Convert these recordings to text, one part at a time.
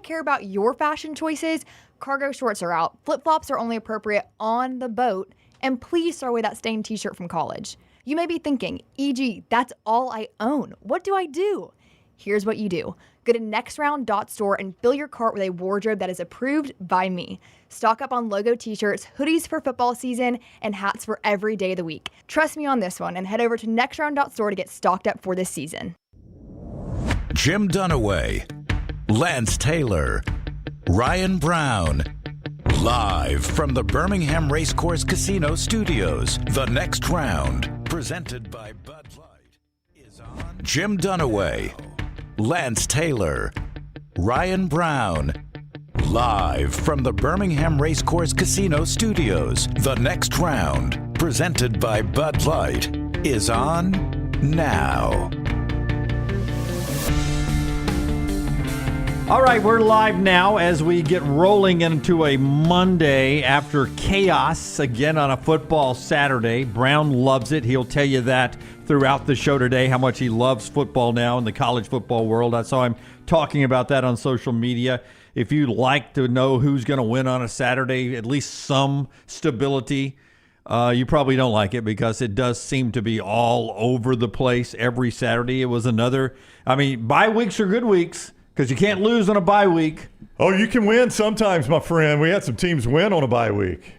care about your fashion choices, cargo shorts are out, flip-flops are only appropriate on the boat, and please throw away that stained t-shirt from college. You may be thinking, EG, that's all I own. What do I do? Here's what you do. Go to nextround.store and fill your cart with a wardrobe that is approved by me. Stock up on logo t-shirts, hoodies for football season, and hats for every day of the week. Trust me on this one and head over to nextround.store to get stocked up for this season. Jim Dunaway, Lance Taylor, Ryan Brown. Live from the Birmingham Racecourse Casino Studios, The Next Round, presented by Bud Light, is on. Jim Dunaway, Lance Taylor, Ryan Brown. Live from the Birmingham Racecourse Casino Studios, The Next Round, presented by Bud Light, is on now. All right, we're live now as we get rolling into a Monday after chaos again on a football Saturday. Brown loves it. He'll tell you that throughout the show today, how much he loves football now in the college football world. I saw him talking about that on social media. If you'd like to know who's going to win on a Saturday, at least some stability, you probably don't like it because it does seem to be all over the place every Saturday. It was another, bye weeks are good weeks. Because you can't lose on a bye week. Oh, you can win sometimes, my friend. We had some teams win on a bye week.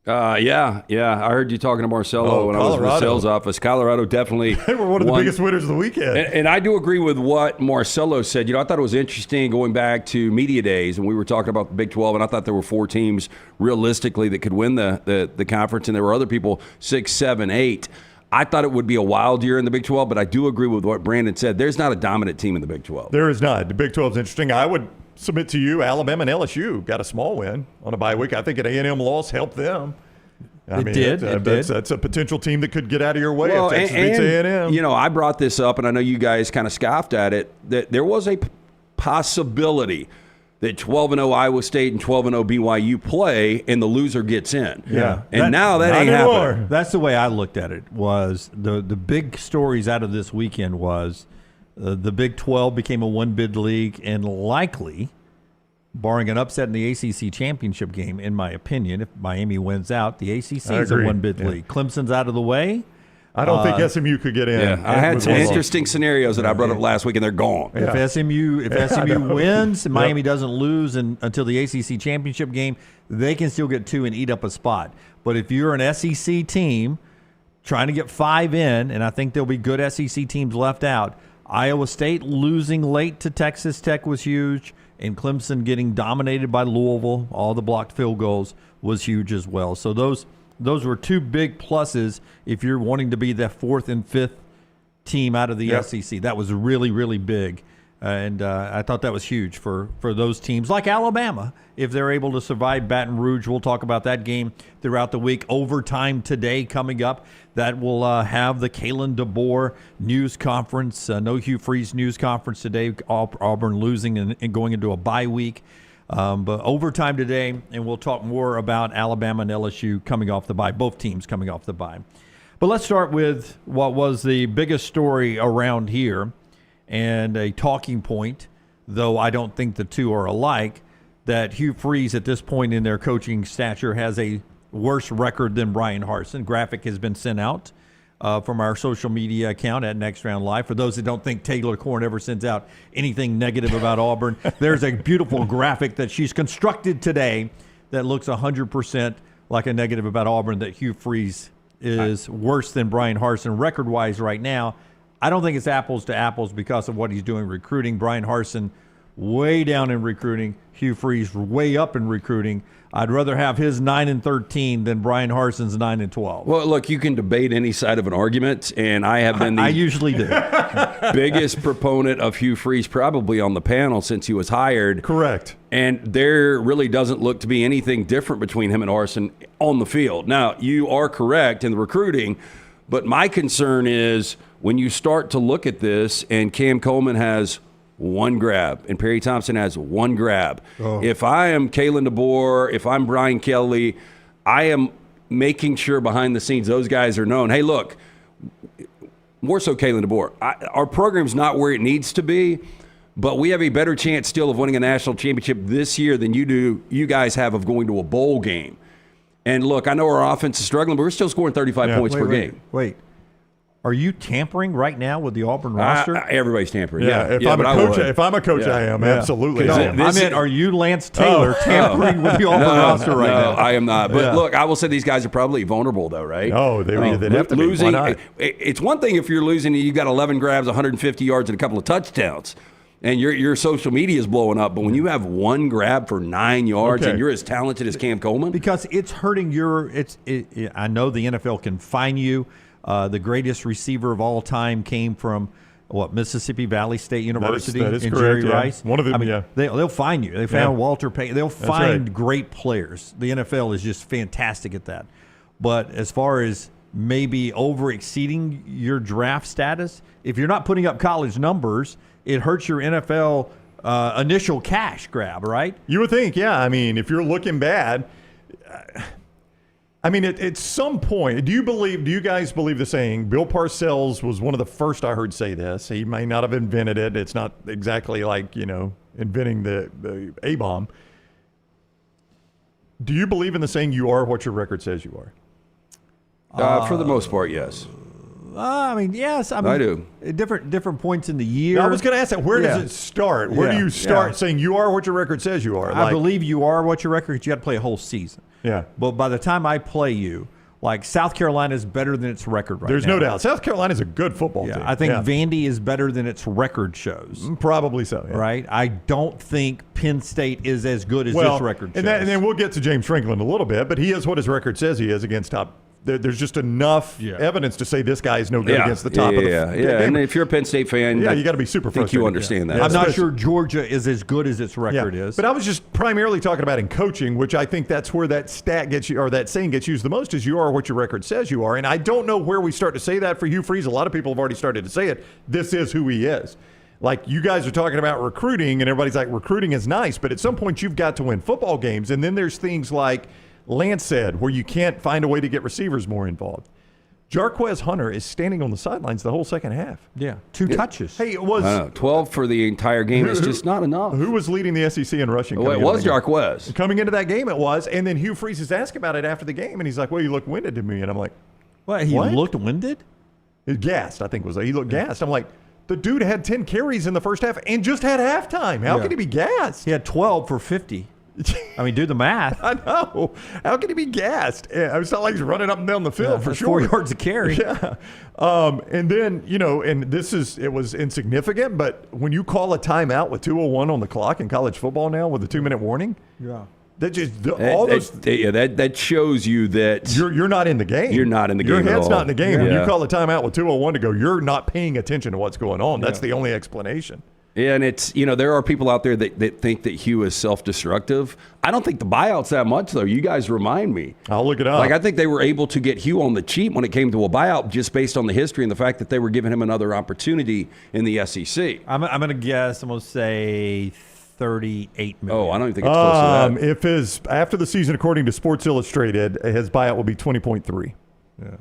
Yeah. I heard you talking to Marcelo when I was in the sales office. Colorado definitely They were one of the biggest winners of the weekend. And I do agree with what Marcelo said. I thought it was interesting going back to media days, and we were talking about the Big 12, and I thought there were 4 teams realistically that could win the conference, and there were other people, 6, 7, 8. I thought it would be a wild year in the Big 12, but I do agree with what Brandon said. There's not a dominant team in the Big 12. There is not. The Big 12 is interesting. I would submit to you, Alabama and LSU got a small win on a bye week. I think an A&M loss helped them. It did. That's a potential team that could get out of your way if Texas beats A&M. I brought this up, and I know you guys kind of scoffed at it, that there was a possibility that 12-0 Iowa State and 12-0 BYU play, and the loser gets in. Yeah. And now that ain't happening. That's the way I looked at it. Was the big stories out of this weekend was the Big 12 became a one-bid league, and likely, barring an upset in the ACC championship game, in my opinion, if Miami wins out, the ACC is a one-bid league. Clemson's out of the way. I don't think SMU could get in. Yeah, I had some interesting scenarios that I brought up last week, and they're gone. Yeah. If SMU wins and Miami doesn't lose until the ACC championship game, they can still get 2 and eat up a spot. But if you're an SEC team trying to get 5 in, and I think there'll be good SEC teams left out, Iowa State losing late to Texas Tech was huge, and Clemson getting dominated by Louisville, all the blocked field goals, was huge as well. So those were 2 big pluses if you're wanting to be the 4th and 5th team out of the SEC. That was really, really big. And I thought that was huge for those teams like Alabama. If they're able to survive Baton Rouge, we'll talk about that game throughout the week. Overtime today coming up. That will have the Kalen DeBoer news conference. No Hugh Freeze news conference today. Auburn losing and going into a bye week. But overtime today, and we'll talk more about Alabama and LSU coming off the bye, both teams coming off the bye. But let's start with what was the biggest story around here and a talking point, though I don't think the two are alike, that Hugh Freeze at this point in their coaching stature has a worse record than Brian Harsin. Graphic has been sent out from our social media account at Next Round Live. For those that don't think Taylor Korn ever sends out anything negative about Auburn, there's a beautiful graphic that she's constructed today that looks 100% like a negative about Auburn, that Hugh Freeze is worse than Brian Harsin record-wise right now. I don't think it's apples to apples because of what he's doing recruiting. Brian Harsin way down in recruiting. Hugh Freeze way up in recruiting. I'd rather have his 9-13 than Brian Harsin's 9-12. Well, look, you can debate any side of an argument, and I have been the I usually do. biggest proponent of Hugh Freeze probably on the panel since he was hired. Correct. And there really doesn't look to be anything different between him and Harsin on the field. Now, you are correct in the recruiting, but my concern is when you start to look at this and Cam Coleman has one grab, and Perry Thompson has one grab. Oh. If I am Kalen DeBoer, if I'm Brian Kelly, I am making sure behind the scenes those guys are known. Hey, look, more so Kalen DeBoer, our program's not where it needs to be, but we have a better chance still of winning a national championship this year than you guys have of going to a bowl game. And look, I know our offense is struggling, but we're still scoring 35 points per game. Wait. Are you tampering right now with the Auburn roster? Everybody's tampering. If I'm a coach, I am. Absolutely. No, I meant, are you Lance Taylor tampering with the Auburn roster right now? No, I am not. But look, I will say these guys are probably vulnerable, though, right? Oh, they'd have to be. Losing, Why not? It's one thing if you're losing and you got 11 grabs, 150 yards, and a couple of touchdowns, and your social media is blowing up. But when you have one grab for 9 yards and you're as talented as Cam Coleman, because it's hurting your. I know the NFL can fine you. The greatest receiver of all time came from Mississippi Valley State University that is and correct, Jerry Rice. One of them. They'll find you. They found Walter Payton. They'll find great players. The NFL is just fantastic at that. But as far as maybe over exceeding your draft status, if you're not putting up college numbers, it hurts your NFL initial cash grab, right? You would think, yeah. I mean, if you're looking bad. I mean, at some point, do you guys believe the saying, Bill Parcells was one of the first I heard say this. He may not have invented it. It's not exactly like, inventing the A-bomb. Do you believe in the saying, you are what your record says you are? for the most part, yes. Yes. I do. Different points in the year. I was going to ask that. Where does it start? Where do you start saying you are what your record says you are? I believe you are what your record. You got to play a whole season. Yeah. But by the time I play you, South Carolina is better than its record right now. There's no doubt. South Carolina is a good football team. I think Vandy is better than its record shows. Probably so. Yeah. Right? I don't think Penn State is as good as this record shows. And then we'll get to James Franklin in a little bit, but he is what his record says he is against top. There's just enough evidence to say this guy is no good against the top of the And if you're a Penn State fan, you got to be super frustrated. I think you understand that. I'm not sure Georgia is as good as its record is. But I was just primarily talking about in coaching, which I think that's where that stat gets you, or that saying gets used the most, is you are what your record says you are. And I don't know where we start to say that for Hugh Freeze. A lot of people have already started to say it. This is who he is. Like, you guys are talking about recruiting, and everybody's like, recruiting is nice, but at some point you've got to win football games. And then there's things like Lance said, where you can't find a way to get receivers more involved. Jarquez Hunter is standing on the sidelines the whole second half. Yeah, 2 touches. Hey, it was 12 for the entire game. It's just not enough. Who was leading the SEC in rushing? It was Jarquez. Coming into that game, it was. And then Hugh Freeze is asked about it after the game, and he's like, well, you look winded to me. And I'm like, He looked winded? Gassed, I think was he looked gassed. I'm like, the dude had 10 carries in the first half and just had halftime. How can he be gassed? He had 12 for 50. I mean, do the math. I know. How can he be gassed? It's not like he's running up and down the field for sure. 4 yards a carry. Yeah. And then, and it was insignificant, but when you call a timeout with 2:01 on the clock in college football now with a 2-minute warning, that shows you that you're not in the game. You're not in the game. Your head's not in the game. Yeah. When you call a timeout with 2:01 to go, you're not paying attention to what's going on. That's the only explanation. And it's, there are people out there that think that Hugh is self-destructive. I don't think the buyout's that much, though. You guys remind me. I'll look it up. I think they were able to get Hugh on the cheap when it came to a buyout just based on the history and the fact that they were giving him another opportunity in the SEC. I'm going to guess, I'm going to say $38 million. Oh, I don't even think it's close to that. After the season, according to Sports Illustrated, his buyout will be 20.3. Yeah.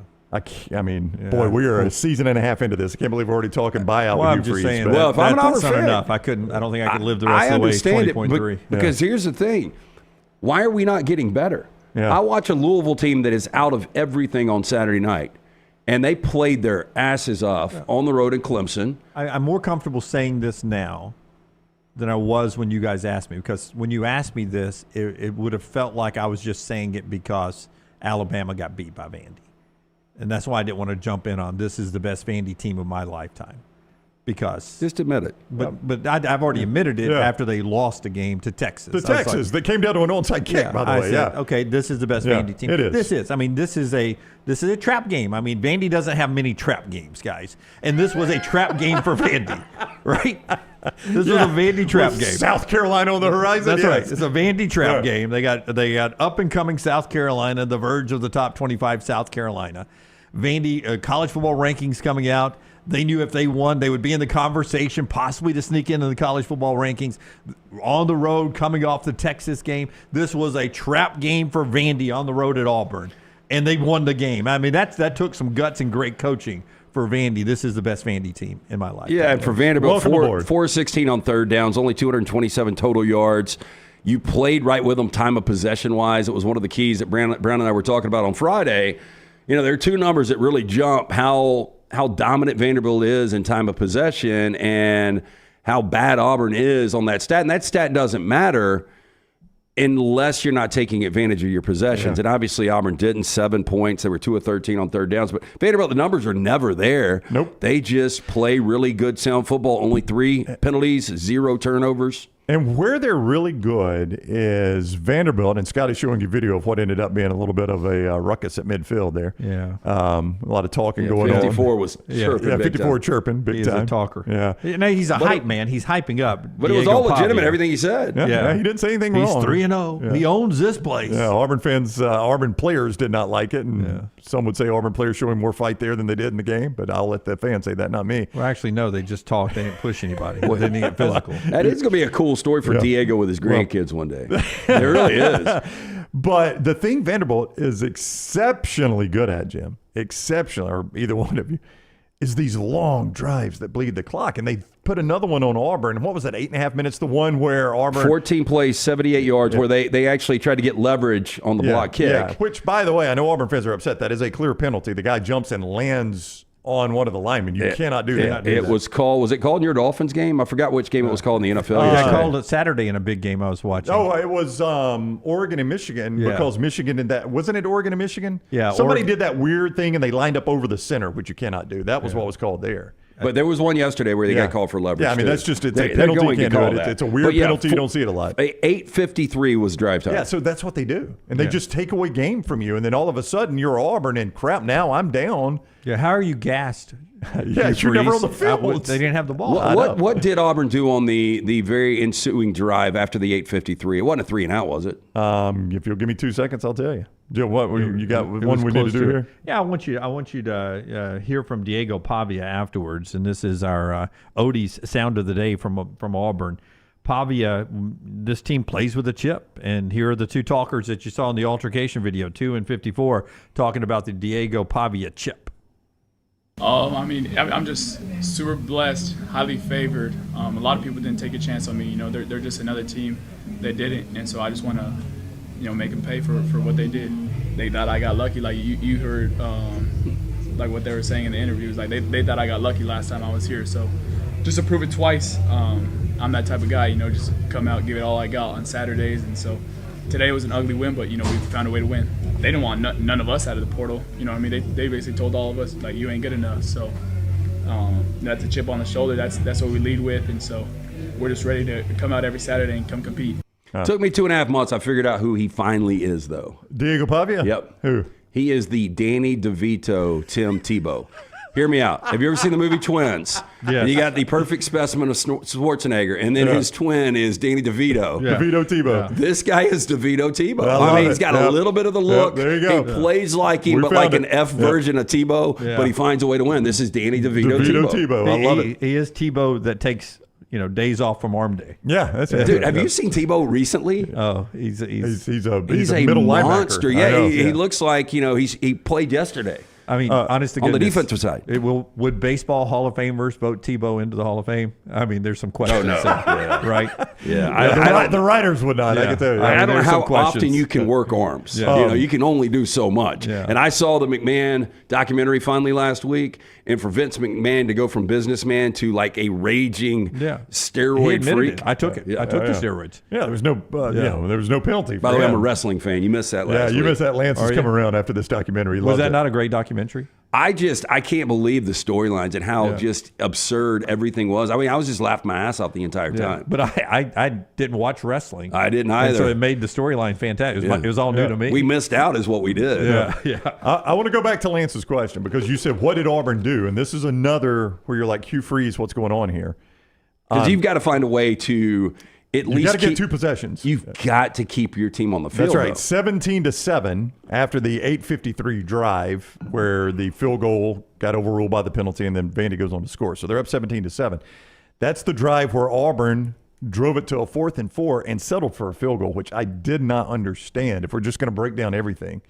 Boy, we are a season and a half into this. I can't believe we're already talking buyout with Hugh Freeze. Saying, if I'm an Auburn fan, fan, enough. I don't think I could live the rest of the way 20.3. Because here's the thing. Why are we not getting better? Yeah. I watch a Louisville team that is out of everything on Saturday night, and they played their asses off on the road in Clemson. I'm more comfortable saying this now than I was when you guys asked me, because when you asked me this, it would have felt like I was just saying it because Alabama got beat by Vandy. And that's why I didn't want to jump in on this is the best Vandy team of my lifetime. Because just admit it. But I've already admitted it after they lost a game to Texas. They came down to an onside kick, by the way. Said, okay, this is the best Vandy team. It is. This is a trap game. I mean, Vandy doesn't have many trap games, guys. And this was a trap game for Vandy, right? This was a Vandy trap game. South Carolina on the horizon. That's right. It's a Vandy trap game. They got up and coming South Carolina, the verge of the top 25 South Carolina. Vandy college football rankings coming out. They knew if they won, they would be in the conversation, possibly to sneak into the college football rankings. On the road, coming off the Texas game, this was a trap game for Vandy on the road at Auburn, and they won the game. I mean, that took some guts and great coaching for Vandy, this is the best Vandy team in my life. Yeah, and for Vanderbilt, Welcome aboard. 416 on third downs, only 227 total yards. You played right with them time of possession-wise. It was one of the keys that Brown and I were talking about on Friday. You know, there are two numbers that really jump how dominant Vanderbilt is in time of possession and how bad Auburn is on that stat. And that stat doesn't matter unless you're not taking advantage of your possessions. And obviously Auburn didn't. 7 points. They were 2 of 13 on third downs. But Vanderbilt, the numbers are never there. Nope. They just play really good, sound football. Only 3 penalties, 0 turnovers. And where they're really good is Vanderbilt, and Scott is showing you video of what ended up being a little bit of a ruckus at midfield there. Yeah. A lot of talking going 54 on. was chirping. Yeah, big 54 time. chirping, big He's time. a talker. Yeah. You know, he's a hype man. He's hyping up. But it was Diego all legitimate, Pavia. everything he said. Yeah, he didn't say anything He's wrong. 3-0. He owns this place. Yeah, Auburn fans, Auburn players did not like it, and some would say Auburn players showing more fight there than they did in the game, but I'll let the fans say that, not me. Well, actually, no. They just talked. They didn't push anybody. They didn't get physical. That is going to be a cool story for Diego with his grandkids one day. It really is. But the thing Vanderbilt is exceptionally good at, Jim, exceptional, or either one of you, is these long drives that bleed the clock. And they put another one on Auburn. What was that, 8.5 minutes? The one where Auburn 14 plays, 78 yards, where they actually tried to get leverage on the block kick. Yeah, which, by the way, I know Auburn fans are upset. That is a clear penalty. The guy jumps and lands on one of the linemen. You cannot do that. Was it called in your Dolphins game? I forgot which game it was called in the NFL. I yesterday. called it Saturday in a big game I was watching. Oh, it was Oregon and Michigan because Michigan did that. Wasn't it Oregon and Michigan? Yeah. Somebody Oregon. did that weird thing and they lined up over the center, which you cannot do. That was what was called there. But there was one yesterday where they got called for leverage. Yeah, I mean, too. that's just it's They're a penalty. going You to can't do call it. that. It's a weird But yeah, penalty. You don't see it a lot. 8:53 was drive time. Yeah, so that's what they do. And they just take away game from you. And then all of a sudden you're Auburn and crap, now I'm down. Yeah, how are you gassed? Yeah, you're never on the field. They didn't have the ball. What did Auburn do on the very ensuing drive after the 8:53? It wasn't a 3-and-out, was it? If you'll give me 2 seconds, I'll tell you. Joe, what you got? It One was we need to close do here. Yeah, I want you to hear from Diego Pavia afterwards, and this is our Odie's sound of the day from Auburn. Pavia, this team plays with a chip, and here are the two talkers that you saw in the altercation video, 2 and 54, talking about the Diego Pavia chip. I mean, I'm just super blessed, highly favored. A lot of people didn't take a chance on me. You know, they're just another team that didn't, and so I just want to, make them pay for what they did. They thought I got lucky, like you heard, like what they were saying in the interviews. Like they thought I got lucky last time I was here. So just to prove it twice, I'm that type of guy. Just come out, give it all I got on Saturdays, and so today was an ugly win, but we found a way to win. They didn't want none of us out of the portal. You know what I mean? They basically told all of us, like, you ain't good enough. So that's a chip on the shoulder. That's what we lead with, and so we're just ready to come out every Saturday and come compete. Took me 2.5 months. I figured out who he finally is, though. Diego Pavia? Yep. Who? He is the Danny DeVito, Tim Tebow. Hear me out. Have you ever seen the movie Twins? Yes. And you got the perfect specimen of Schwarzenegger, and then his twin is Danny DeVito. Yeah. DeVito Tebow. This guy is DeVito Tebow. I love he's got it. a Yep. little bit of the look. There you go. He plays like him, We but found like an it. F version of Tebow, Yeah. but he finds a way to win. This is Danny DeVito DeVito Tebow. Tebow. I love it. He is Tebow that takes days off from arm day. Yeah, that's it. Dude, have you seen Tebow recently? Oh, he's He's a He's middle monster. linebacker. I Yeah, know, he looks like he played yesterday. I mean, honest to on the goodness, defensive side. Would baseball Hall of Famers vote Tebow into the Hall of Fame? I mean, there's some questions no. there, right? Yeah, the writers would not. I Yeah. can tell you. I don't know there's how some questions. often you can work arms. Yeah. You can only do so much. Yeah. And I saw the McMahon documentary finally last week, and for Vince McMahon to go from businessman to like a raging He steroid admitted freak. it. I took it. Yeah. I took the steroids. Yeah, there was no, there was no penalty. By the way, I'm a wrestling fan. You missed that last Yeah, week. you missed that. Lance has you? come around after this documentary. Was Loved that it. not a great documentary? I can't believe the storylines and how just absurd everything was. I mean, I was just laughing my ass off the entire time. But I didn't watch wrestling. I didn't And either. so it made the storyline fantastic. It was all new to me. We missed out is what we did. yeah. I want to go back to Lance's question because you said, what did Auburn do? And this is another where you're like, Hugh Freeze, what's going on here? Because you've got to find a way to at You least got to get keep, 2 possessions. You've got to keep your team on the field. That's right. though. 17-7 after the 8:53 drive where the field goal got overruled by the penalty and then Vandy goes on to score. So they're up 17-7. That's the drive where Auburn drove it to a 4th and 4 and settled for a field goal, which I did not understand if we're just going to break down everything.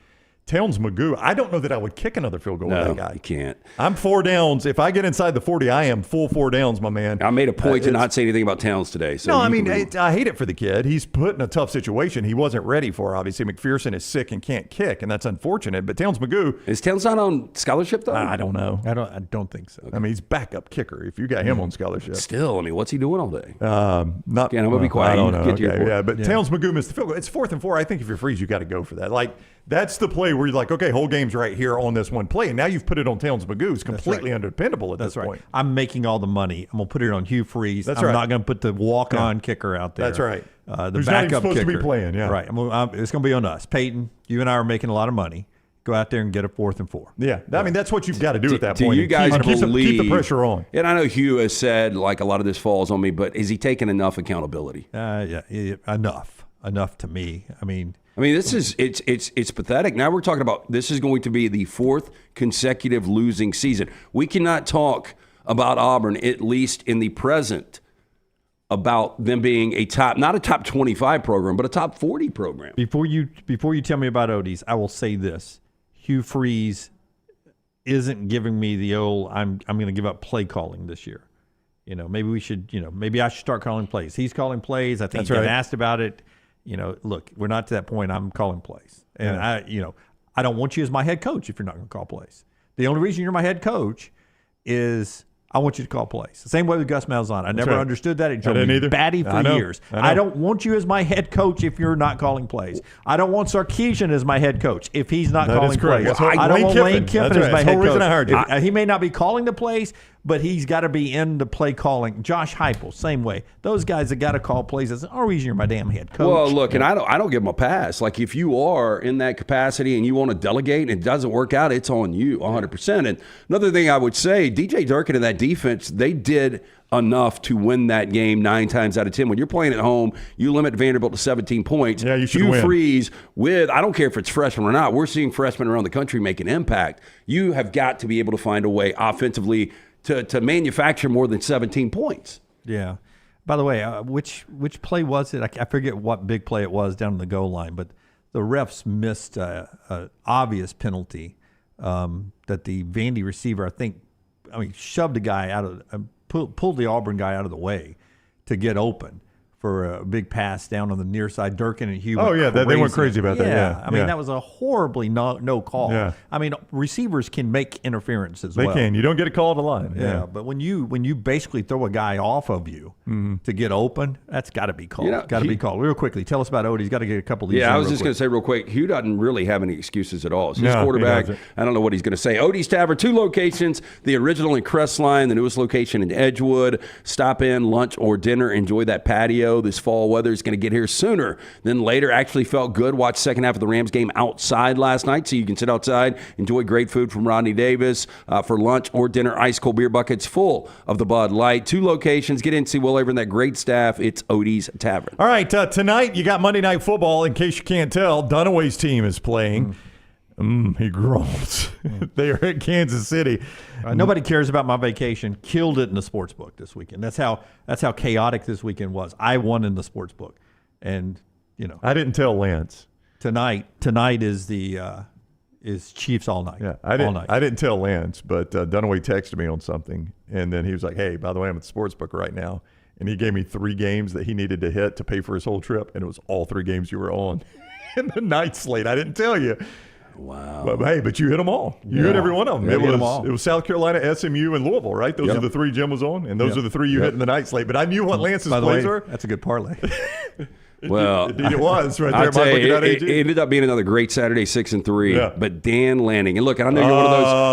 Towns Magoo, I don't know that I would kick another field goal with No, that guy. you can't. I'm 4 downs. If I get inside the 40, I am full 4 downs, my man. I made a point to not say anything about Towns today. So No, I you mean, can I hate it for the kid. He's put in a tough situation he wasn't ready for. Obviously, McPherson is sick and can't kick, and that's unfortunate. But Towns Magoo, Is Towns not on scholarship, though? I don't know. I don't think so. I mean, he's backup kicker if you got him on scholarship. Still, I mean, what's he doing all day? Not. Okay, I'm gonna be quiet. I don't You know. get to your Okay, point. yeah, but Towns Magoo missed the field goal. It's 4th and 4. I think if you're Freeze, you got to go for that. Like, that's the play where you're like, okay, whole game's right here on this one play, and now you've put it on Towns Magoo, who's completely undependable at this point. I'm making all the money. I'm gonna put it on Hugh Freeze. That's I'm right. not gonna put the walk-on kicker out there. That's right. The Who's not even backup supposed to kicker. be playing, yeah. Right. It's gonna be on us. Peyton, you and I are making a lot of money. Go out there and get a 4th and 4. Yeah, I mean, that's what you've got to do at that Do point. you and guys keep the pressure on. And I know Hugh has said, like, a lot of this falls on me, but is he taking enough accountability? Yeah, enough to me. I mean, this is it's pathetic. Now we're talking about this is going to be the 4th consecutive losing season. We cannot talk about Auburn, at least in the present, about them being not a top 25 program, but a top 40 program. before you tell me about Odie's, I will say this: Hugh Freeze isn't giving me the old I'm going to give up play calling this year. Maybe we should. Maybe I should start calling plays. He's calling plays. I think That's he's been right. asked about it. Look, we're not to that point. I'm calling plays, and I don't want you as my head coach if you're not going to call plays. The only reason you're my head coach is I want you to call plays. The same way with Gus Malzahn. I never right. understood that. It drove didn't me either. batty I for know. years. I know. I don't want you as my head coach if you're not calling plays. I don't want Sarkisian as my head coach if he's not That is calling correct. plays. That's what I don't Lane want Kiffin. Lane Kiffin That's as right. my That's the head whole reason coach. I heard you. He may not be calling the plays, but he's got to be in the play calling. Josh Heupel, same way. Those guys that got to call plays. That's the only reason you're my damn head coach. Well, look, and I don't give them a pass. Like, if you are in that capacity and you want to delegate and it doesn't work out, it's on you 100%. And another thing I would say, DJ Durkin and that defense, they did enough to win that game 9 times out of 10. When you're playing at home, you limit Vanderbilt to 17 points. Yeah, you should Hugh win. Freeze with, I don't care if it's freshmen or not, we're seeing freshmen around the country make an impact. You have got to be able to find a way offensively to manufacture more than 17 points. Yeah. By the way, which play was it? I forget what big play it was down the goal line, but the refs missed an obvious penalty that the Vandy receiver, shoved a guy out of pulled the Auburn guy out of the way to get open for a big pass down on the near side. Durkin and Hugh. Oh, yeah, they went crazy about that, yeah. I mean, Yeah. that was a horribly no call. Yeah. I mean, receivers can make interference as They well. can. You don't get a call to line. Yeah, but when you basically throw a guy off of you to get open, that's got to be called. Got to be called. Real quickly, tell us about Odie. He's got to get a couple of these. Yeah, I was real just going quick. to say real quick, Hugh doesn't really have any excuses at all. It's his No, he quarterback. doesn't. I don't know what he's going to say. Odie's Tavern, 2 locations, the original in Crestline, the newest location in Edgewood. Stop in, lunch or dinner. Enjoy that patio. This fall weather is going to get here sooner than later. Actually felt good. Watched second half of the Rams game outside last night, so you can sit outside, enjoy great food from Rodney Davis for lunch or dinner. Ice cold beer buckets full of the Bud Light. 2 locations. Get in, see Will Avery and that great staff. It's Odie's Tavern. All right, tonight you got Monday Night Football. In case you can't tell, Dunaway's team is playing. He groans. They are at Kansas City. Nobody cares about my vacation. Killed it in the sports book this weekend. That's how chaotic this weekend was. I won in the sports book, and I didn't tell Lance. Tonight is is Chiefs all night. Yeah, all night. I didn't tell Lance, but Dunaway texted me on something, and then he was like, "Hey, by the way, I'm at the sports book right now," and he gave me 3 games that he needed to hit to pay for his whole trip, and it was all 3 games you were on in the night slate. I didn't tell you. Wow. But you hit them all. You hit every one of them. Yeah, hit them all. It was South Carolina, SMU, and Louisville, right? Those are the 3 Jim was on, and those are the 3 you hit in the night slate. But I knew what Lance's By the plays way, were. that's a good parlay. Well, Indeed it was right there. I'll tell Mike you, looking at it AG. ended up being another great Saturday, 6-3. Yeah. But Dan Lanning, and look, I know you're one of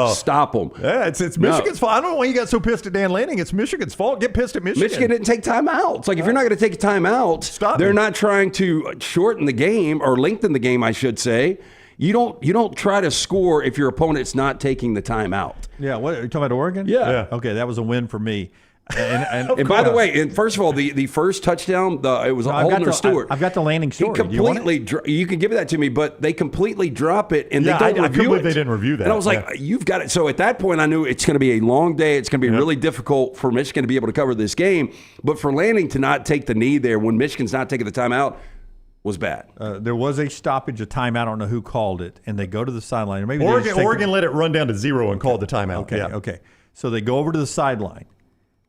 those. Stop them. Yeah, it's Michigan's fault. I don't know why you got so pissed at Dan Lanning. It's Michigan's fault. Get pissed at Michigan. Michigan didn't take timeouts. Like, if you're not going to take a timeout, Stop they're it. not trying to shorten the game or lengthen the game, I should say. You don't try to score if your opponent's not taking the timeout. Yeah, what are you talking about, Oregon? Yeah. Okay, that was a win for me. And by the way, and first of all, the first touchdown, it was Holden Stewart. I've got the Lanning story. He Do you want it? completely, you can give that to me, but they completely drop it and Yeah, they don't I review couldn't believe it. they didn't review that. And I was like, Yeah. you've got it. So at that point, I knew it's going to be a long day. It's going to be really difficult for Michigan to be able to cover this game. But for Lanning to not take the knee there when Michigan's not taking the timeout, was bad. There was a stoppage, a timeout. I don't know who called it, and they go to the sideline. Or maybe Oregon let it run down to 0 and called the timeout. Okay. So they go over to the sideline,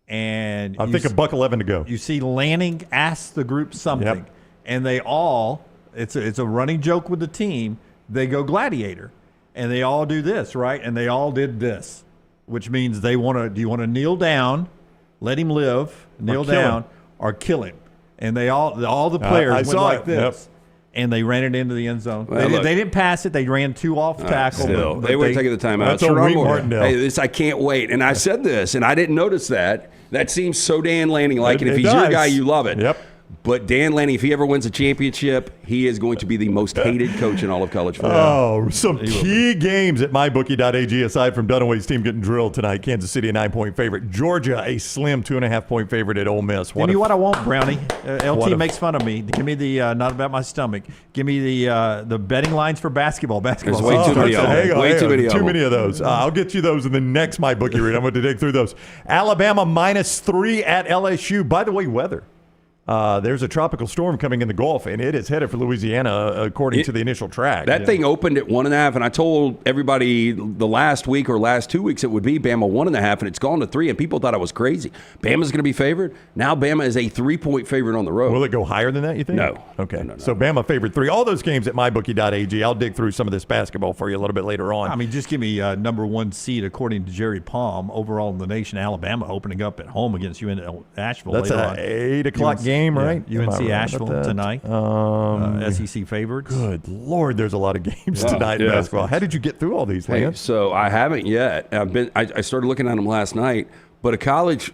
and I think $1:11 to go. You see Lanning ask the group something, and they all, it's a running joke with the team, they go gladiator, and they all do this, right? And they all did this, which means do you want to kneel down, let him live, kneel down, or kill him? And they all the players went like this. And they ran it into the end zone. Well, they didn't pass it. They ran 2 off tackle. Still, they would have taken the timeout. That's on Wink Martindale. Hey, I can't wait. And I said this, and I didn't notice that. That seems so Dan Lanning-like. And if he's your guy, you love it. Yep. But Dan Lanning, if he ever wins a championship, he is going to be the most hated coach in all of college football. Oh, some key games at mybookie.ag aside from Dunaway's team getting drilled tonight. Kansas City, a 9-point favorite. Georgia, a slim 2.5-point favorite at Ole Miss. Give me what I want, Brownie. LT makes fun of me. Give me the not about my stomach. Give me the betting lines for basketball. There's way too many of them. Way too many of them. Too many of those. I'll get you those in the next MyBookie read. I'm going to dig through those. Alabama -3 at LSU. By the way, weather. There's a tropical storm coming in the Gulf, and it is headed for Louisiana, according to the initial track. That thing opened at 1.5, and I told everybody the last week or last 2 weeks it would be Bama 1.5, and it's gone to 3, and people thought I was crazy. Bama's going to be favored. Now Bama is a 3-point favorite on the road. Will it go higher than that, you think? No. Okay. No. So Bama favored 3. All those games at mybookie.ag. I'll dig through some of this basketball for you a little bit later on. I mean, just give me number 1 seed according to Jerry Palm overall in the nation. Alabama opening up at home against Asheville. That's an 8 o'clock game, right? UNC Asheville tonight. SEC favorites. Good Lord, there's a lot of games tonight in basketball. How did you get through all these, Lance? So I haven't yet. I started looking at them last night, but a college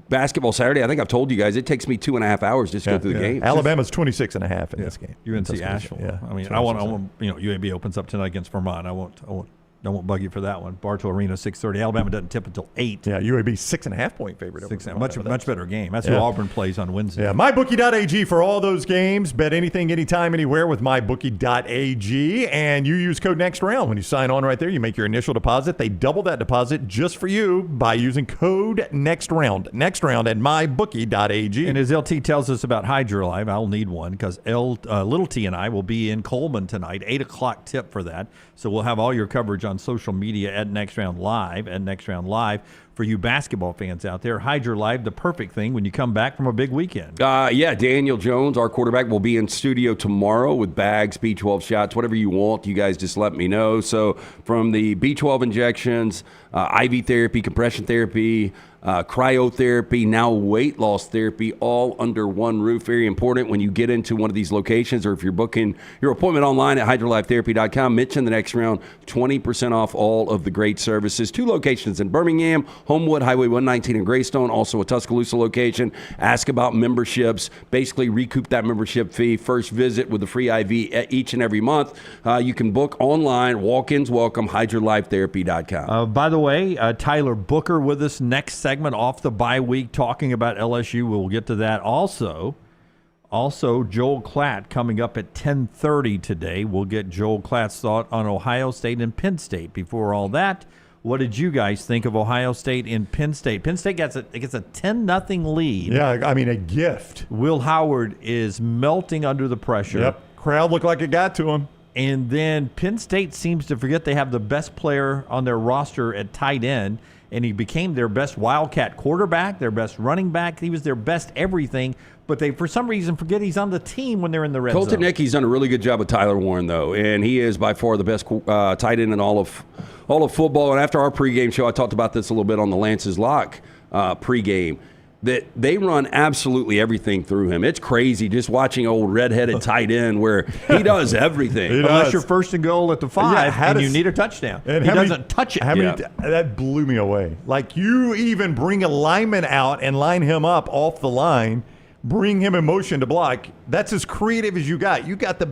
basketball Saturday, I think I've told you guys, it takes me 2.5 hours just to go through the game. Alabama's 26.5 in this game. UNC Asheville. Yeah. I mean, I want UAB opens up tonight against Vermont. I won't bug you for that one. Bartow Arena, 6:30. Alabama doesn't tip until 8. Yeah, UAB 6.5-point favorite. Much better game. That's who Auburn plays on Wednesday. Yeah, mybookie.ag for all those games. Bet anything, anytime, anywhere with mybookie.ag. And you use code NEXTROUND when you sign on right there. You make your initial deposit. They double that deposit just for you by using code NEXTROUND. Next round at mybookie.ag. And as LT tells us about Hydra Live, I'll need one because Little T and I will be in Coleman tonight. 8 o'clock tip for that. So we'll have all your coverage on social media at Next Round Live, for you basketball fans out there. Hydra Live, the perfect thing when you come back from a big weekend. Daniel Jones, our quarterback, will be in studio tomorrow with bags, B12 shots, whatever you want. You guys just let me know. So from the B12 injections, IV therapy, compression therapy, cryotherapy, now weight loss therapy, all under one roof. Very important when you get into one of these locations, or if you're booking your appointment online at hydrolifetherapy.com, mention the next round, 20% off all of the great services. 2 locations in Birmingham, Homewood, Highway 119 in Greystone, also a Tuscaloosa location. Ask about memberships. Basically, recoup that membership fee. First visit with a free IV each and every month. You can book online. Walk-ins welcome, hydrolifetherapy.com. By the way, Tyler Booker with us next segment off the bye week talking about LSU. We'll get to that also. Also, Joel Klatt coming up at 10:30 today. We'll get Joel Klatt's thought on Ohio State and Penn State. Before all that, what did you guys think of Ohio State and Penn State? Penn State gets a 10-0 lead. Yeah, I mean, a gift. Will Howard is melting under the pressure. Yep. Crowd looked like it got to him. And then Penn State seems to forget they have the best player on their roster at tight end, and he became their best Wildcat quarterback, their best running back. He was their best everything, but they, for some reason, forget he's on the team when they're in the red zone. Colton Nicky's done a really good job with Tyler Warren, though, and he is by far the best tight end in all of football. And after our pregame show, I talked about this a little bit on the Lance's Lock pregame, that they run absolutely everything through him. It's crazy just watching old redheaded tight end where he does everything. Unless you're first and goal at the 5 and you need a touchdown. And he doesn't touch it. That blew me away. Like, you even bring a lineman out and line him up off the line, bring him in motion to block. That's as creative as you got. You got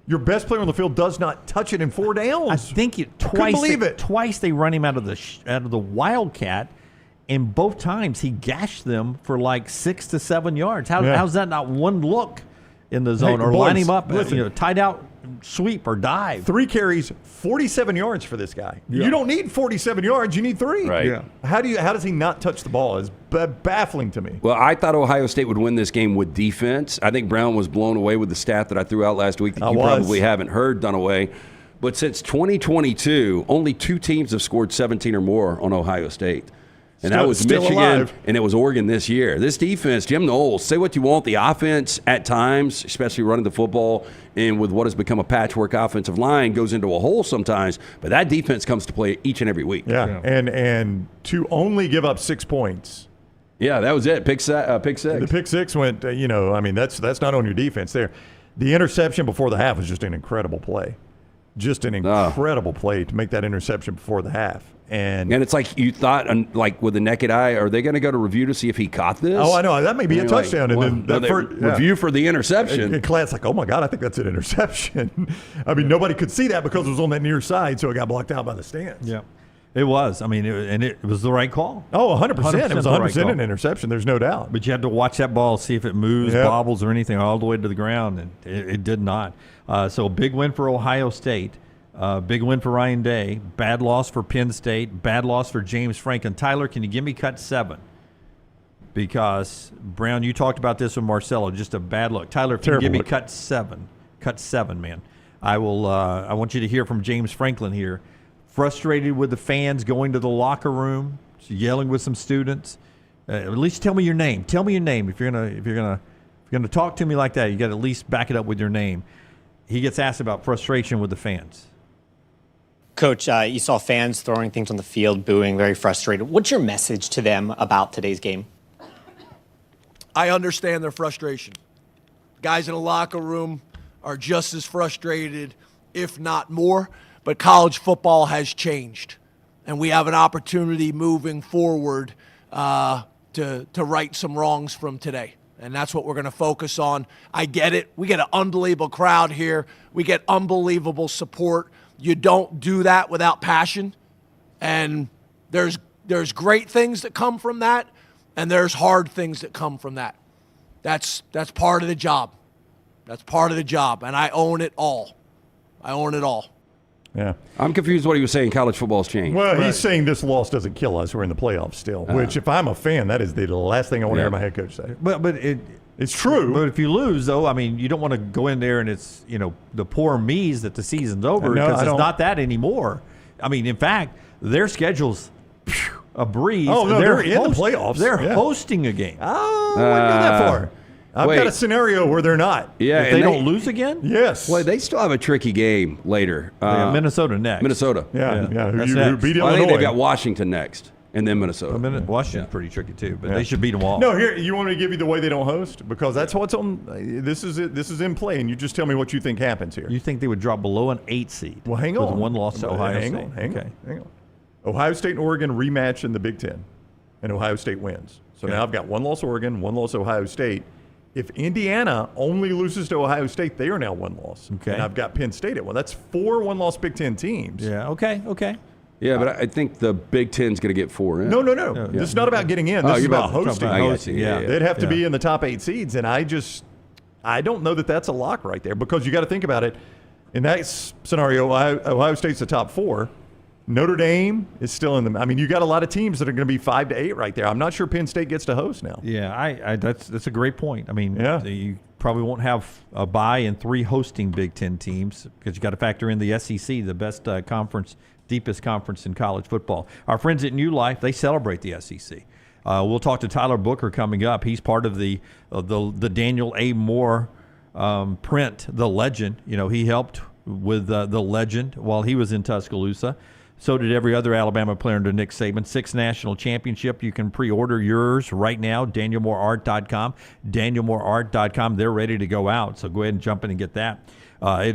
your best player on the field does not touch it in 4 downs. I think twice they run him out of the Wildcat. And both times he gashed them for like 6 to 7 yards. How's that not one look in the zone, or line him up, tied out sweep or dive. 3 carries, 47 yards for this guy. You don't need 47 yards. You need 3. Right. Yeah. How does he not touch the ball? It's baffling to me. Well, I thought Ohio State would win this game with defense. I think Brown was blown away with the stat that I threw out last week that you probably haven't heard, Dunaway. But since 2022, only 2 teams have scored 17 or more on Ohio State. And that was still Michigan, alive. and it was Oregon this year. This defense, Jim Knowles, say what you want, the offense at times, especially running the football, and with what has become a patchwork offensive line, goes into a hole sometimes. But that defense comes to play each and every week. Yeah. And to only give up 6 points. Yeah, that was it. Pick six. The pick 6 went, that's not on your defense there. The interception before the half was just an incredible play. Just an incredible play to make that interception before the half. And it's like you thought, like with the naked eye, are they going to go to review to see if he caught this? Oh, I know. That may be a touchdown. Review for the interception. And Klatt's like, oh, my God, I think that's an interception. I mean, nobody could see that because it was on that near side, so it got blocked out by the stands. Yeah. It was. I mean, it was the right call. Oh, 100%. It was 100% an right interception. There's no doubt. But you had to watch that ball, see if it moves, bobbles, or anything all the way to the ground, and it did not. So a big win for Ohio State. Big win for Ryan Day. Bad loss for Penn State. Bad loss for James Franklin. Tyler, can you give me cut 7? Because, Brown, you talked about this with Marcelo. Just a bad look. Tyler, if you can give me cut 7. Cut 7, man. I want you to hear from James Franklin here. Frustrated with the fans going to the locker room, yelling with some students. At least tell me your name. Tell me your name. If you're gonna talk to me like that, you got to at least back it up with your name. He gets asked about frustration with the fans. Coach, you saw fans throwing things on the field, booing, very frustrated. What's your message to them about today's game? I understand their frustration. Guys in the locker room are just as frustrated, if not more, but college football has changed. And we have an opportunity moving forward to right some wrongs from today. And that's what we're going to focus on. I get it. We get an unbelievable crowd here. We get unbelievable support. You don't do that without passion. And there's great things that come from that, and there's hard things that come from that. That's part of the job. That's part of the job, and I own it all. I own it all. Yeah. I'm confused what he was saying. College football's changed. Well, he's saying this loss doesn't kill us. We're in the playoffs still, which if I'm a fan, that is the last thing I want to hear my head coach say. But it's true. But if you lose, though, I mean, you don't want to go in there and it's, the poor me's that the season's over because it's not that anymore. I mean, in fact, their schedule's a breeze. Oh, no, they're in the playoffs. They're hosting a game. Oh, I didn't know that far. I've got a scenario where they're not. Yeah, if they don't lose again? Yes. Well, they still have a tricky game later. Minnesota next. Minnesota. Yeah. Who beat Illinois. I think they've got Washington next, and then Minnesota. Washington's pretty tricky too, but they should beat them all. No, here, you want me to give you the way they don't host? Because that's what's on. This is it. This is in play, and you just tell me what you think happens here. You think they would drop below an 8 seed? Well, hang with on. one loss to Ohio State. Hang on. Ohio State and Oregon rematch in the Big Ten, and Ohio State wins. So now I've got one loss Oregon, one loss Ohio State. If Indiana only loses to Ohio State, they are now one loss. Okay. And I've got Penn State at one. That's 4 one-loss Big Ten teams. Yeah. Okay. Yeah, but I think the Big Ten's going to get 4 in. No. This is not about getting in. This is about hosting. Yeah. They'd have to be in the top 8 seeds, and I don't know that that's a lock right there because you got to think about it. In that scenario, Ohio State's the top 4. Notre Dame is still in the. I mean, you got a lot of teams that are going to be 5 to 8 right there. I'm not sure Penn State gets to host now. Yeah, that's a great point. I mean, Yeah. you probably won't have a bye and 3 hosting Big Ten teams because you got to factor in the SEC, the best conference, deepest conference in college football. Our friends at New Life, they celebrate the SEC. We'll talk to Tyler Booker coming up. He's part of the Daniel A. Moore print, The Legend. He helped with The Legend while he was in Tuscaloosa. So did every other Alabama player under Nick Saban. 6 national championship. You can pre-order yours right now, DanielMooreArt.com. DanielMooreArt.com. They're ready to go out, so go ahead and jump in and get that. Our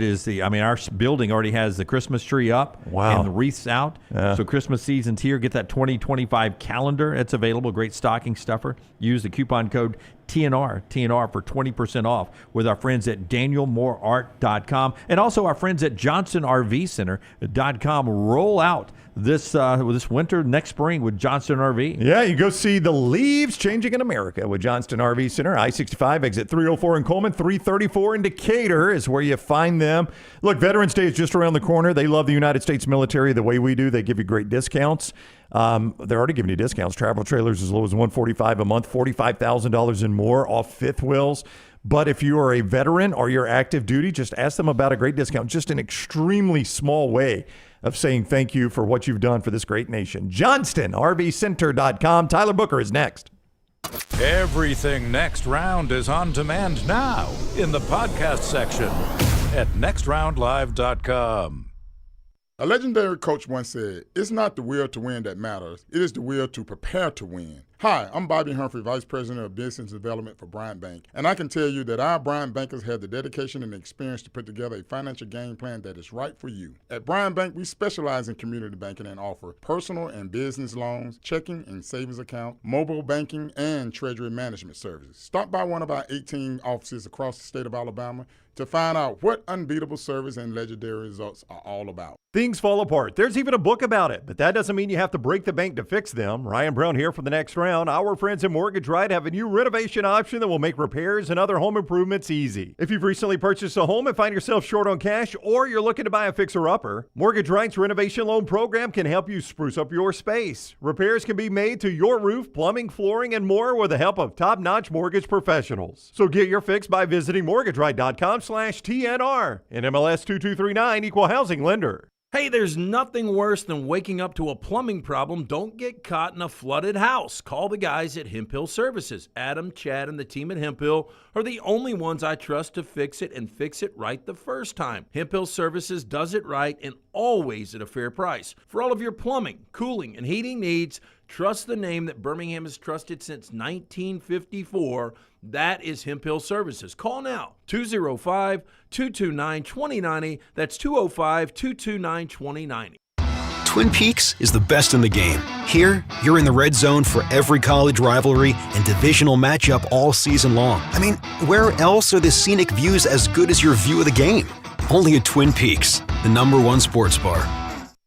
building already has the Christmas tree up and the wreaths out. Yeah. So Christmas season's here. Get that 2025 calendar. It's available. Great stocking stuffer. Use the coupon code TNR for 20% off with our friends at DanielMooreArt.com and also our friends at JohnsonRVCenter.com. Roll out this winter, next spring with Johnston RV. Yeah, you go see the leaves changing in America with Johnston RV Center. I-65, exit 304 in Coleman, 334 in Decatur is where you find them. Look, Veterans Day is just around the corner. They love the United States military the way we do. They give you great discounts. They're already giving you discounts. Travel trailers as low as $145 a month, $45,000 and more off fifth wheels. But if you are a veteran or you're active duty, just ask them about a great discount. Just an extremely small way of saying thank you for what you've done for this great nation. JohnstonRVCenter.com. Tyler Booker is next. Everything Next Round is on demand now in the podcast section at nextroundlive.com. A legendary coach once said, "It's not the will to win that matters. It is the will to prepare to win." Hi, I'm Bobby Humphrey, Vice President of Business Development for Bryant Bank, and I can tell you that our Bryant bankers have the dedication and the experience to put together a financial game plan that is right for you. At Bryant Bank, we specialize in community banking and offer personal and business loans, checking and savings account, mobile banking, and treasury management services. Stop by one of our 18 offices across the state of Alabama to find out what unbeatable service and legendary results are all about. Things fall apart. There's even a book about it, but that doesn't mean you have to break the bank to fix them. Ryan Brown here for the Next Round. Our friends at Mortgage Right have a new renovation option that will make repairs and other home improvements easy. If you've recently purchased a home and find yourself short on cash, or you're looking to buy a fixer-upper, Mortgage Right's renovation loan program can help you spruce up your space. Repairs can be made to your roof, plumbing, flooring, and more with the help of top-notch mortgage professionals. So get your fix by visiting mortgageright.com/TNR. And MLS 2239, Equal Housing Lender. Hey, there's nothing worse than waking up to a plumbing problem. Don't get caught in a flooded house. Call the guys at Hemp Hill Services. Adam, Chad, and the team at Hemp Hill are the only ones I trust to fix it and fix it right the first time. Hemp Hill Services does it right and always at a fair price. For all of your plumbing, cooling, and heating needs, trust the name that Birmingham has trusted since 1954. That is Hemp Hill Services. Call now, 205-229-2090. That's 205-229-2090. Twin Peaks is the best in the game. Here, you're in the red zone for every college rivalry and divisional matchup all season long. I mean, where else are the scenic views as good as your view of the game? Only at Twin Peaks, the #1 sports bar.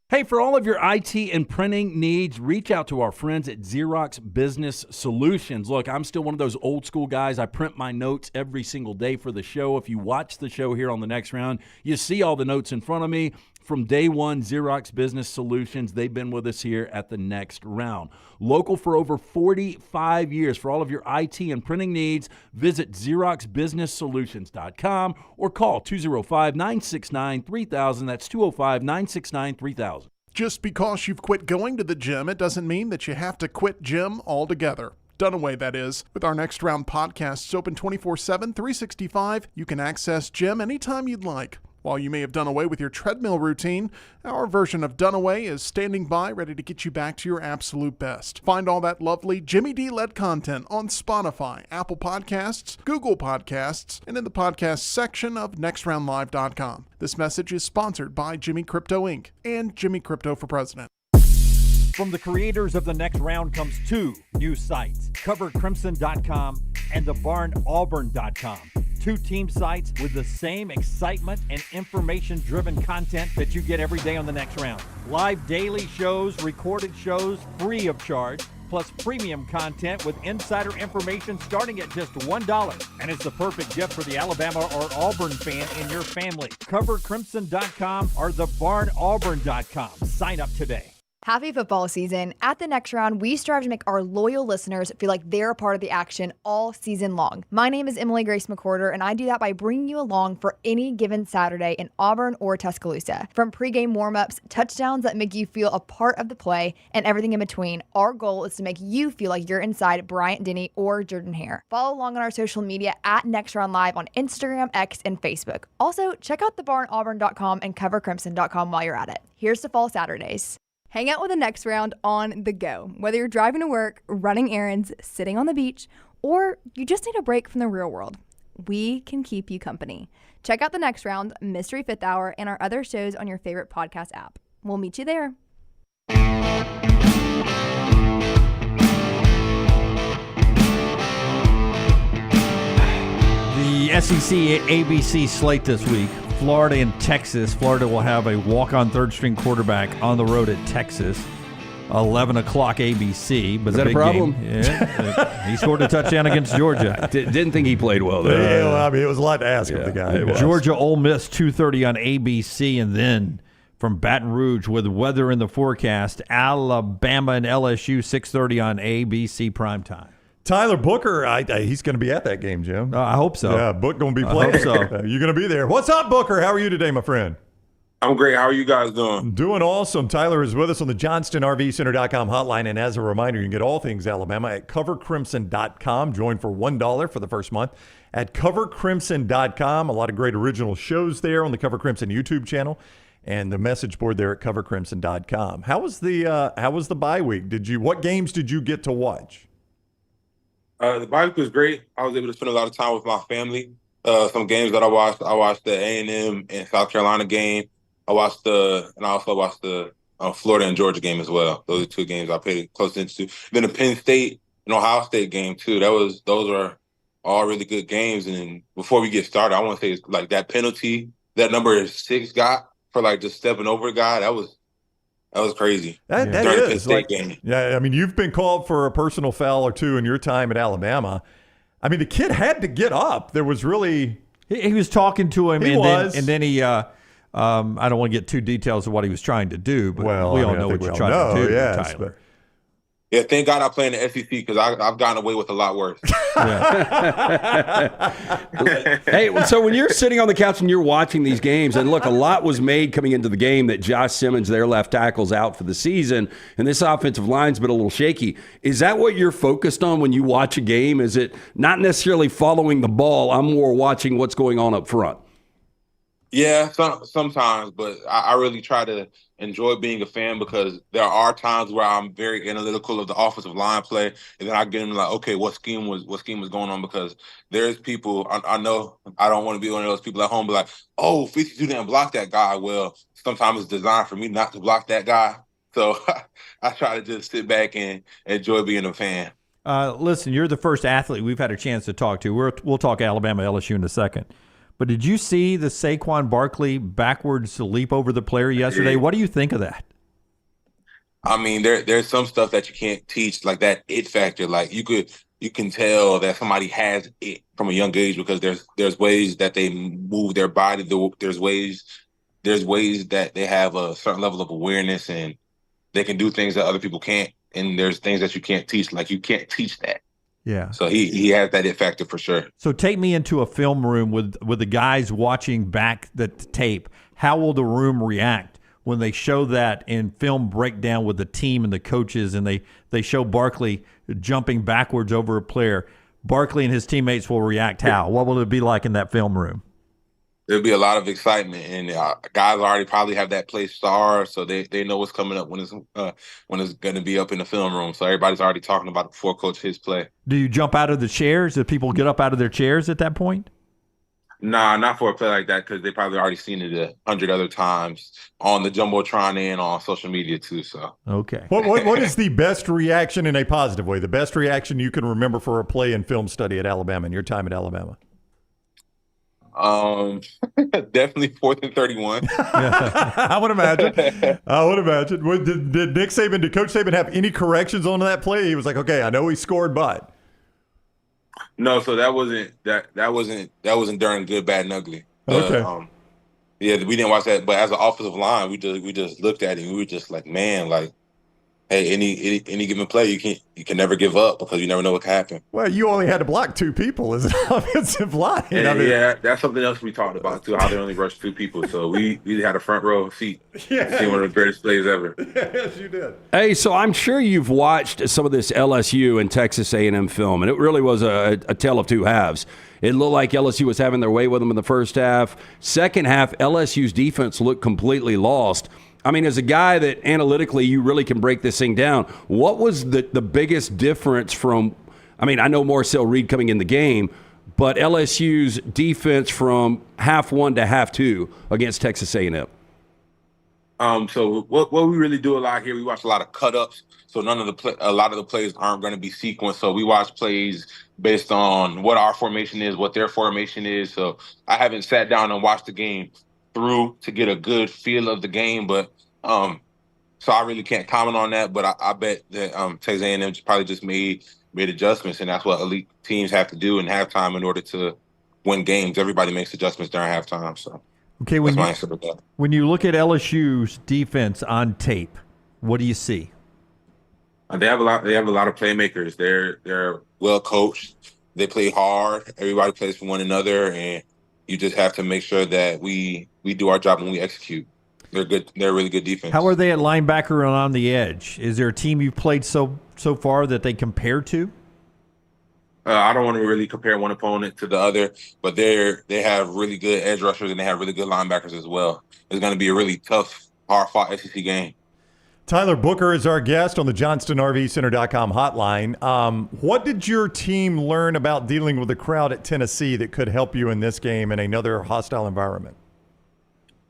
Hey, for all of your IT and printing needs, reach out to our friends at Xerox Business Solutions. Look, I'm still one of those old school guys. I print my notes every single day for the show. If you watch the show here on the Next Round, you see all the notes in front of me. From day one, Xerox Business Solutions, they've been with us here at the Next Round. Local for over 45 years. For all of your IT and printing needs, visit XeroxBusinessSolutions.com or call 205-969-3000. That's 205-969-3000. Just because you've quit going to the gym, it doesn't mean that you have to quit gym altogether. Dunaway, that is. With our Next Round podcasts open 24/7, 365, you can access gym anytime you'd like. While you may have done away with your treadmill routine, our version of Dunaway is standing by ready to get you back to your absolute best. Find all that lovely Jimmy D-led content on Spotify, Apple Podcasts, Google Podcasts, and in the podcast section of nextroundlive.com. This message is sponsored by Jimmy Crypto Inc. and Jimmy Crypto for President. From the creators of The Next Round comes two new sites, covercrimson.com and thebarnauburn.com. Two team sites with the same excitement and information-driven content that you get every day on The Next Round. Live daily shows, recorded shows, free of charge, plus premium content with insider information starting at just $1. And it's the perfect gift for the Alabama or Auburn fan in your family. Covercrimson.com or thebarnauburn.com. Sign up today. Happy football season. At the Next Round, we strive to make our loyal listeners feel like they're a part of the action all season long. My name is Emily Grace McWhorter, and I do that by bringing you along for any given Saturday in Auburn or Tuscaloosa. From pregame warm-ups, touchdowns that make you feel a part of the play, and everything in between, our goal is to make you feel like you're inside Bryant Denny or Jordan Hare. Follow along on our social media at Next Round Live on Instagram, X, and Facebook. Also, check out thebarnauburn.com and covercrimson.com while you're at it. Here's to fall Saturdays. Hang out with the Next Round on the go. Whether you're driving to work, running errands, sitting on the beach, or you just need a break from the real world, we can keep you company. Check out the Next Round, Mystery Fifth Hour, and our other shows on your favorite podcast app. We'll meet you there. The SEC ABC slate this week. Florida and Texas. Florida will have a walk-on third-string quarterback on the road at Texas. 11 o'clock ABC. But is that a problem? Yeah. He scored a touchdown against Georgia. Didn't think he played well, though. Yeah, well, I mean, it was a lot to ask of the guy. Georgia Ole Miss, 2:30 on ABC. And then from Baton Rouge with weather in the forecast, Alabama and LSU, 6:30 on ABC primetime. Tyler Booker, he's going to be at that game, Jim. I hope so. Yeah, Book going to be playing. I hope so. You're going to be there. What's up, Booker? How are you today, my friend? I'm great. How are you guys doing? Doing awesome. Tyler is with us on the JohnstonRVCenter.com hotline. And as a reminder, you can get all things Alabama at covercrimson.com. Join for $1 for the first month at covercrimson.com. A lot of great original shows there on the Cover Crimson YouTube channel and the message board there at covercrimson.com. How was the bye week? What games did you get to watch? The bye week was great. I was able to spend a lot of time with my family. Some games that I watched the A&M and South Carolina game. I also watched the Florida and Georgia game as well. Those are two games I paid close attention to. Then the Penn State and Ohio State game too. Those are all really good games. And then before we get started, I want to say it's like that penalty that number 6 got for like just stepping over a guy. That was crazy. That is like, game. Yeah. I mean, you've been called for a personal foul or two in your time at Alabama. I mean, the kid had to get up. There was really he was talking to him, and then he. I don't want to get too details of what he was trying to do, but we all know what you're trying to do, yes, Tyler. Yeah, thank God I play in the SEC because I've gotten away with a lot worse. Hey, so when you're sitting on the couch and you're watching these games, and look, a lot was made coming into the game that Josh Simmons, their left tackle's out for the season, and this offensive line's been a little shaky. Is that what you're focused on when you watch a game? Is it not necessarily following the ball? I'm more watching what's going on up front. Yeah, sometimes, but I really try to enjoy being a fan because there are times where I'm very analytical of the offensive line play, and then I get into like, okay, what scheme was going on? Because there's people I know I don't want to be one of those people at home, be like, oh, 52 didn't block that guy. Well, sometimes it's designed for me not to block that guy, so I try to just sit back and enjoy being a fan. Listen, you're the first athlete we've had a chance to talk to. We'll talk Alabama, LSU in a second. But did you see the Saquon Barkley backwards leap over the player yesterday? What do you think of that? I mean, there's some stuff that you can't teach, like that it factor. Like you can tell that somebody has it from a young age because there's ways that they move their body. There's ways that they have a certain level of awareness and they can do things that other people can't. And there's things that you can't teach. Like you can't teach that. Yeah. So he has that it factor for sure. So take me into a film room with the guys watching back the tape. How will the room react when they show that in film breakdown with the team and the coaches and they show Barkley jumping backwards over a player? Barkley and his teammates will react how? What will it be like in that film room? There'll be a lot of excitement, and guys already probably have that play star, so they know what's coming up when it's going to be up in the film room. So everybody's already talking about it before coach his play. Do you jump out of the chairs? Do people get up out of their chairs at that point? Nah, not for a play like that because they probably already seen it 100 other times on the Jumbotron and on social media too. So okay. What is the best reaction in a positive way? The best reaction you can remember for a play in film study at Alabama in your time at Alabama? Definitely 4th and 31. I would imagine. Did Nick Saban, did Coach Saban have any corrections on that play? He was like, okay, I know he scored, but no. So that wasn't during Good, Bad, and Ugly. Okay. Yeah, we didn't watch that. But as an offensive line, we just looked at it and we were just like, man, like, hey, any given play, you can never give up because you never know what can happen. Well, you only had to block 2 people as an offensive line. Yeah, that's something else we talked about too. How they only rushed 2 people, so we had a front row seat. Yeah, see one of the greatest plays ever. Yes, you did. Hey, so I'm sure you've watched some of this LSU and Texas A&M film, and it really was a tale of two halves. It looked like LSU was having their way with them in the first half. Second half, LSU's defense looked completely lost. I mean, as a guy that analytically you really can break this thing down, what was the biggest difference from, I mean, I know Marcel Reed coming in the game, but LSU's defense from half 1 to half 2 against Texas A&M? So what we really do a lot here, we watch a lot of cut-ups. So a lot of the plays aren't going to be sequenced. So we watch plays based on what our formation is, what their formation is. So I haven't sat down and watched the game through to get a good feel of the game. But so I really can't comment on that. But I bet that Texas A&M probably just made adjustments, and that's what elite teams have to do in halftime in order to win games. Everybody makes adjustments during halftime. So okay, that's my answer to that. When you look at LSU's defense on tape, what do you see? They have a lot. They have a lot of playmakers. They're well coached. They play hard. Everybody plays for one another, and you just have to make sure that we do our job when we execute. They're good. They're a really good defense. How are they at linebacker and on the edge? Is there a team you've played so far that they compare to? I don't want to really compare one opponent to the other, but they have really good edge rushers and they have really good linebackers as well. It's going to be a really tough, hard-fought SEC game. Tyler Booker is our guest on the JohnstonRVCenter.com hotline. What did your team learn about dealing with the crowd at Tennessee that could help you in this game in another hostile environment?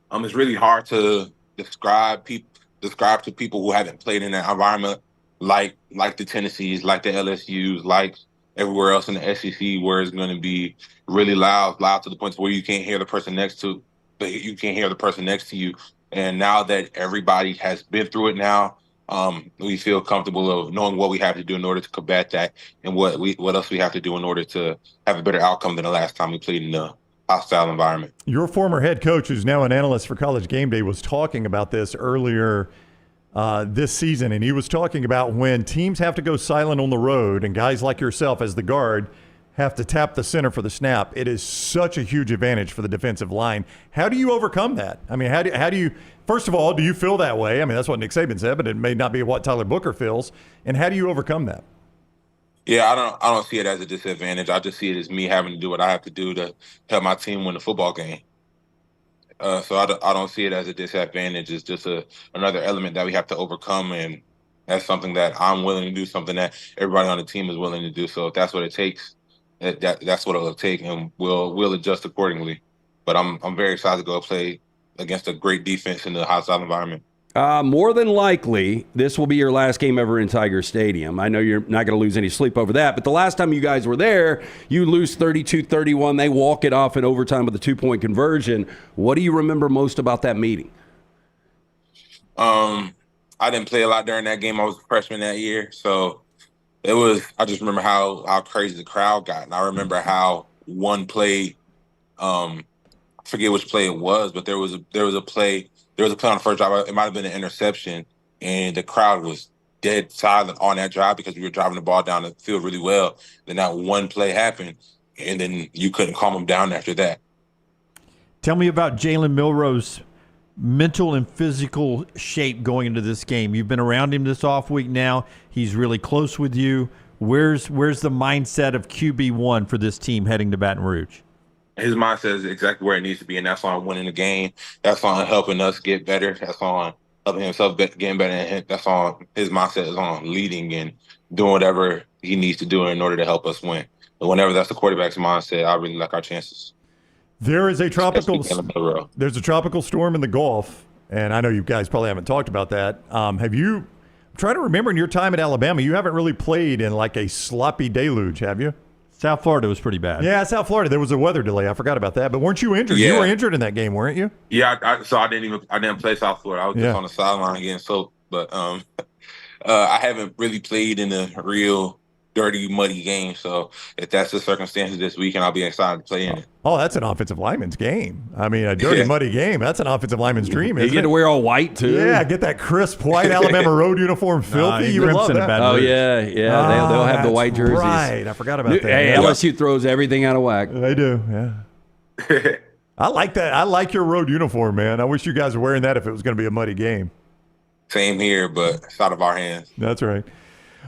It's really hard to describe to people who haven't played in that environment, like the Tennessees, like the LSUs, like everywhere else in the SEC, where it's going to be really loud to the point where you can't hear the person next to you. And now that everybody has been through it now, we feel comfortable of knowing what we have to do in order to combat that, and what else we have to do in order to have a better outcome than the last time we played in a hostile environment. Your former head coach, who's now an analyst for College Game Day, was talking about this earlier this season, and he was talking about when teams have to go silent on the road and guys like yourself as the guard have to tap the center for the snap. It is such a huge advantage for the defensive line. How do you overcome that? I mean, how do you first of all, do you feel that way? I mean, that's what Nick Saban said, but it may not be what Tyler Booker feels. And how do you overcome that? Yeah, I don't see it as a disadvantage. I just see it as me having to do what I have to do to help my team win the football game. So I don't see it as a disadvantage. It's just another element that we have to overcome, and that's something that I'm willing to do, something that everybody on the team is willing to do. So if that's what it takes, that's what it'll take, and we'll adjust accordingly. But I'm very excited to go play against a great defense in the hostile environment. More than likely, this will be your last game ever in Tiger Stadium. I know you're not going to lose any sleep over that, but the last time you guys were there, you lose 32-31. They walk it off in overtime with a 2-point conversion. What do you remember most about that meeting? I didn't play a lot during that game. I was a freshman that year, so I just remember how crazy the crowd got, and I remember how one play, I forget which play it was, but there was a play. There was a play on the first drive. It might have been an interception, and the crowd was dead silent on that drive because we were driving the ball down the field really well. Then that one play happened, and then you couldn't calm them down after that. Tell me about Jalen Milroe's mental and physical shape going into this game. You've been around him this off week now. He's really close with you. Where's the mindset of QB1 for this team heading to Baton Rouge? His mindset is exactly where it needs to be, and that's on winning the game. That's on helping us get better. That's on helping himself getting better. And that's on his mindset is on leading and doing whatever he needs to do in order to help us win. But whenever that's the quarterback's mindset, I really like our chances. There's a tropical storm in the Gulf, and I know you guys probably haven't talked about that. I'm trying to remember in your time at Alabama, you haven't really played in like a sloppy deluge, have you? South Florida was pretty bad. Yeah, South Florida. There was a weather delay. I forgot about that. But weren't you injured? Yeah. You were injured in that game, weren't you? Yeah, I didn't play South Florida. I was just on the sideline again. So, but I haven't really played in a real dirty, muddy game. So if that's the circumstances this weekend, I'll be excited to play in it. Oh, that's an offensive lineman's game. I mean, a dirty, muddy game. That's an offensive lineman's dream, isn't it? You get to wear all white, too. Yeah, get that crisp white Alabama road uniform filthy. You would love that. Oh, yeah. They'll have the white jerseys. Right. I forgot about that. Hey, LSU throws everything out of whack. They do, yeah. I like that. I like your road uniform, man. I wish you guys were wearing that if it was going to be a muddy game. Same here, but it's out of our hands. That's right.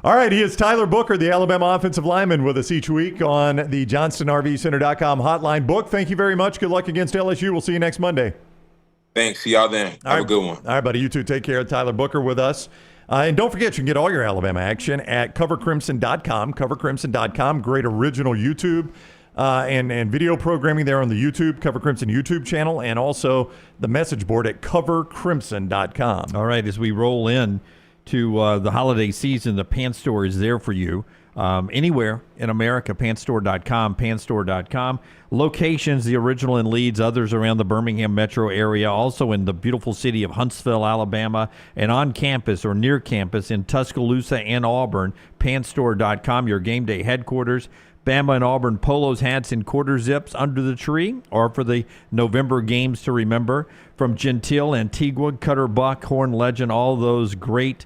All right, he is Tyler Booker, the Alabama offensive lineman, with us each week on the JohnstonRVCenter.com hotline. Book, thank you very much. Good luck against LSU. We'll see you next Monday. Thanks. See y'all then. Have a good one. All right, buddy. You too. Take care. Tyler Booker with us. And don't forget, you can get all your Alabama action at covercrimson.com. Covercrimson.com. Great original YouTube and video programming there on the YouTube, Cover Crimson YouTube channel, and also the message board at covercrimson.com. All right, as we roll in to the holiday season, the Pants Store is there for you. anywhere in America, pantstore.com. Locations, the original in Leeds, others around the Birmingham metro area, also in the beautiful city of Huntsville, Alabama, and on campus or near campus in Tuscaloosa and Auburn, pantstore.com, your game day headquarters. Bama and Auburn polos, hats, and quarter zips under the tree, or for the November games to remember. From Gentile, Antigua, Cutter Buck, Horn Legend, all those great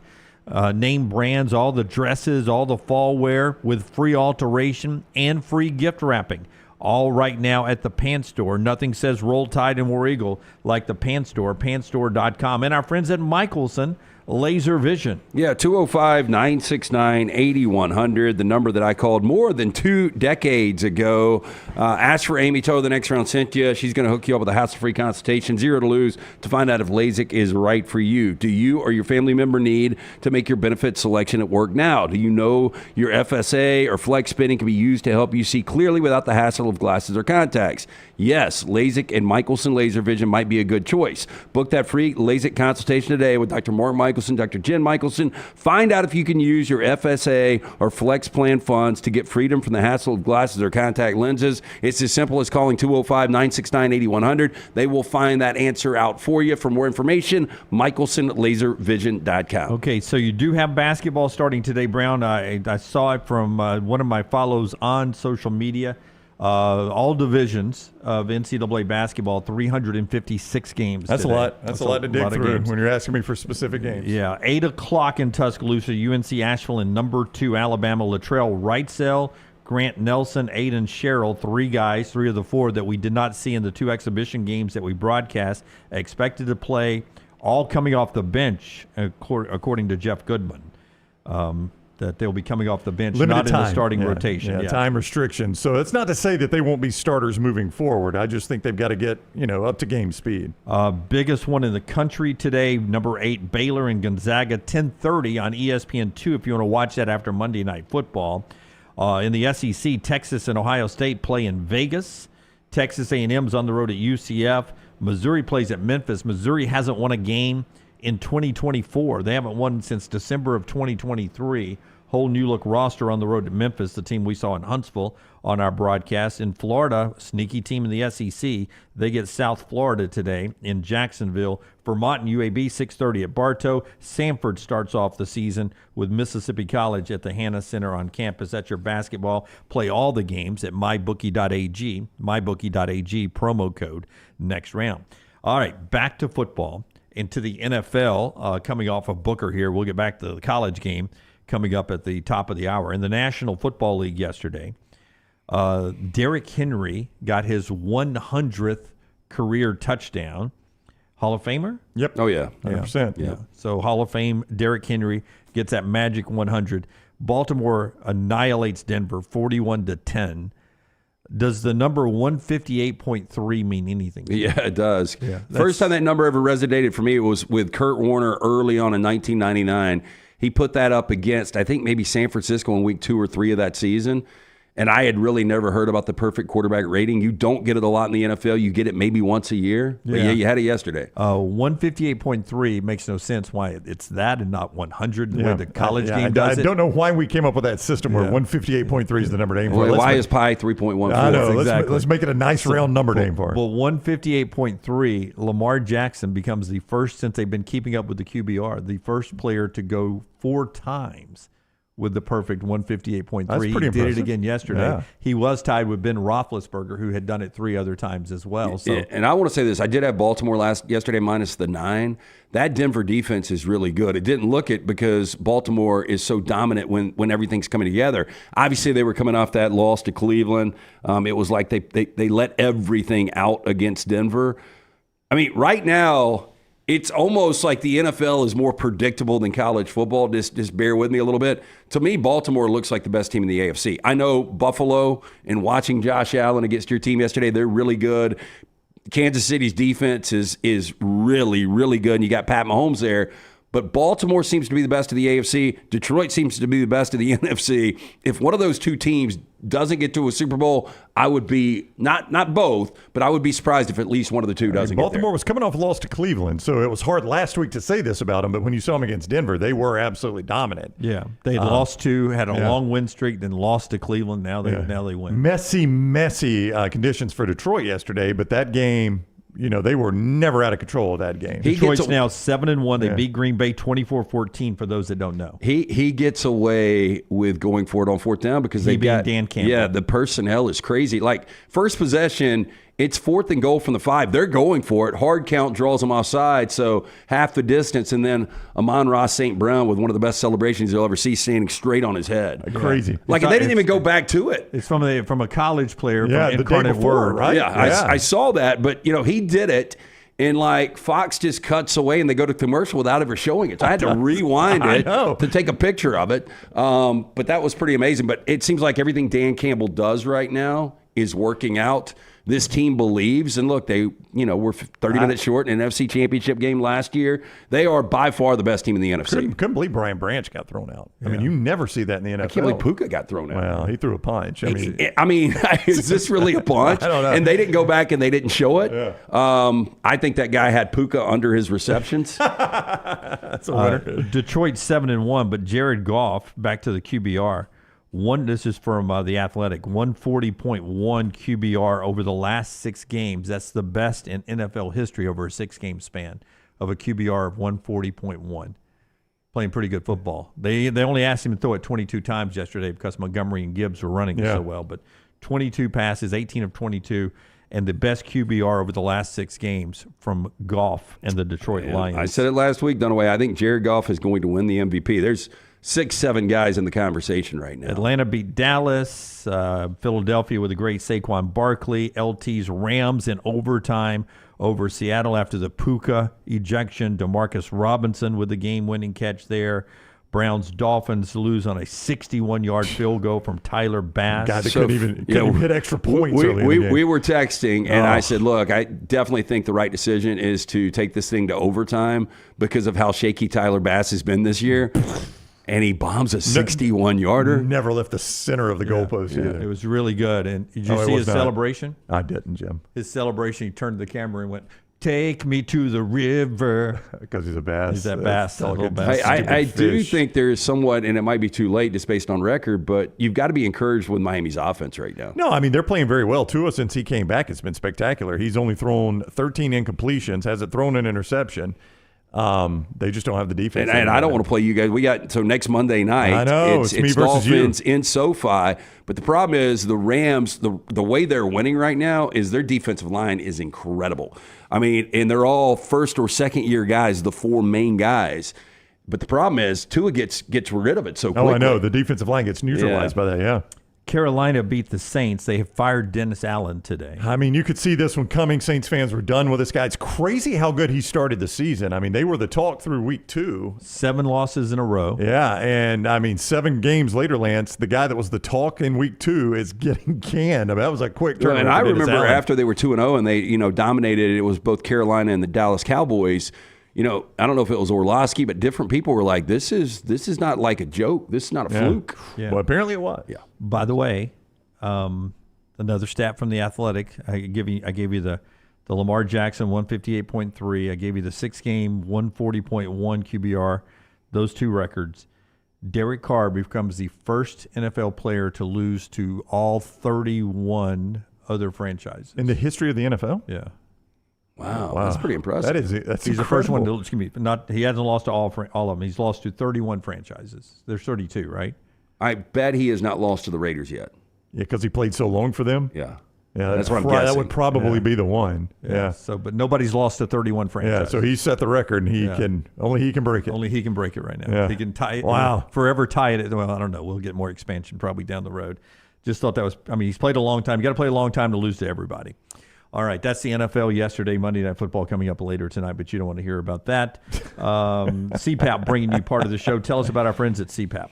name brands, all the dresses, all the fall wear with free alteration and free gift wrapping. All right now at the Pants Store. Nothing says Roll Tide and War Eagle like the Pants Store, pantstore.com. And our friends at Michelson Laser Vision. Yeah, 205-969-8100, the number that I called more than 2 decades ago. Ask for Amy Toe, the next round Cynthia. She's going to hook you up with a hassle-free consultation, 0 to lose, to find out if LASIK is right for you. Do you or your family member need to make your benefit selection at work now? Do you know your FSA or flex spinning can be used to help you see clearly without the hassle of glasses or contacts? Yes, LASIK and Michelson Laser Vision might be a good choice. Book that free LASIK consultation today with Dr. Mark Michelson, Dr. Jen Michelson. Find out if you can use your FSA or Flex Plan funds to get freedom from the hassle of glasses or contact lenses. It's as simple as calling 205-969-8100. They will find that answer out for you. For more information, michelsonlaservision.com. Okay, so you do have basketball starting today, Brown. I saw it from one of my follows on social media. All divisions of NCAA basketball, 356 games. That's today. a lot. That's a lot to dig through when you're asking me for specific games. Yeah, 8 o'clock in Tuscaloosa, UNC Asheville, and number 2 Alabama, Latrell Wrightsell, Grant Nelson, Aiden Sherrill, 3 guys, 3 of the 4 that we did not see in the 2 exhibition games that we broadcast, expected to play, all coming off the bench, according to Jeff Goodman. That they'll be coming off the bench, not in the starting rotation. Yeah, time restrictions. So it's not to say that they won't be starters moving forward. I just think they've got to get, up to game speed. Biggest one in the country today, number 8, Baylor and Gonzaga, 10:30 on ESPN2 if you want to watch that after Monday Night Football. In the SEC, Texas and Ohio State play in Vegas. Texas A&M's on the road at UCF. Missouri plays at Memphis. Missouri hasn't won a game in 2024. They haven't won since December of 2023. Whole new look roster on the road to Memphis, the team we saw in Huntsville on our broadcast. In Florida, sneaky team in the SEC. They get South Florida today in Jacksonville. Vermont and UAB, 6:30 at Bartow. Samford starts off the season with Mississippi College at the Hanna Center on campus. That's your basketball. Play all the games at mybookie.ag, mybookie.ag, promo code next round. All right, back to football. Into the NFL, coming off of Booker here. We'll get back to the college game coming up at the top of the hour. In the National Football League yesterday, Derrick Henry got his 100th career touchdown. Hall of Famer? Yep. Oh, yeah. 100%. Yeah. So Hall of Fame, Derrick Henry gets that magic 100. Baltimore annihilates Denver 41-10. Does the number 158.3 mean anything? Yeah, it does. Yeah, First time that number ever resonated for me was with Kurt Warner early on in 1999. He put that up against, I think, maybe San Francisco in week 2 or 3 of that season. And I had really never heard about the perfect quarterback rating. You don't get it a lot in the NFL. You get it maybe once a year. But yeah, you had it yesterday. 158.3 makes no sense why it's that and not 100 the way the college game does it. I don't know why we came up with that system where 158.3 is the number to aim for. Well, why is pi 3.14? I know. Exactly. Let's make it a nice round number to aim for. Well, 158.3, Lamar Jackson becomes the first, since they've been keeping up with the QBR, the first player to go 4 times with the perfect 158.3. That's pretty impressive. He did it again yesterday. Yeah. He was tied with Ben Roethlisberger, who had done it 3 other times as well. So, and I want to say this. I did have Baltimore yesterday minus the 9. That Denver defense is really good. It didn't look it because Baltimore is so dominant when everything's coming together. Obviously, they were coming off that loss to Cleveland. It was like they let everything out against Denver. I mean, right now, it's almost like the NFL is more predictable than college football. Just bear with me a little bit. To me, Baltimore looks like the best team in the AFC. I know Buffalo, and watching Josh Allen against your team yesterday, they're really good. Kansas City's defense is really, really good, and you got Pat Mahomes there. But Baltimore seems to be the best of the AFC. Detroit seems to be the best of the NFC. If one of those two teams doesn't get to a Super Bowl, I would be, not both, but I would be surprised if at least one of the two doesn't get there. Baltimore was coming off a loss to Cleveland, so it was hard last week to say this about them, but when you saw them against Denver, they were absolutely dominant. Yeah, they had lost two, had a long win streak, then lost to Cleveland. Now they win. Messy conditions for Detroit yesterday, but that game, they were never out of control of that game. Detroit's now 7-1. They beat Green Bay 24-14 for those that don't know. He gets away with going for it on fourth down because they got Dan Campbell. Yeah, the personnel is crazy. Like first possession, it's 4th and goal from the 5. They're going for it. Hard count draws them offside, so half the distance, and then Amon-Ra St. Brown with one of the best celebrations you'll ever see, standing straight on his head. Crazy. Like they didn't even go back to it. It's from a college player from the Incarnate day before, Word, right? Yeah, I saw that, but he did it. And Fox just cuts away and they go to commercial without ever showing it. So I had to rewind it to take a picture of it. But that was pretty amazing. But it seems like everything Dan Campbell does right now is working out. This team believes, and look, they were 30 minutes short in an NFC Championship game last year. They are by far the best team in the NFC. Couldn't believe Brian Branch got thrown out. I mean, you never see that in the NFL. I can't believe Puka got thrown out. Well, he threw a punch. I mean, is this really a punch? I don't know. And they didn't go back and they didn't show it. Yeah. I think that guy had Puka under his receptions. That's a winner. Detroit 7-1, but Jared Goff, back to the QBR. This is from The Athletic, 140.1 QBR over the last 6 games. That's the best in NFL history over a 6-game span of a QBR of 140.1. Playing pretty good football. They only asked him to throw it 22 times yesterday because Montgomery and Gibbs were running so well. But 22 passes, 18 of 22, and the best QBR over the last 6 games from Goff and the Detroit Lions. I said it last week, Dunaway. I think Jared Goff is going to win the MVP. There's 6-7 guys in the conversation right now. Atlanta beat Dallas. Philadelphia with a great Saquon Barkley. LT's Rams in overtime over Seattle after the Puka ejection. Demarcus Robinson with the game-winning catch there. Browns Dolphins lose on a 61-yard field goal from Tyler Bass. God, they couldn't even hit extra points. We were texting, and I said, look, I definitely think the right decision is to take this thing to overtime because of how shaky Tyler Bass has been this year. And he bombs a 61-yarder. Never left the center of the goalpost either. It was really good. And did you see his celebration? I didn't, Jim. His celebration, he turned to the camera and went, "Take me to the river." Because he's a bass. He's that bass. I do think there is somewhat, and it might be too late just based on record, but you've got to be encouraged with Miami's offense right now. No, I mean, they're playing very well. Tua, since he came back, it's been spectacular. He's only thrown 13 incompletions, hasn't thrown an interception. They just don't have the defense. And I don't want to play you guys. We got so next Monday night. I know it's me versus Dolphins you in SoFi. But the problem is the Rams. The way they're winning right now is their defensive line is incredible. I mean, and they're all first or second year guys, the 4 main guys. But the problem is Tua gets rid of it so quickly. Oh, I know. The defensive line gets neutralized by that. Yeah. Carolina beat the Saints. They have fired Dennis Allen today. I mean, you could see this one coming. Saints fans were done with this guy. It's crazy how good he started the season. I mean, they were the talk through week 2. 7 losses in a row. Yeah, and I mean, 7 games later, Lance, the guy that was the talk in week 2 is getting canned. I mean, that was a quick turn. And I remember after they were 2-0 and they, dominated. It was both Carolina and the Dallas Cowboys. I don't know if it was Orlovsky, but different people were like, "This is not like a joke. This is not a fluke." Yeah. Well, apparently it was. Yeah. By the way, another stat from The Athletic. I gave you the Lamar Jackson 158.3. I gave you the 6-game 140.1 QBR. Those 2 records. Derek Carr becomes the first NFL player to lose to all 31 other franchises In the history of the NFL? Yeah. Wow, that's pretty impressive. That's He's the first one to, he hasn't lost to all of them. He's lost to 31 franchises. There's 32, right? I bet he has not lost to the Raiders yet. Yeah, because he played so long for them? Yeah. Yeah, that's what I'm guessing. That would probably be the one. Yeah. So, but nobody's lost to 31 franchises. Yeah, so he set the record, and only he can break it. Only he can break it right now. Yeah. He can tie it. Wow. Forever tie it. Well, I don't know. We'll get more expansion probably down the road. Just thought that was, he's played a long time. You got to play a long time to lose to everybody. All right, that's the NFL yesterday. Monday Night Football coming up later tonight, but you don't want to hear about that. CPAP bringing you part of the show. Tell us about our friends at CPAP.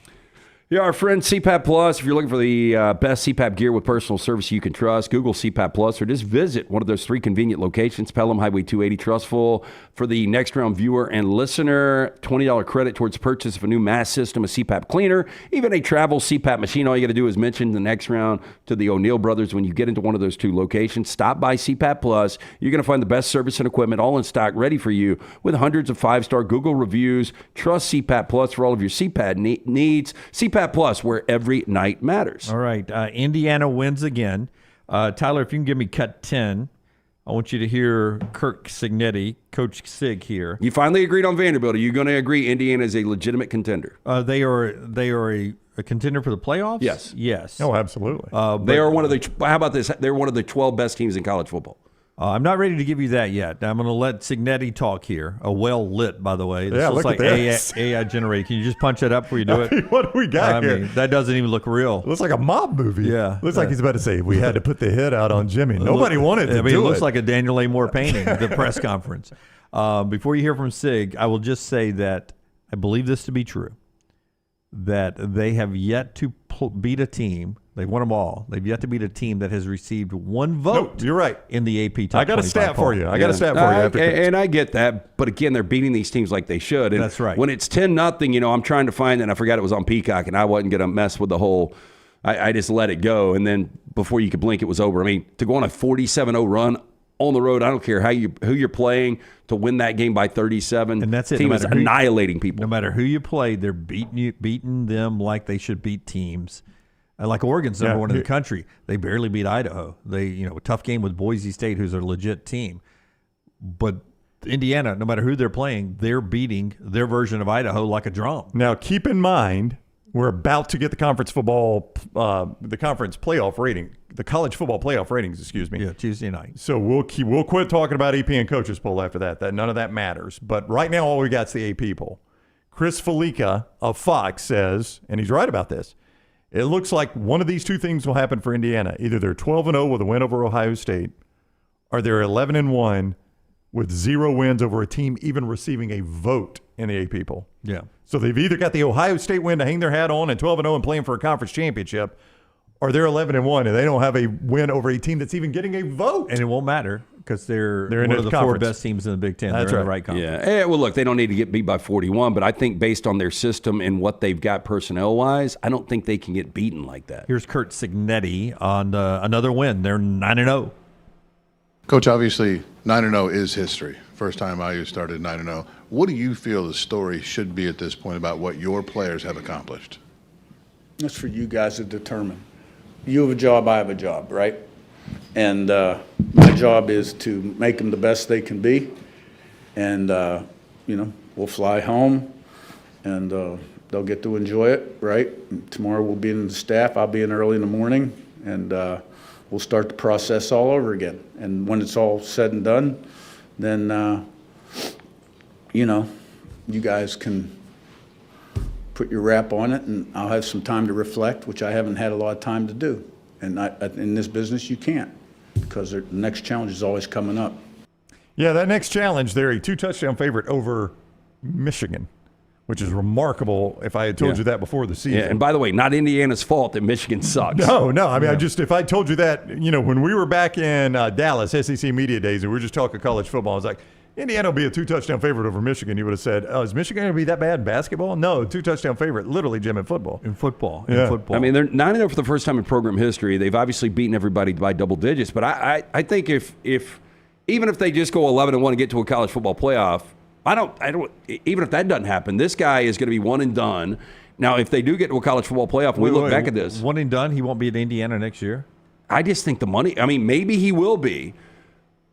Yeah, our friend CPAP Plus. If you're looking for the best CPAP gear with personal service you can trust, Google CPAP Plus or just visit one of those 3 convenient locations, Pelham, Highway 280, Trustful. For the next round viewer and listener, $20 credit towards purchase of a new mask system, a CPAP cleaner, even a travel CPAP machine. All you got to do is mention the next round to the O'Neill brothers when you get into one of those 2 locations. Stop by CPAP Plus. You're going to find the best service and equipment all in stock, ready for you with hundreds of 5-star Google reviews. Trust CPAP Plus for all of your CPAP needs. CPAP Plus, where every night matters. All right. Indiana wins again. Tyler, if you can give me cut 10, I want you to hear Kirk Signetti, Coach Sig here. You finally agreed on Vanderbilt. Are you going to agree Indiana is a legitimate contender? They are a contender for the playoffs? Yes. Yes. Oh, absolutely. They are one of the, how about this? They're one of the 12 best teams in college football. I'm not ready to give you that yet. I'm going to let Signetti talk here. Well lit, by the way. This looks look like at this. AI generated. Can you just punch it up before you do it? What do we got here? That doesn't even look real. Looks like a mob movie. Yeah. Looks like he's about to say, we had to put the hit out on Jimmy. Nobody wanted to do it. It looks like a Daniel A. Moore painting, the press conference. Before you hear from Sig, I will just say that I believe this to be true, that they have yet to beat a team. They've won them all. They've yet to beat a team that has received 1 vote. Nope, you're right. In the AP top 25 I got a stat poll. for you. I got a stat for you. And I get that, but again, they're beating these teams like they should. And that's right. When it's 10-0, I'm trying to find it, and I forgot it was on Peacock, and I wasn't going to mess with the whole. I just let it go, and then before you could blink, it was over. I mean, to go on a 47-0 run on the road, I don't care who you're playing, to win that game by 37. And that's it. Team is annihilating people. No matter who you play, they're beating them like they should beat teams. Like Oregon's number 1 in the country. They barely beat Idaho. They, a tough game with Boise State, who's a legit team. But Indiana, no matter who they're playing, they're beating their version of Idaho like a drum. Now, keep in mind, we're about to get the conference football, the conference playoff rating, the college football playoff ratings, excuse me. Yeah, Tuesday night. So we'll quit talking about AP and coaches poll after that. None of that matters. But right now, all we got is the AP poll. Chris Felica of Fox says, and he's right about this, it looks like one of these 2 things will happen for Indiana. Either they're 12-0 with a win over Ohio State, or they're 11-1 with 0 wins over a team even receiving a vote in the AP poll. Yeah. So they've either got the Ohio State win to hang their hat on and 12-0 and playing for a conference championship, or they're 11-1 and they don't have a win over a team that's even getting a vote. And it won't matter because they're in one of the 4 conference. best teams in the Big Ten. That's they're in right. the right conference. Yeah. Well, look, they don't need to get beat by 41, but I think based on their system and what they've got personnel-wise, I don't think they can get beaten like that. Here's Kurt Signetti on another win. They're 9-0. Coach, obviously 9-0 is history. First time IU started 9-0. What do you feel the story should be at this point about what your players have accomplished? That's for you guys to determine. You have a job, I have a job, right? And my job is to make them the best they can be. And, we'll fly home and they'll get to enjoy it, right? And tomorrow we'll be in the staff. I'll be in early in the morning and we'll start the process all over again. And when it's all said and done, then, you guys can put your wrap on it, and I'll have some time to reflect, which I haven't had a lot of time to do. And in this business, you can't, because the next challenge is always coming up. Yeah, that next challenge, they're a 2-touchdown favorite over Michigan, which is remarkable if I had told you that before the season. Yeah, and by the way, not Indiana's fault that Michigan sucks. No. I mean, if I told you that, when we were back in Dallas, SEC Media Days, and we were just talking college football, I was like, Indiana will be a 2-touchdown favorite over Michigan. You would have said, is Michigan going to be that bad in basketball? No, 2-touchdown favorite, literally, Jim, in football. In football. I mean, they're 9-0 for the first time in program history. They've obviously beaten everybody by double digits. But I think if even if they just go 11-1 and get to a college football playoff, I don't. Even if that doesn't happen, this guy is going to be one and done. Now, if they do get to a college football playoff, and we look back at this, one and done, he won't be at Indiana next year. I just think the money. I mean, maybe he will be.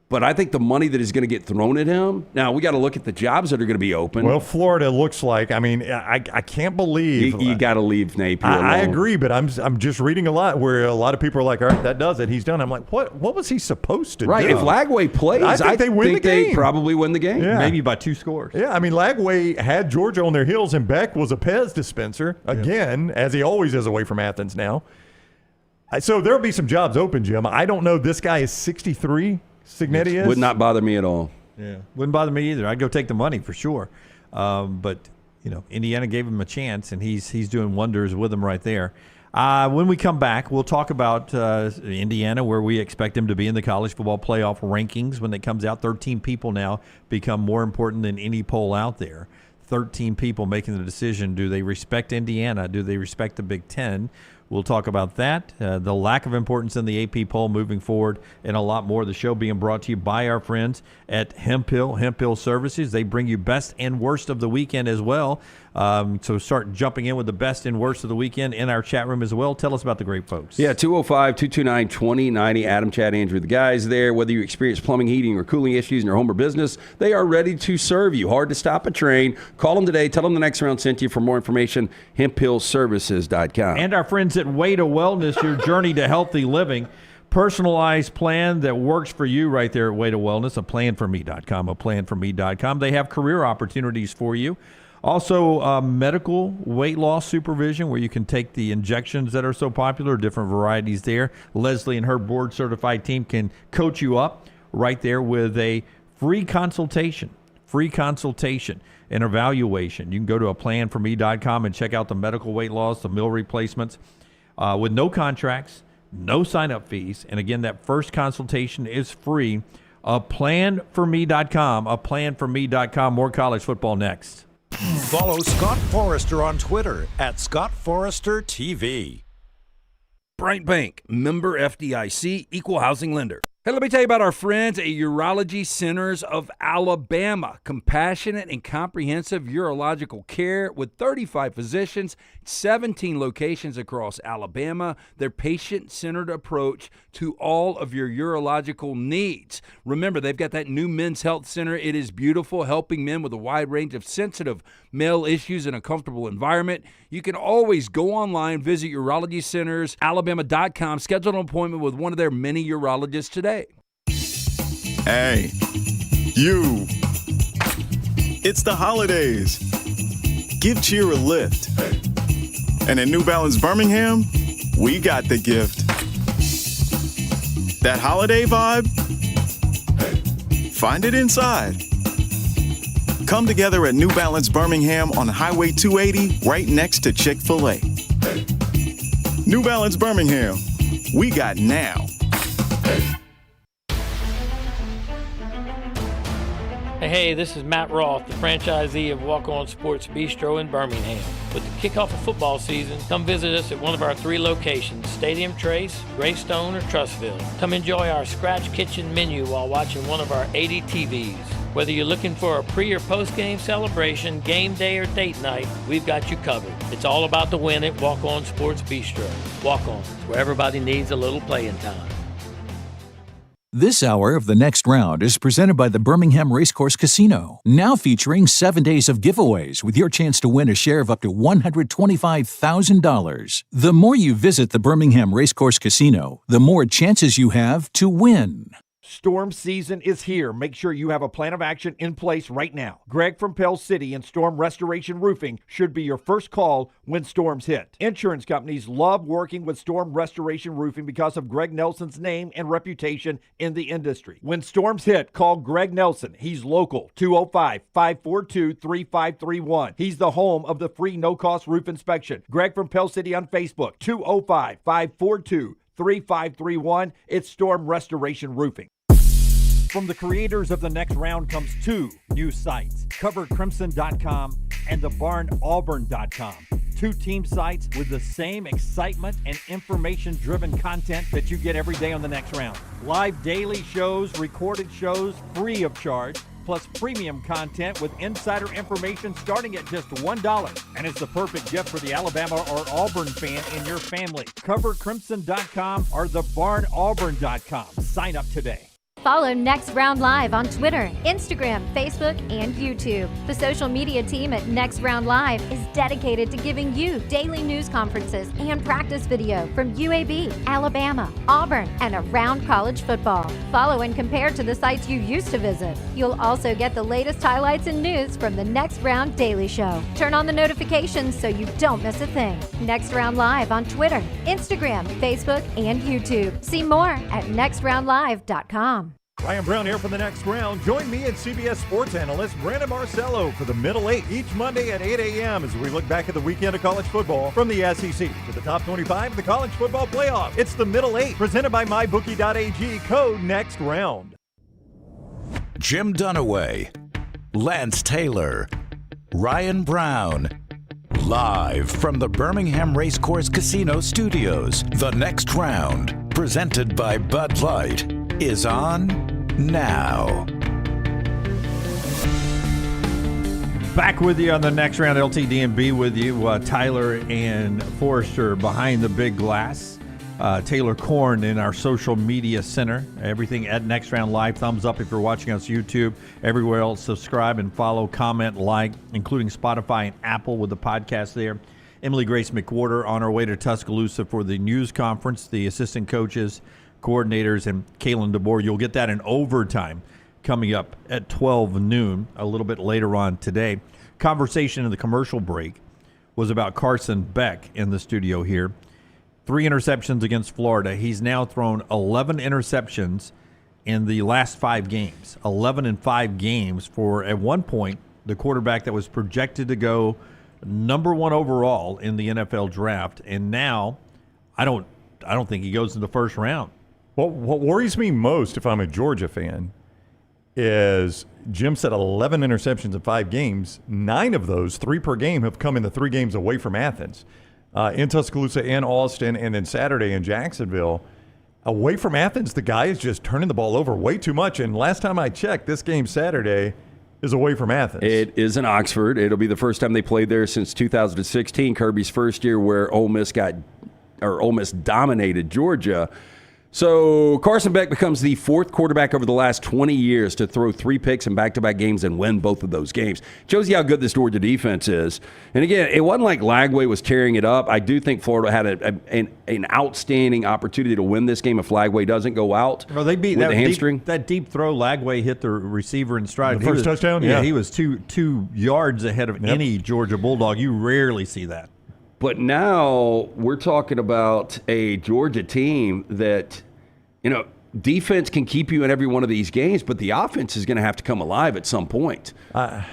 But I think the money that is going to get thrown at him. Now, we got to look at the jobs that are going to be open. Well, Florida looks like, I can't believe. You got to leave Napier alone. I agree, but I'm just reading a lot where a lot of people are like, all right, that does it. He's done. I'm like, what was he supposed to do? Right. If Lagway plays, I think they probably win the game. Yeah. Maybe by 2 scores. Yeah, I mean, Lagway had Georgia on their heels, and Beck was a Pez dispenser, again, as he always is away from Athens now. So there'll be some jobs open, Jim. I don't know. This guy is 63. Signetti is? Would not bother me at all. Yeah, wouldn't bother me either. I'd go take the money for sure. But Indiana gave him a chance, and he's doing wonders with them right there. When we come back, we'll talk about Indiana, where we expect them to be in the college football playoff rankings when it comes out. 13 people now become more important than any poll out there. 13 people making the decision. Do they respect Indiana? Do they respect the Big Ten? We'll talk about that, the lack of importance in the AP poll moving forward, and a lot more. The show being brought to you by our friends at Hemp Hill Services. They bring you best and worst of the weekend as well. So start jumping in with the best and worst of the weekend in our chat room as well. Tell us about the great folks. Yeah, 205-229-2090. Adam, Chad, Andrew, the guys there. Whether you experience plumbing, heating, or cooling issues in your home or business, they are ready to serve you. Hard to stop a train. Call them today. Tell them the next round sent you. For more information, hemphillservices.com. And our friends at Way to Wellness, your journey to healthy living. Personalized plan that works for you right there at Way to Wellness, aplanforme.com, aplanforme.com. They have career opportunities for you. Also, medical weight loss supervision, where you can take the injections that are so popular, different varieties there. Leslie and her board-certified team can coach you up right there with a free consultation and evaluation. You can go to aplanforme.com and check out the medical weight loss, the meal replacements, with no contracts, no sign-up fees. And again, that first consultation is free. Aplanforme.com, aplanforme.com. More college football next. Follow Scott Forrester on Twitter at scottforestertv. Bryant Bank, member FDIC, equal housing lender. Hey, let me tell you about our friends at Urology Centers of Alabama. Compassionate and comprehensive urological care with 35 physicians, 17 locations across Alabama. Their patient-centered approach to all of your urological needs. Remember, they've got that new men's health center. It is beautiful, helping men with a wide range of sensitive male issues in a comfortable environment. You can always go online, visit urologycentersalabama.com, schedule an appointment with one of their many urologists today. Hey, you. It's the holidays. Give cheer a lift. And at New Balance Birmingham, we got the gift. That holiday vibe? Find it inside. Come together at New Balance Birmingham on Highway 280, right next to Chick-fil-A. New Balance Birmingham, we got now. Hey, this is Matt Roth, the franchisee of Walk On Sports Bistro in Birmingham. With the kickoff of football season, come visit us at one of our 3 locations, Stadium Trace, Greystone, or Trussville. Come enjoy our scratch kitchen menu while watching one of our 80 TVs. Whether you're looking for a pre- or post-game celebration, game day, or date night, we've got you covered. It's all about the win at Walk On Sports Bistro. Walk On, where everybody needs a little playing time. This hour of The Next Round is presented by the Birmingham Racecourse Casino, now featuring 7 days of giveaways with your chance to win a share of up to $125,000. The more you visit the Birmingham Racecourse Casino, the more chances you have to win. Storm season is here. Make sure you have a plan of action in place right now. Greg from Pell City and Storm Restoration Roofing should be your first call when storms hit. Insurance companies love working with Storm Restoration Roofing because of Greg Nelson's name and reputation in the industry. When storms hit, call Greg Nelson. He's local, 205-542-3531. He's the home of the free no-cost roof inspection. Greg from Pell City on Facebook, 205-542-3531. It's Storm Restoration Roofing. From the creators of The Next Round comes 2 new sites, covercrimson.com and thebarnauburn.com. 2 team sites with the same excitement and information-driven content that you get every day on The Next Round. Live daily shows, recorded shows, free of charge, plus premium content with insider information starting at just $1. And it's the perfect gift for the Alabama or Auburn fan in your family. Covercrimson.com or thebarnauburn.com. Sign up today. Follow Next Round Live on Twitter, Instagram, Facebook, and YouTube. The social media team at Next Round Live is dedicated to giving you daily news conferences and practice video from UAB, Alabama, Auburn, and around college football. Follow and compare to the sites you used to visit. You'll also get the latest highlights and news from the Next Round Daily Show. Turn on the notifications so you don't miss a thing. Next Round Live on Twitter, Instagram, Facebook, and YouTube. See more at nextroundlive.com. Ryan Brown here for the next round. Join me and CBS sports analyst Brandon Marcello for the Middle Eight each Monday at 8 a.m. as we look back at the weekend of college football from the SEC to the top 25 of the college football playoff. It's the Middle Eight presented by MyBookie.ag. Code next round. Jim Dunaway, Lance Taylor, Ryan Brown. Live from the Birmingham Racecourse Casino Studios, the next round, presented by Bud Light, is on now. Back with you on the next round, LTDMB with you, Tyler and Forrester behind the big glass. Taylor Korn in our social media center. Everything at Next Round Live. Thumbs up if you're watching us YouTube. Everywhere else, subscribe and follow, comment, like, including Spotify and Apple with the podcast there. Emily Grace McWhorter on her way to Tuscaloosa for the news conference, the assistant coaches, coordinators, and Kalen DeBoer. You'll get that in overtime coming up at 12 noon, a little bit later on today. Conversation in the commercial break was about Carson Beck in the studio here. 3 interceptions against Florida. He's now thrown 11 interceptions in the last 5 games. 11 in 5 games for, at one point, the quarterback that was projected to go number 1 overall in the NFL draft. And now, I don't think he goes in the first round. What worries me most, if I'm a Georgia fan, is Jim said 11 interceptions in 5 games. 9 of those, 3 per game, have come in the 3 games away from Athens. In Tuscaloosa and Austin, and then Saturday in Jacksonville. Away from Athens, the guy is just turning the ball over way too much. And last time I checked, this game Saturday is away from Athens. It is in Oxford. It'll be the first time they played there since 2016, Kirby's first year, where Ole Miss dominated Georgia. So Carson Beck becomes the 4th quarterback over the last 20 years to throw 3 picks in back-to-back games and win both of those games. Shows you how good this Georgia defense is. And again, it wasn't like Lagway was tearing it up. I do think Florida had an outstanding opportunity to win this game if Lagway doesn't go out they beat with the hamstring. That deep throw, Lagway hit the receiver in stride. The first touchdown? Yeah. He was two yards ahead of any Georgia Bulldog. You rarely see that. But now we're talking about a Georgia team that, defense can keep you in every one of these games, but the offense is going to have to come alive at some point. And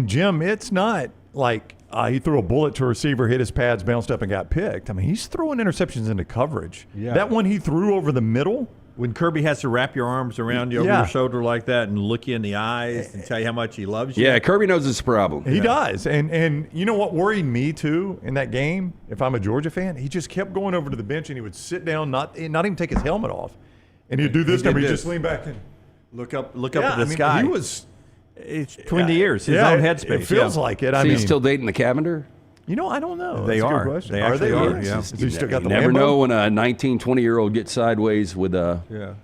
Jim, it's not like he threw a bullet to a receiver, hit his pads, bounced up, and got picked. I mean, he's throwing interceptions into coverage. Yeah. That one he threw over the middle. When Kirby has to wrap your arms around you over your shoulder like that and look you in the eyes and tell you how much he loves you. Yeah, Kirby knows it's a problem. He does. And you know what worried me, too, in that game, if I'm a Georgia fan? He just kept going over to the bench, and he would sit down, not even take his helmet off. And he'd do this, and he'd just lean back and look up at the sky. He was between the ears, his own headspace. It feels like it. So he's still dating the Cavender? I don't know. They are. They actually are. Yeah. He still got the never Lambo? know when a 19, 20-year-old gets sideways with a,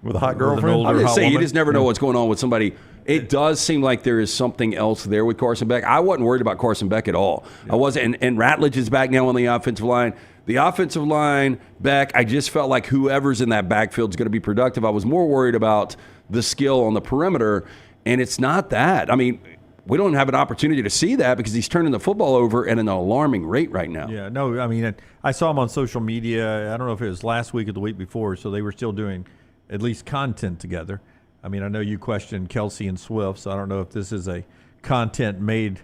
with a hot girlfriend. I was say you just never know what's going on with somebody. It does seem like there is something else there with Carson Beck. I wasn't worried about Carson Beck at all. I wasn't. And Ratledge is back now on the offensive line. The offensive line, Beck, I just felt like whoever's in that backfield is going to be productive. I was more worried about the skill on the perimeter, and it's not that. I mean, we don't have an opportunity to see that because he's turning the football over at an alarming rate right now. Yeah, no, I mean, I saw him on social media. I don't know if it was last week or the week before, so they were still doing at least content together. I mean, I know you questioned Kelsey and Swift, so I don't know if this is a content-made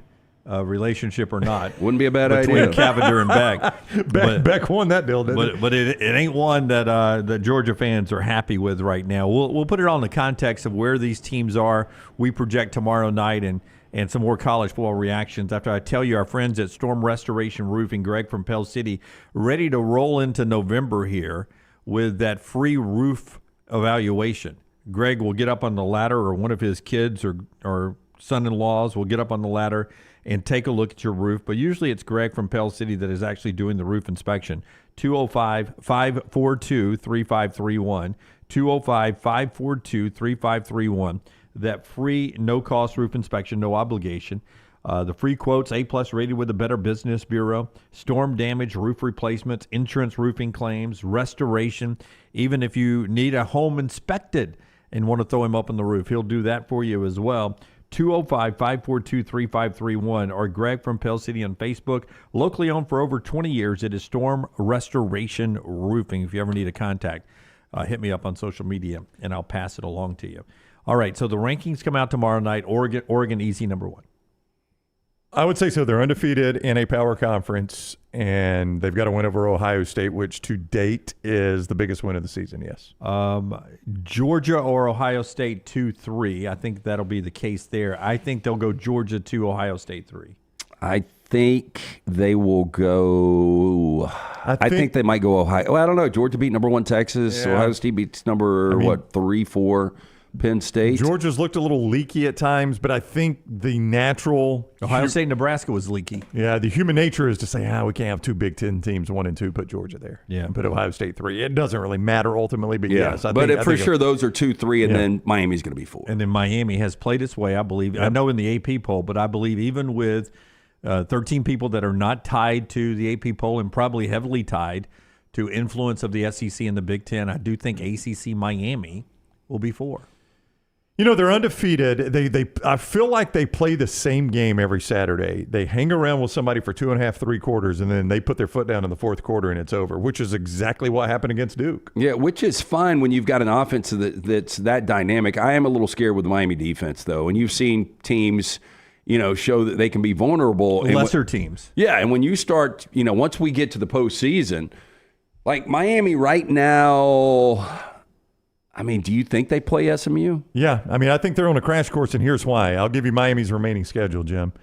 relationship or not. Wouldn't be a bad idea. Between Cavender and Beck. Beck won that deal, didn't it? But it ain't one that Georgia fans are happy with right now. We'll put it all in the context of where these teams are. We project tomorrow night and some more college football reactions after I tell you our friends at Storm Restoration Roofing, Greg from Pell City, ready to roll into November here with that free roof evaluation. Greg will get up on the ladder, or one of his kids or son-in-laws will get up on the ladder and take a look at your roof. But usually it's Greg from Pell City that is actually doing the roof inspection. 205-542-3531. 205-542-3531. That free, no-cost roof inspection, no obligation. The free quotes, A-plus rated with the Better Business Bureau, storm damage, roof replacements, insurance roofing claims, restoration. Even if you need a home inspected and want to throw him up on the roof, he'll do that for you as well. 205-542-3531 or Greg from Pell City on Facebook. Locally owned for over 20 years, it is Storm Restoration Roofing if you ever need a contact. hit me up on social media, and I'll pass it along to you. All right, so the rankings come out tomorrow night. Oregon easy number 1. I would say so. They're undefeated in a power conference, and they've got a win over Ohio State, which to date is the biggest win of the season, yes. Georgia or Ohio State 2-3. I think that'll be the case there. I think they'll go Georgia 2, Ohio State 3. I think they will go. I think they might go Ohio. Well, I don't know. Georgia beat number 1 Texas. Yeah. Ohio State beats number 3, 4 Penn State. Georgia's looked a little leaky at times, but I think the natural Ohio State, Nebraska was leaky. Yeah, the human nature is to say, we can't have 2 Big Ten teams, 1 and 2, put Georgia there. Yeah, and put Ohio State 3. It doesn't really matter ultimately, but yes, I but think, for sure those are 2, 3, and then Miami's going to be 4. And then Miami has played its way, I believe. I know in the AP poll, but I believe even with 13 people that are not tied to the AP poll and probably heavily tied to influence of the SEC and the Big Ten, I do think ACC Miami will be 4. You know, they're undefeated. I feel like they play the same game every Saturday. They hang around with somebody for 2.5, 3 quarters, and then they put their foot down in the fourth quarter and it's over, which is exactly what happened against Duke. Yeah, which is fine when you've got an offense that's that dynamic. I am a little scared with the Miami defense, though, and you've seen teams, show that they can be vulnerable. Lesser teams. Yeah, and when you start, once we get to the postseason, like Miami right now. I mean, do you think they play SMU? Yeah, I think they're on a crash course, and here's why. I'll give you Miami's remaining schedule, Jim.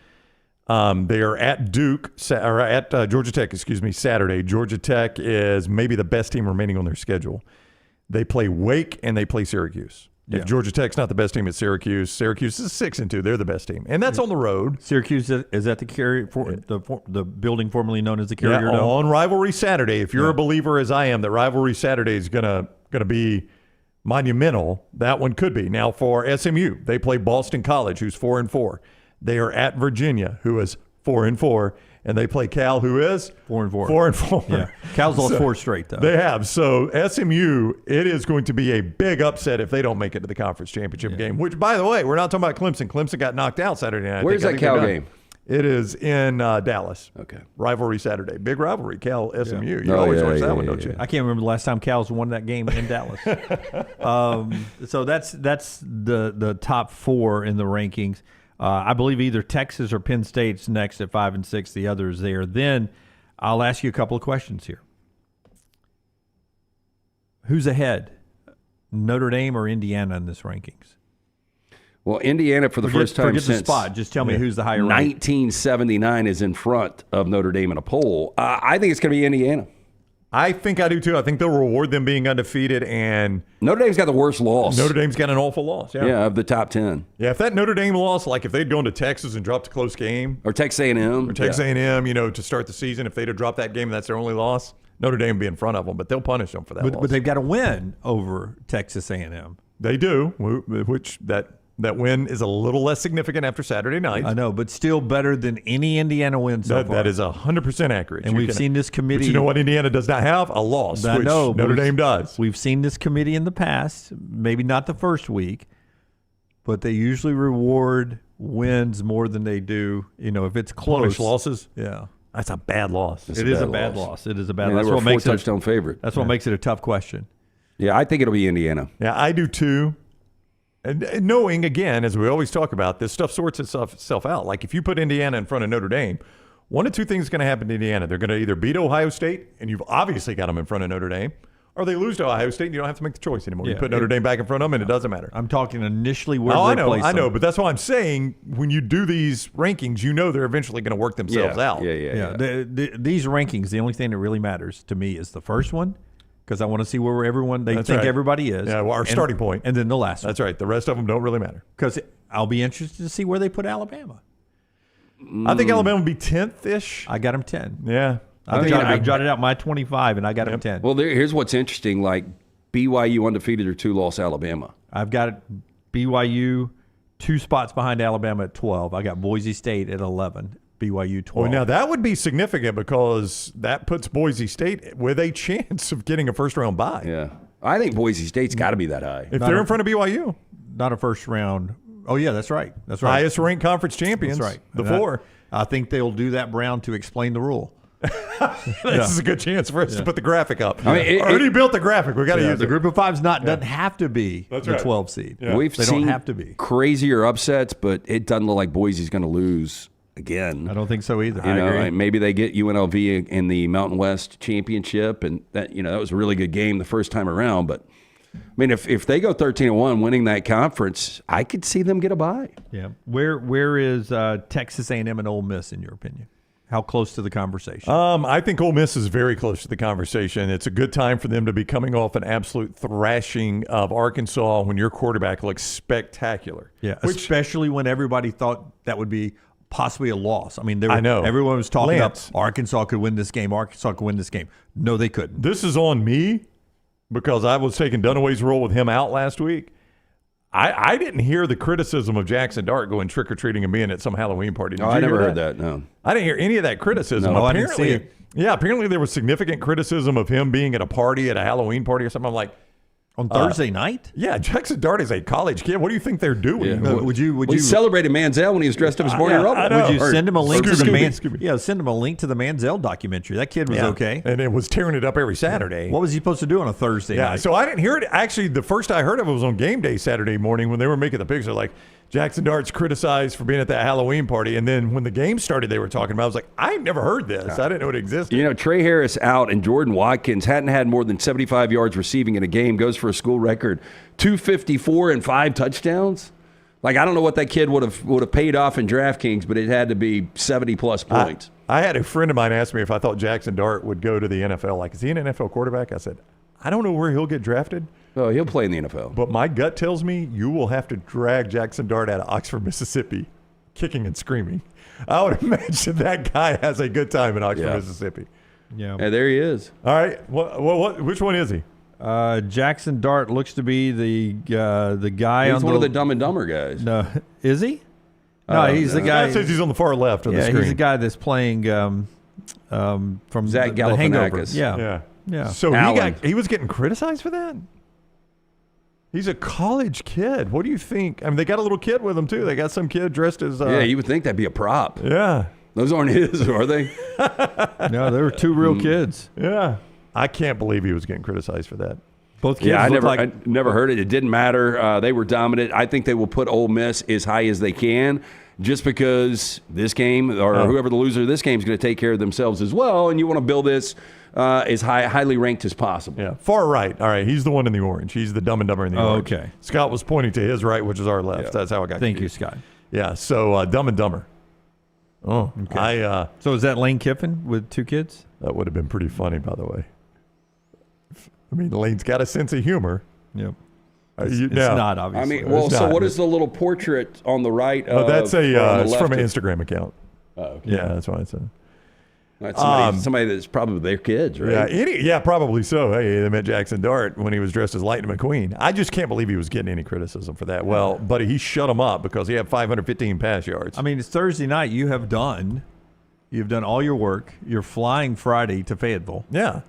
They are at Georgia Tech, Saturday. Georgia Tech is maybe the best team remaining on their schedule. They play Wake and they play Syracuse. If Georgia Tech's not the best team at Syracuse, Syracuse is 6-2. They're the best team, and that's on the road. Syracuse is at the the building formerly known as the Carrier Dome. On Rivalry Saturday. If you're a believer, as I am, that Rivalry Saturday is gonna be monumental, that one could be. Now for SMU, they play Boston College, who's 4-4. They are at Virginia, who is 4-4, and they play Cal, who is 4-4. 4-4. Yeah, Cal's lost 4 straight though. They have. So SMU, it is going to be a big upset if they don't make it to the conference championship game. Which, by the way, we're not talking about Clemson. Clemson got knocked out Saturday night. Where's that Cal game? It is in Dallas. Okay. Rivalry Saturday. Big rivalry, Cal, SMU. Yeah. You always watch that one, don't you? I can't remember the last time Cal's won that game in Dallas. So that's the top 4 in the rankings. I believe either Texas or Penn State's next at 5 and 6. The others there. Then I'll ask you a couple of questions here. Who's ahead, Notre Dame or Indiana in this rankings? Well, Indiana for the first time forget since the spot. Just tell me who's the higher ranked. 1979 is in front of Notre Dame in a poll. I think it's going to be Indiana. I think I do too. I think they'll reward them being undefeated, and Notre Dame's got the worst loss. Notre Dame's got an awful loss. Yeah, of the top 10. Yeah, if that Notre Dame loss, like if they'd gone to Texas and dropped a close game, or Texas A&M, to start the season, if they'd have dropped that game and that's their only loss, Notre Dame would be in front of them. But they'll punish them for that loss. But they've got to win over Texas A&M. They do, which that win is a little less significant after Saturday night. I know, but still better than any Indiana win so far. That is 100% accurate. And we've seen this committee. But you know what Indiana does not have? A loss, which Notre Dame does. We've seen this committee in the past, maybe not the first week, but they usually reward wins more than they do, if it's close. Punish losses? Yeah. That's a bad loss. It is a bad loss. It is a bad loss. They were a 4-touchdown favorite. That's what makes it a tough question. Yeah, I think it'll be Indiana. Yeah, I do too. And knowing, again, as we always talk about, this stuff sorts itself out. Like if you put Indiana in front of Notre Dame, one of two things is going to happen to Indiana. They're going to either beat Ohio State, and you've obviously got them in front of Notre Dame, or they lose to Ohio State, and you don't have to make the choice anymore. You put Notre Dame back in front of them, and it doesn't matter. I'm talking initially where I they place them. I know, but that's why I'm saying when you do these rankings, they're eventually going to work themselves out. Yeah. These rankings, the only thing that really matters to me is the first one, because I want to see where everyone everybody is. Yeah, well, our starting point. And then the last one. That's right. The rest of them don't really matter. Because I'll be interested to see where they put Alabama. I think Alabama will be 10th-ish. I got them 10. Yeah. I jotted out my 25, and I got them 10. Well, here's what's interesting. Like BYU undefeated or 2-loss Alabama. I've got BYU 2 spots behind Alabama at 12. I got Boise State at 11. BYU 12. Well, now that would be significant because that puts Boise State with a chance of getting a first-round bye. Yeah. I think Boise State's got to be that high. If they're in front of BYU. Not a first-round. Oh, yeah, that's right. That's right. Highest-ranked conference champions. That's right. The 4. I think they'll do that, Brown, to explain the rule. This is a good chance for us to put the graphic up. I mean, already built the graphic. We got to use the it. group of five's doesn't have to be That's the right. 12 seed. Yeah. We've They seen don't have to be. crazier upsets, but it doesn't look like Boise's going to lose again. I don't think so either. You know, maybe they get UNLV in the Mountain West Championship, and that that was a really good game the first time around. But I mean, if they go 13-1, winning that conference, I could see them get a bye. Yeah. Where is Texas A&M and Ole Miss in your opinion? How close to the conversation? I think Ole Miss is very close to the conversation. It's a good time for them to be coming off an absolute thrashing of Arkansas when your quarterback looks spectacular. Yeah, especially when everybody thought that would be possibly a loss. I mean, I know. Everyone was talking Lance. about Arkansas could win this game. Arkansas could win this game. No, they couldn't. This is on me because I was taking Dunaway's role with him out last week. I didn't hear the criticism of Jackson Dart going trick-or-treating and being at some Halloween party. Did you I never hear heard that, no. I didn't hear any of that criticism. No, I didn't see it. Yeah, apparently there was significant criticism of him being at a party, at a Halloween party or something. I'm like, on Thursday night? Yeah, Jackson Dart is a college kid. What do you think they're doing? Yeah. Would you We celebrated Manziel when he was dressed up as Barney Rubble. Would you send him a link to the Scooby. send him a link to the Manziel documentary? That kid was okay. And it was tearing it up every Saturday. What was he supposed to do on a Thursday night? So I didn't hear it. Actually, the first I heard of it was on game day Saturday morning when they were making the picture. Like, Jackson Dart's criticized for being at that Halloween party. And then when the game started, they were talking about it. I was like, I've never heard this. I didn't know it existed. Trey Harris out and Jordan Watkins hadn't had more than 75 yards receiving in a game, goes for a school record 254 and 5 touchdowns. Like, I don't know what that kid would have paid off in DraftKings, but it had to be 70-plus points. I had a friend of mine ask me if I thought Jackson Dart would go to the NFL. Like, is he an NFL quarterback? I said, I don't know where he'll get drafted. Oh, he'll play in the NFL. But my gut tells me you will have to drag Jackson Dart out of Oxford, Mississippi, kicking and screaming. I would imagine that guy has a good time in Oxford, Mississippi. Yeah. Yeah, there he is. All right. Which one is he? Jackson Dart looks to be the guy. He's one of the Dumb and Dumber guys. No, is he? No, he's the guy. That says he's on the far left of the screen. He's the guy that's playing from Zach the Hangover. Galifianakis. Yeah. So he was getting criticized for that? He's a college kid. What do you think? I mean, they got a little kid with him, too. They got some kid dressed as... yeah, you would think that'd be a prop. Yeah. Those aren't his, are they? No, they were two real kids. Yeah. I can't believe he was getting criticized for that. Both kids Yeah, I never heard it. It didn't matter. They were dominant. I think they will put Ole Miss as high as they can just because this game or whoever the loser of this game is going to take care of themselves as well, and you want to build this as highly ranked as possible. Yeah, far right. All right, he's the one in the orange. He's the Dumb and Dumber in the orange. Okay. Scott was pointing to his right, which is our left. Yeah. That's how I got Thank confused. you, Scott. Yeah, so Dumb and Dumber. Oh, okay. So is that Lane Kiffin with 2 kids? That would have been pretty funny, by the way. I mean, Lane's got a sense of humor. Yep. It's not, obviously. I mean, so what is the little portrait on the right? That's it's from an of- Instagram account. Oh, okay. Yeah, that's what I said. That's somebody that's probably their kids, right? Yeah, probably so. Hey, they met Jackson Dart when he was dressed as Lightning McQueen. I just can't believe he was getting any criticism for that. Well, buddy, he shut him up because he had 515 pass yards. I mean, it's Thursday night. You've done all your work. You're flying Friday to Fayetteville. Yeah.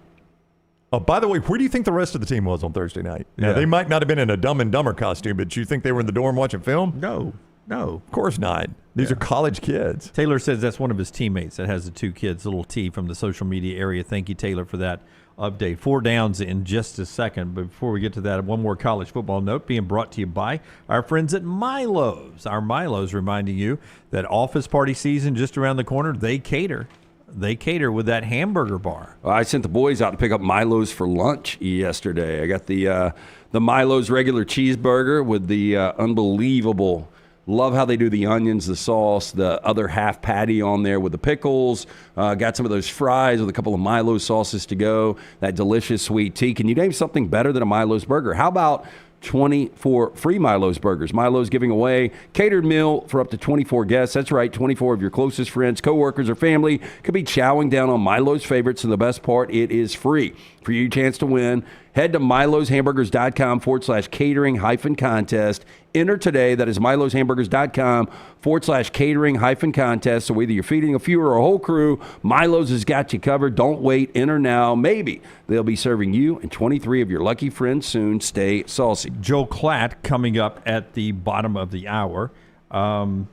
Oh, by the way, where do you think the rest of the team was on Thursday night? Now, Yeah. they might not have been in a Dumb and Dumber costume, but you think they were in the dorm watching film? No. Of course not. These are college kids. Taylor says that's one of his teammates that has the 2 kids, a little T from the social media area. Thank you, Taylor, for that update. 4 downs in just a second. But before we get to that, one more college football note being brought to you by our friends at Milo's. Our Milo's reminding you that office party season just around the corner, they cater. They cater with that hamburger bar. Well, I sent the boys out to pick up Milo's for lunch yesterday. I got the Milo's regular cheeseburger with the unbelievable. Love how they do the onions, the sauce, the other half patty on there with the pickles. Got some of those fries with a couple of Milo's sauces to go. That delicious sweet tea. Can you name something better than a Milo's burger? How about 24 free Milo's burgers? Milo's giving away catered meal for up to 24 guests. That's right, 24 of your closest friends, coworkers, or family could be chowing down on Milo's favorites. And the best part, it is free. For your chance to win, head to miloshamburgers.com/catering-contest. Enter today. That is miloshamburgers.com/catering-contest. So whether you're feeding a few or a whole crew, Milo's has got you covered. Don't wait. Enter now. Maybe they'll be serving you and 23 of your lucky friends soon. Stay saucy. Joe Klatt coming up at the bottom of the hour. Army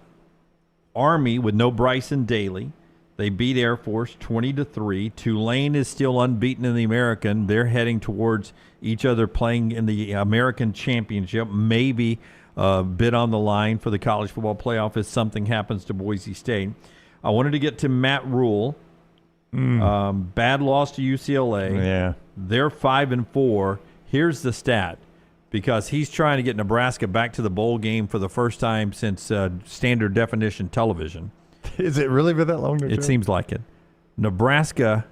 with no Bryson Daly. They beat Air Force 20-3. Tulane is still unbeaten in the American. They're heading towards each other playing in the American Championship. Maybe a bit on the line for the college football playoff if something happens to Boise State. I wanted to get to Matt Rule. Bad loss to UCLA. Yeah. They're 5-4. Here's the stat. Because he's trying to get Nebraska back to the bowl game for the first time since standard definition television. Is it really been that long? It seems like it. Nebraska,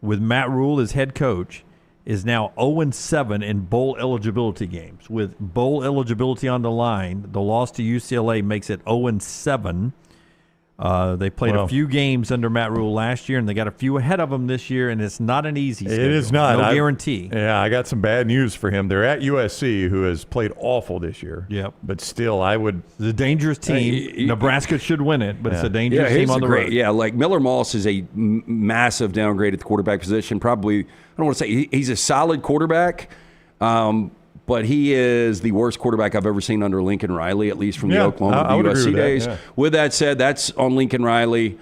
with Matt Rule as head coach, is now 0-7 in bowl eligibility games. With bowl eligibility on the line, the loss to UCLA makes it 0-7. They played a few games under Matt Rule last year, and they got a few ahead of them this year, and it's not an easy schedule. It is not. No guarantee. Yeah, I got some bad news for him. They're at USC, who has played awful this year. Yep. But still, I would. It's a dangerous team. Nebraska should win it, but it's a dangerous team on the road. Yeah, like Miller Moss is a massive downgrade at the quarterback position. Probably, I don't want to say he's a solid quarterback, but he is the worst quarterback I've ever seen under Lincoln Riley, at least from the Oklahoma USC days. With that said, that's on Lincoln Riley.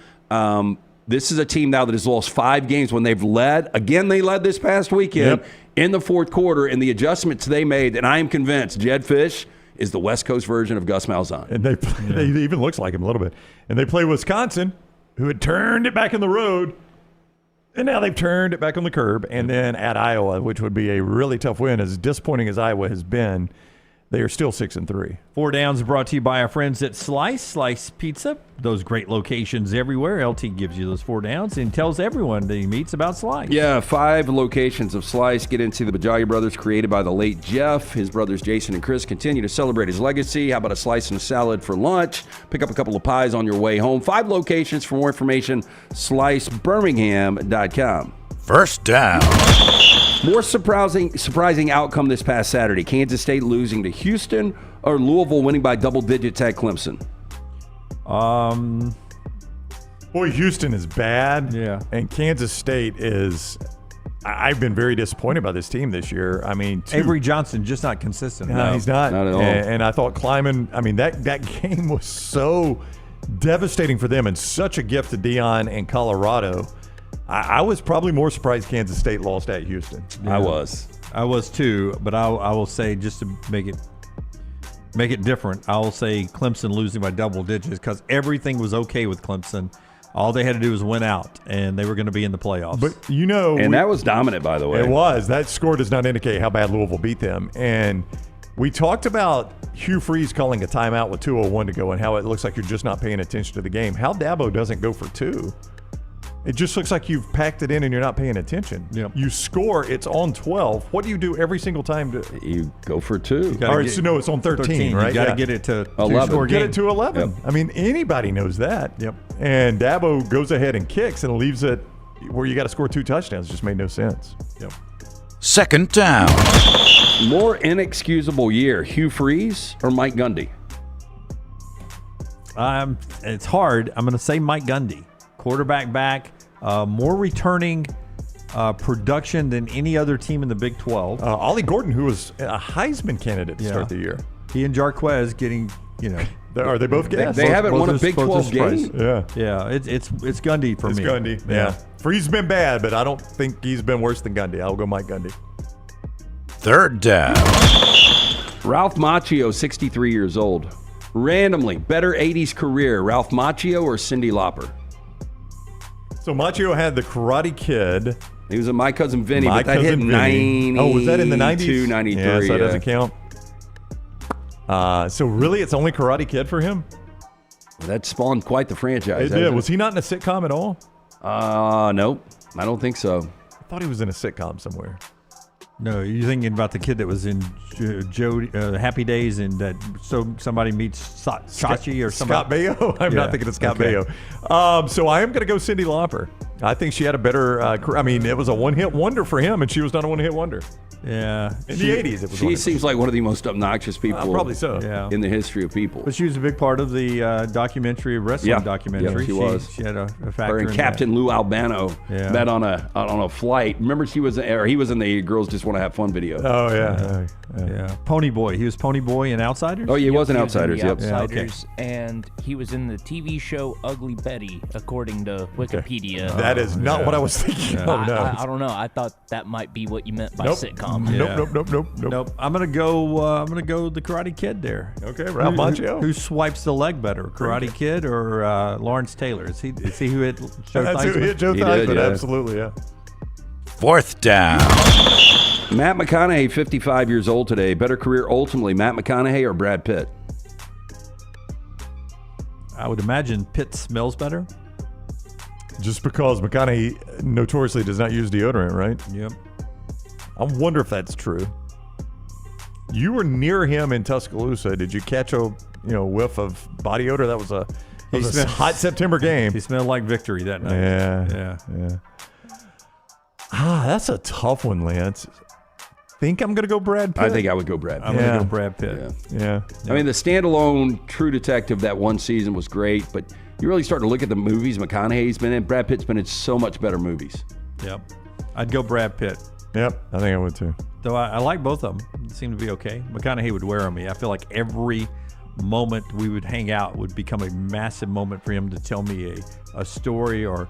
This is a team now that has lost 5 games when they've led. Again, they led this past weekend in the fourth quarter, and the adjustments they made, and I am convinced Jed Fish is the West Coast version of Gus Malzahn. And they even looks like him a little bit. And they play Wisconsin, who had turned it back in the road. And now they've turned it back on the curb. And then at Iowa, which would be a really tough win, as disappointing as Iowa has been, they are still 6-3. 4 Downs brought to you by our friends at Slice Pizza. Those great locations everywhere. LT gives you those 4 Downs and tells everyone that he meets about Slice. Yeah, 5 locations of Slice. Get into the Bajalia brothers, created by the late Jeff. His brothers Jason and Chris continue to celebrate his legacy. How about a slice and a salad for lunch? Pick up a couple of pies on your way home. 5 locations. For more information, slicebirmingham.com. First down. More surprising outcome this past Saturday. Kansas State losing to Houston or Louisville winning by double digits at Clemson? Boy, Houston is bad. Yeah. And Kansas State is – I've been very disappointed by this team this year. I mean – Avery Johnson just not consistent. No, he's not. Not at all. And I thought Kleiman – I mean, that game was so devastating for them and such a gift to Deion and Colorado. I was probably more surprised Kansas State lost at Houston. Yeah. I was too, but I will say, just to make it different, I will say Clemson losing by double digits, because everything was okay with Clemson. All they had to do was win out, and they were going to be in the playoffs. But that was dominant, by the way. It was. That score does not indicate how bad Louisville beat them. And we talked about Hugh Freeze calling a timeout with 2:01 to go and how it looks like you're just not paying attention to the game. Hal Dabo doesn't go for 2. It just looks like you've packed it in and you're not paying attention. Yep. You score, it's on 12. What do you do every single time? You go for 2. All right, so no, it's on 13, right? You got to get it to 11. Get it to 11. Yep. I mean, anybody knows that. Yep. And Dabo goes ahead and kicks and leaves it where you got to score 2 touchdowns. It just made no sense. Yep. Second down. More inexcusable year, Hugh Freeze or Mike Gundy? It's hard. I'm going to say Mike Gundy. Quarterback back. More returning production than any other team in the Big 12. Ollie Gordon, who was a Heisman candidate to start the year. He and Jarquez getting, are they both guests? They haven't won a Big 12 game? Yeah. It's Gundy for me. It's Gundy, yeah. Freeze been bad, but I don't think he's been worse than Gundy. I'll go Mike Gundy. Third down. Ralph Macchio, 63 years old. Randomly, better 80s career, Ralph Macchio or Cyndi Lauper? So Macchio had the Karate Kid. He was a My Cousin Vinny, but that hit 90. Oh, was that in the 90s? 93, yeah, so that doesn't count. So really, it's only Karate Kid for him? That spawned quite the franchise. It did. Was he not in a sitcom at all? Nope. I don't think so. I thought he was in a sitcom somewhere. No, you're thinking about the kid that was in Happy Days, and that somebody meets Sachi or somebody. Scott Baio? I'm not thinking of Scott Baio. So I am going to go Cyndi Lauper. I think she had a better it was a one-hit wonder for him, and she was not a one-hit wonder. Yeah. In the 80s, it was. She seems like one of the most obnoxious people probably so. Yeah. in the history of people. But she was a big part of the documentary, wrestling documentary. Yeah, she was. She had a factor Her and in Captain Lou Albano Yeah. met on a flight. Remember, he was in the Girls Just Want to Have Fun video. Oh, that. Yeah. Pony Boy. He was Pony Boy in Outsiders? Oh, yeah, he was in He Outsiders. in Yep. the Outsiders, Yeah, and he was in the TV show Ugly Betty, according to Wikipedia. That is not what I was thinking. Yeah. Oh, no. I don't know. I thought that might be what you meant by Nope. sitcom. Yeah. Nope. I'm gonna go the Karate Kid there. Okay, Ralph Macchio. Who swipes the leg better, Karate Kid or Lawrence Taylor? Is he who hit Joe That's who Theismann? hit Joe He did, Theismann. yeah. Absolutely, yeah. 4th down. Matt McConaughey, 55 years old today. Better career ultimately, Matt McConaughey or Brad Pitt? I would imagine Pitt smells better. Just because McConaughey notoriously does not use deodorant, right? Yep. I wonder if that's true. You were near him in Tuscaloosa. Did you catch a whiff of body odor? That was a hot September game. He smelled like victory that night. Yeah. That's a tough one, Lance. Think I'm gonna go Brad Pitt. I think I would go Brad Pitt. I'm gonna go Brad Pitt. Yeah. I mean, the standalone True Detective that one season was great, but you really start to look at the movies McConaughey's been in. Brad Pitt's been in so much better movies. Yep. I'd go Brad Pitt. Yep. I think I would too. Though I like both of them. They seem to be okay. McConaughey would wear on me. I feel like every moment we would hang out would become a massive moment for him to tell me a story or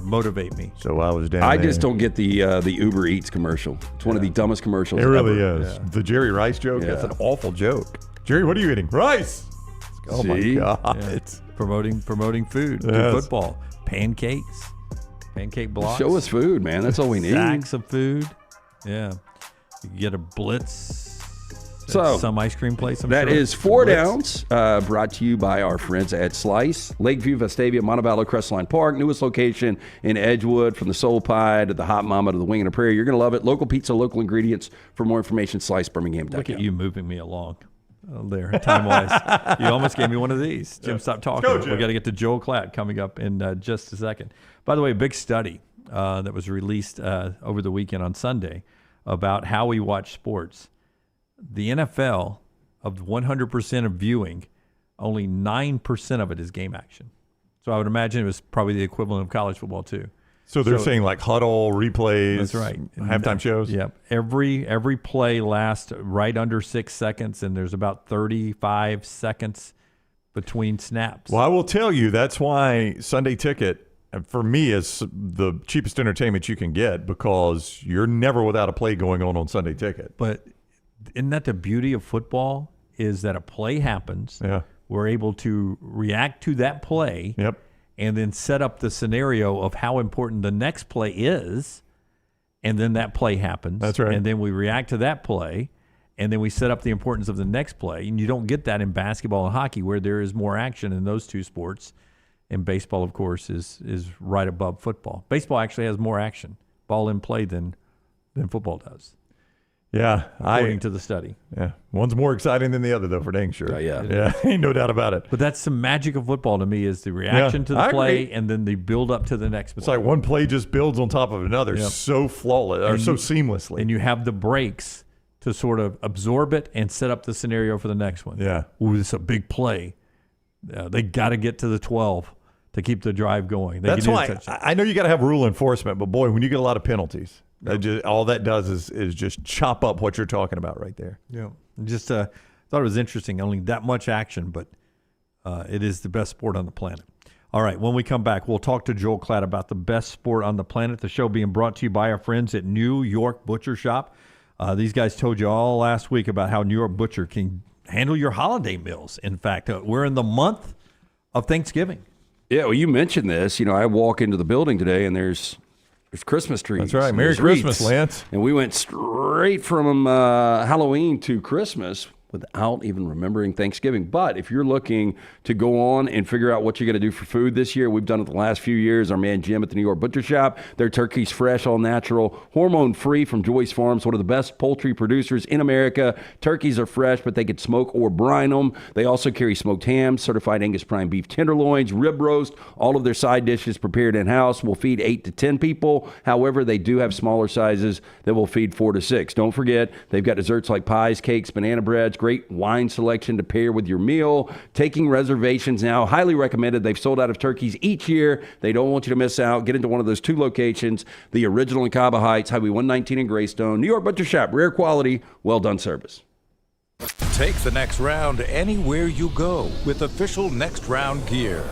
motivate me. So I was down I there. just don't get the Uber Eats commercial. It's one of the dumbest commercials It really ever. is. The Jerry Rice joke, that's an awful joke. Jerry, what are you eating? Rice! Oh, my See? God. Yeah. Promoting food through Yes. football. Pancakes. Pancake blocks. Show us food, man. That's all we need. Sacks of food. Yeah. You can get a blitz. at So, some ice cream place. I'm That sure. is 4 Blitz. downs, brought to you by our friends at Slice. Lakeview, Vestavia, Montebello, Crestline Park, newest location in Edgewood. From the soul pie to the hot mama to the wing and a prayer, you're going to love it. Local pizza, local ingredients. For more information, slicebirmingham.com. Look at you moving me along there, time-wise. You almost gave me one of these. Jim, stop talking. Go, Jim. We got to get to Joel Klatt coming up in just a second. By the way, a big study that was released over the weekend on Sunday about how we watch sports. The NFL, of 100% of viewing, only 9% of it is game action. So I would imagine it was probably the equivalent of college football too. So they're saying like huddle, replays, That's right. halftime shows? Yep. Every play lasts right under 6 seconds, and there's about 35 seconds between snaps. Well, I will tell you, that's why Sunday Ticket, for me, is the cheapest entertainment you can get, because you're never without a play going on Sunday Ticket. But isn't that the beauty of football, is that a play happens. Yeah. We're able to react to that play. Yep. And then set up the scenario of how important the next play is, and then that play happens. That's right. And then we react to that play, and then we set up the importance of the next play. And you don't get that in basketball and hockey, where there is more action in those two sports. And baseball, of course, is right above football. Baseball actually has more action, ball in play, than football does. Yeah. According to the study. Yeah. One's more exciting than the other, though, for dang sure. Yeah. Yeah. Ain't no doubt about it. But that's the magic of football to me, is the reaction to the I play agree. and then the build up to the next play. It's like one play just builds on top of another so flawless, or so seamlessly. And you have the breaks to sort of absorb it and set up the scenario for the next one. Yeah. Ooh, this is a big play. They got to get to the 12 to keep the drive going. That's why I know you got to have rule enforcement, but boy, when you get a lot of penalties, all that does is just chop up what you're talking about right there. Yeah. Just thought it was interesting. Only that much action, but it is the best sport on the planet. All right, when we come back, we'll talk to Joel Klatt about the best sport on the planet. The show being brought to you by our friends at New York Butcher Shop. These guys told you all last week about how New York Butcher can handle your holiday meals. In fact, we're in the month of Thanksgiving. Yeah, well, you mentioned this. You know, I walk into the building today and there's Christmas trees. That's right. Merry There's Christmas, wreaths. Lance. And we went straight from Halloween to Christmas without even remembering Thanksgiving. But if you're looking to go on and figure out what you're going to do for food this year, we've done it the last few years. Our man Jim at the New York Butcher Shop, their turkey's fresh, all natural, hormone-free from Joyce Farms, one of the best poultry producers in America. Turkeys are fresh, but they could smoke or brine them. They also carry smoked hams, certified Angus prime beef tenderloins, rib roast, all of their side dishes prepared in-house. Will feed 8 to 10 people. However, they do have smaller sizes that will feed 4 to 6. Don't forget, they've got desserts like pies, cakes, banana breads, great wine selection to pair with your meal. Taking reservations now, highly recommended. They've sold out of turkeys each year. They don't want you to miss out. Get into one of those 2 locations, the original in Caba Heights, Highway 119 in Greystone. New York Butcher Shop, rare quality, well done service. Take the next round anywhere you go with official Next Round gear.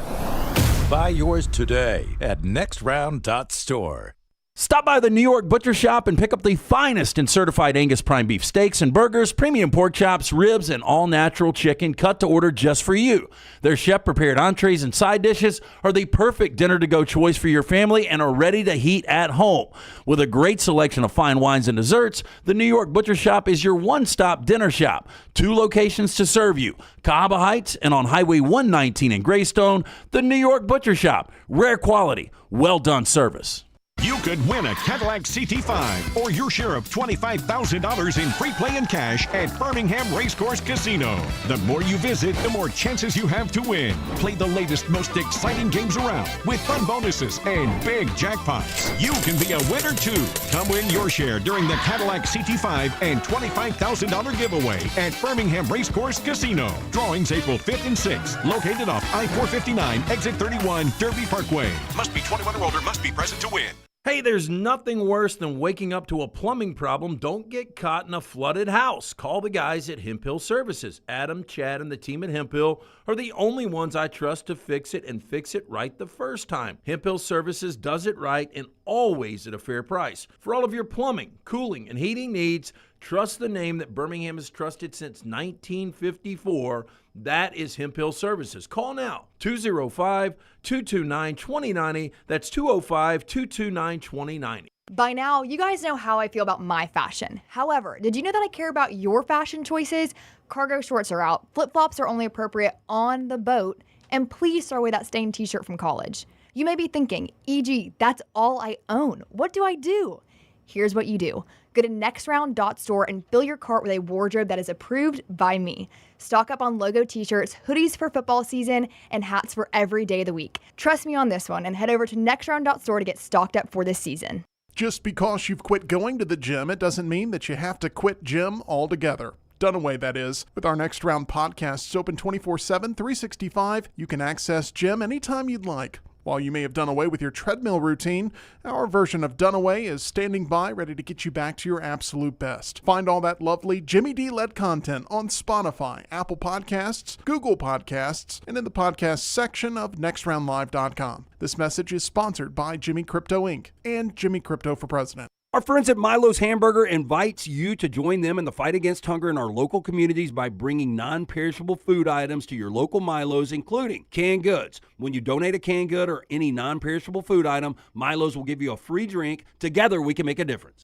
Buy yours today at nextround.store. Stop by the New York Butcher Shop and pick up the finest in certified Angus prime beef steaks and burgers, premium pork chops, ribs, and all-natural chicken cut to order just for you. Their chef-prepared entrees and side dishes are the perfect dinner-to-go choice for your family and are ready to heat at home. With a great selection of fine wines and desserts, the New York Butcher Shop is your one-stop dinner shop. 2 locations to serve you, Cahaba Heights and on Highway 119 in Greystone. The New York Butcher Shop, rare quality, well-done service. You could win a Cadillac CT5 or your share of $25,000 in free play and cash at Birmingham Racecourse Casino. The more you visit, the more chances you have to win. Play the latest, most exciting games around with fun bonuses and big jackpots. You can be a winner too. Come win your share during the Cadillac CT5 and $25,000 giveaway at Birmingham Racecourse Casino. Drawings April 5th and 6th. Located off I-459, exit 31, Derby Parkway. Must be 21 or older, must be present to win. Hey, there's nothing worse than waking up to a plumbing problem. Don't get caught in a flooded house. Call the guys at Hemp Hill Services. Adam, Chad, and the team at Hemp Hill are the only ones I trust to fix it and fix it right the first time. Hemp Hill Services does it right and always at a fair price. For all of your plumbing, cooling, and heating needs, trust the name that Birmingham has trusted since 1954. That is Hemp Hill Services. Call now, 205-229-2090. That's 205-229-2090. By now, you guys know how I feel about my fashion. However, did you know that I care about your fashion choices? Cargo shorts are out, flip-flops are only appropriate on the boat, and please throw away that stained t-shirt from college. You may be thinking, EG, that's all I own. What do I do? Here's what you do. Go to nextround.store and fill your cart with a wardrobe that is approved by me. Stock up on logo t-shirts, hoodies for football season, and hats for every day of the week. Trust me on this one and head over to nextround.store to get stocked up for this season. Just because you've quit going to the gym, it doesn't mean that you have to quit gym altogether. Dunaway, that is. With our Next Round podcasts open 24/7, 365, you can access gym anytime you'd like. While you may have done away with your treadmill routine, our version of Dunaway is standing by ready to get you back to your absolute best. Find all that lovely Jimmy D-led content on Spotify, Apple Podcasts, Google Podcasts, and in the podcast section of nextroundlive.com. This message is sponsored by Jimmy Crypto Inc. and Jimmy Crypto for President. Our friends at Milo's Hamburger invites you to join them in the fight against hunger in our local communities by bringing non-perishable food items to your local Milo's, including canned goods. When you donate a canned good or any non-perishable food item, Milo's will give you a free drink. Together, we can make a difference.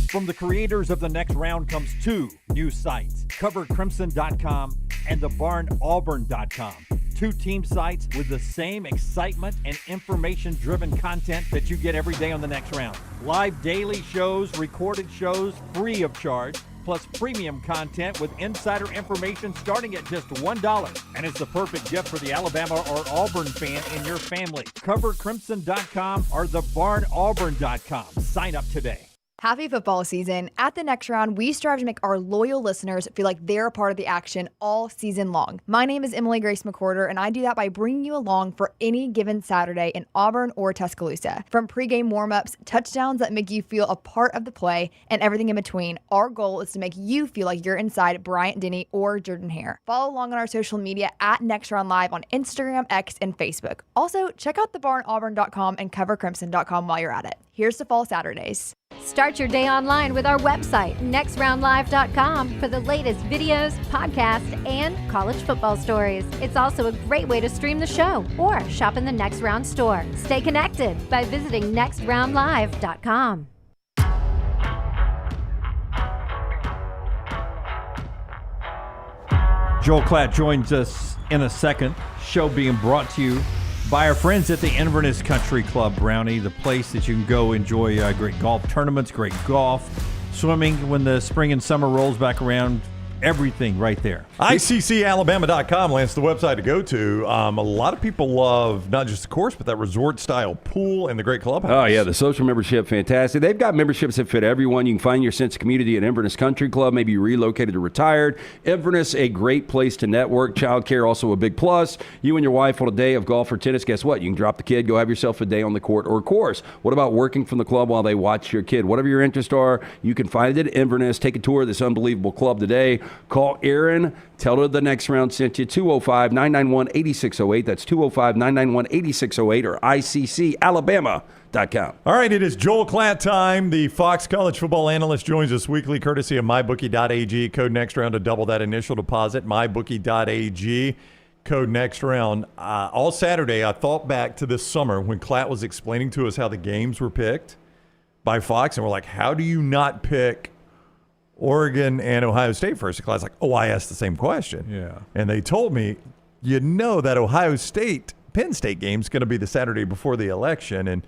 From the creators of The Next Round comes 2 new sites, covercrimson.com and thebarnauburn.com. 2 team sites with the same excitement and information-driven content that you get every day on The Next Round. Live daily shows, recorded shows, free of charge, plus premium content with insider information starting at just $1. And it's the perfect gift for the Alabama or Auburn fan in your family. Covercrimson.com or thebarnauburn.com. Sign up today. Happy football season. At the Next Round, we strive to make our loyal listeners feel like they're a part of the action all season long. My name is Emily Grace McCorder, and I do that by bringing you along for any given Saturday in Auburn or Tuscaloosa. From pregame warm-ups, touchdowns that make you feel a part of the play, and everything in between, our goal is to make you feel like you're inside Bryant Denny or Jordan Hare. Follow along on our social media at Next Round Live on Instagram, X, and Facebook. Also, check out thebarnauburn.com and covercrimson.com while you're at it. Here's to fall Saturdays. Start your day online with our website, nextroundlive.com, for the latest videos, podcasts, and college football stories. It's also a great way to stream the show or shop in the Next Round store. Stay connected by visiting nextroundlive.com. Joel Klatt joins us in a second. Show being brought to you by our friends at the Inverness Country Club, Brownie, the place that you can go enjoy great golf tournaments, great golf, swimming when the spring and summer rolls back around. Everything right there. ICCalabama.com, Lance, the website to go to. A lot of people love not just the course, but that resort-style pool and the great clubhouse. Oh, yeah, the social membership, fantastic. They've got memberships that fit everyone. You can find your sense of community at Inverness Country Club. Maybe you relocated or retired. Inverness, a great place to network. Childcare, also a big plus. You and your wife on a day of golf or tennis, guess what? You can drop the kid, go have yourself a day on the court or course. What about working from the club while they watch your kid? Whatever your interests are, you can find it at Inverness. Take a tour of this unbelievable club today. Call Aaron. Tell her the next round sent you. 205-991-8608. That's 205-991-8608 or ICCalabama.com. All right, it is Joel Klatt time. The Fox College football analyst joins us weekly courtesy of mybookie.ag. Code next round to double that initial deposit. Mybookie.ag. Code next round. All Saturday, I thought back to this summer when Klatt was explaining to us how the games were picked by Fox, and we're like, how do you not pick Oregon and Ohio State first? Class like, I asked the same question. Yeah. And they told me, that Ohio State Penn State game's going to be the Saturday before the election, and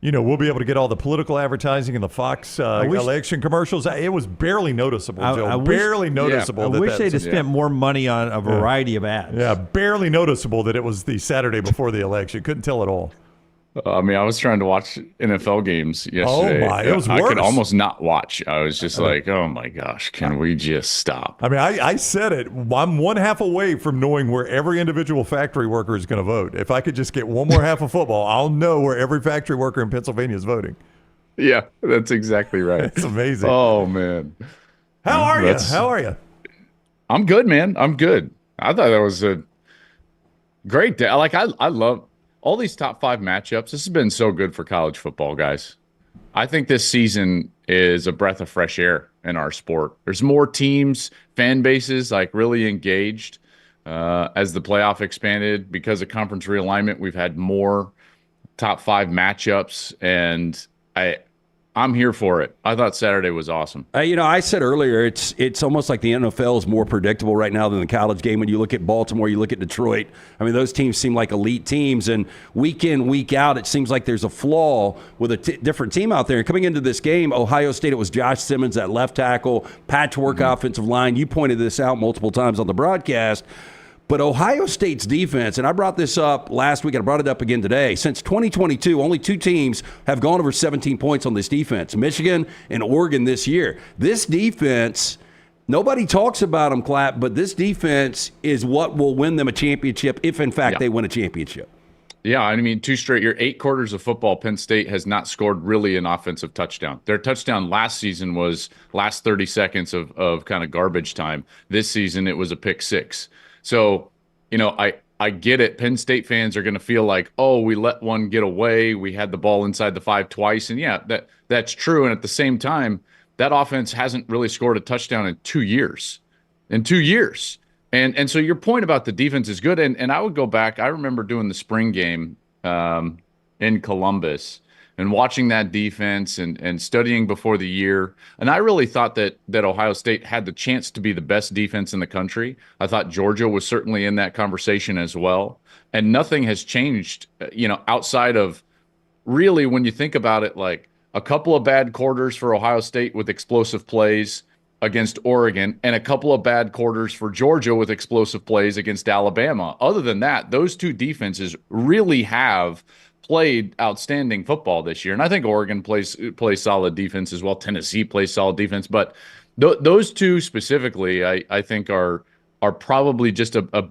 we'll be able to get all the political advertising and the Fox election commercials. It was barely noticeable, Joe. Barely noticeable. I wish they'd have spent more money on a variety of ads. Yeah, barely noticeable that it was the Saturday before the election. Couldn't tell at all. I mean, I was trying to watch NFL games yesterday. Oh, my. It was worse. I could almost not watch. I was just like, oh, my gosh, can we just stop? I mean, I said it. I'm one half away from knowing where every individual factory worker is going to vote. If I could just get one more half of football, I'll know where every factory worker in Pennsylvania is voting. Yeah, that's exactly right. It's amazing. Oh, man. How are you? How are you? I'm good, man. I'm good. I thought that was a great day. I love all these top 5 matchups. This has been so good for college football, guys. I think this season is a breath of fresh air in our sport. There's more teams, fan bases really engaged as the playoff expanded. Because of conference realignment, we've had more top 5 matchups, and I'm here for it. I thought Saturday was awesome. I said earlier, it's almost like the NFL is more predictable right now than the college game. When you look at Baltimore, you look at Detroit. I mean, those teams seem like elite teams, and week in, week out, it seems like there's a flaw with a different team out there. And coming into this game, Ohio State, it was Josh Simmons at left tackle, patchwork offensive line. You pointed this out multiple times on the broadcast. But Ohio State's defense, and I brought this up last week, and I brought it up again today. Since 2022, only 2 teams have gone over 17 points on this defense, Michigan and Oregon this year. This defense, nobody talks about them, Klatt, but this defense is what will win them a championship if, in fact, they win a championship. Yeah, I mean, 2 straight years, 8 quarters of football, Penn State has not scored really an offensive touchdown. Their touchdown last season was last 30 seconds of kind of garbage time. This season, it was a pick 6. So, I get it. Penn State fans are going to feel like, we let one get away. We had the ball inside the 5 twice. And, yeah, that's true. And at the same time, that offense hasn't really scored a touchdown in 2 years. And so your point about the defense is good. And I would go back. I remember doing the spring game in Columbus and watching that defense and studying before the year. And I really thought that Ohio State had the chance to be the best defense in the country. I thought Georgia was certainly in that conversation as well. And nothing has changed, outside of really, when you think about it, like a couple of bad quarters for Ohio State with explosive plays against Oregon and a couple of bad quarters for Georgia with explosive plays against Alabama. Other than that, those 2 defenses really have played outstanding football this year. And I think Oregon plays solid defense as well. Tennessee plays solid defense. But those 2 specifically, I think are probably just a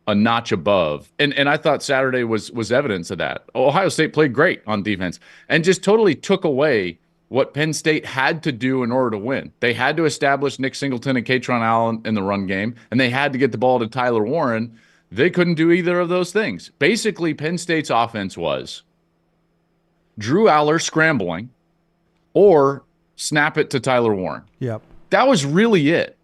notch above. And I thought Saturday was evidence of that. Ohio State played great on defense and just totally took away what Penn State had to do in order to win. They had to establish Nick Singleton and Katron Allen in the run game, and they had to get the ball to Tyler Warren. They couldn't do either of those things. Basically, Penn State's offense was Drew Aller scrambling or snap it to Tyler Warren. Yep. That was really it.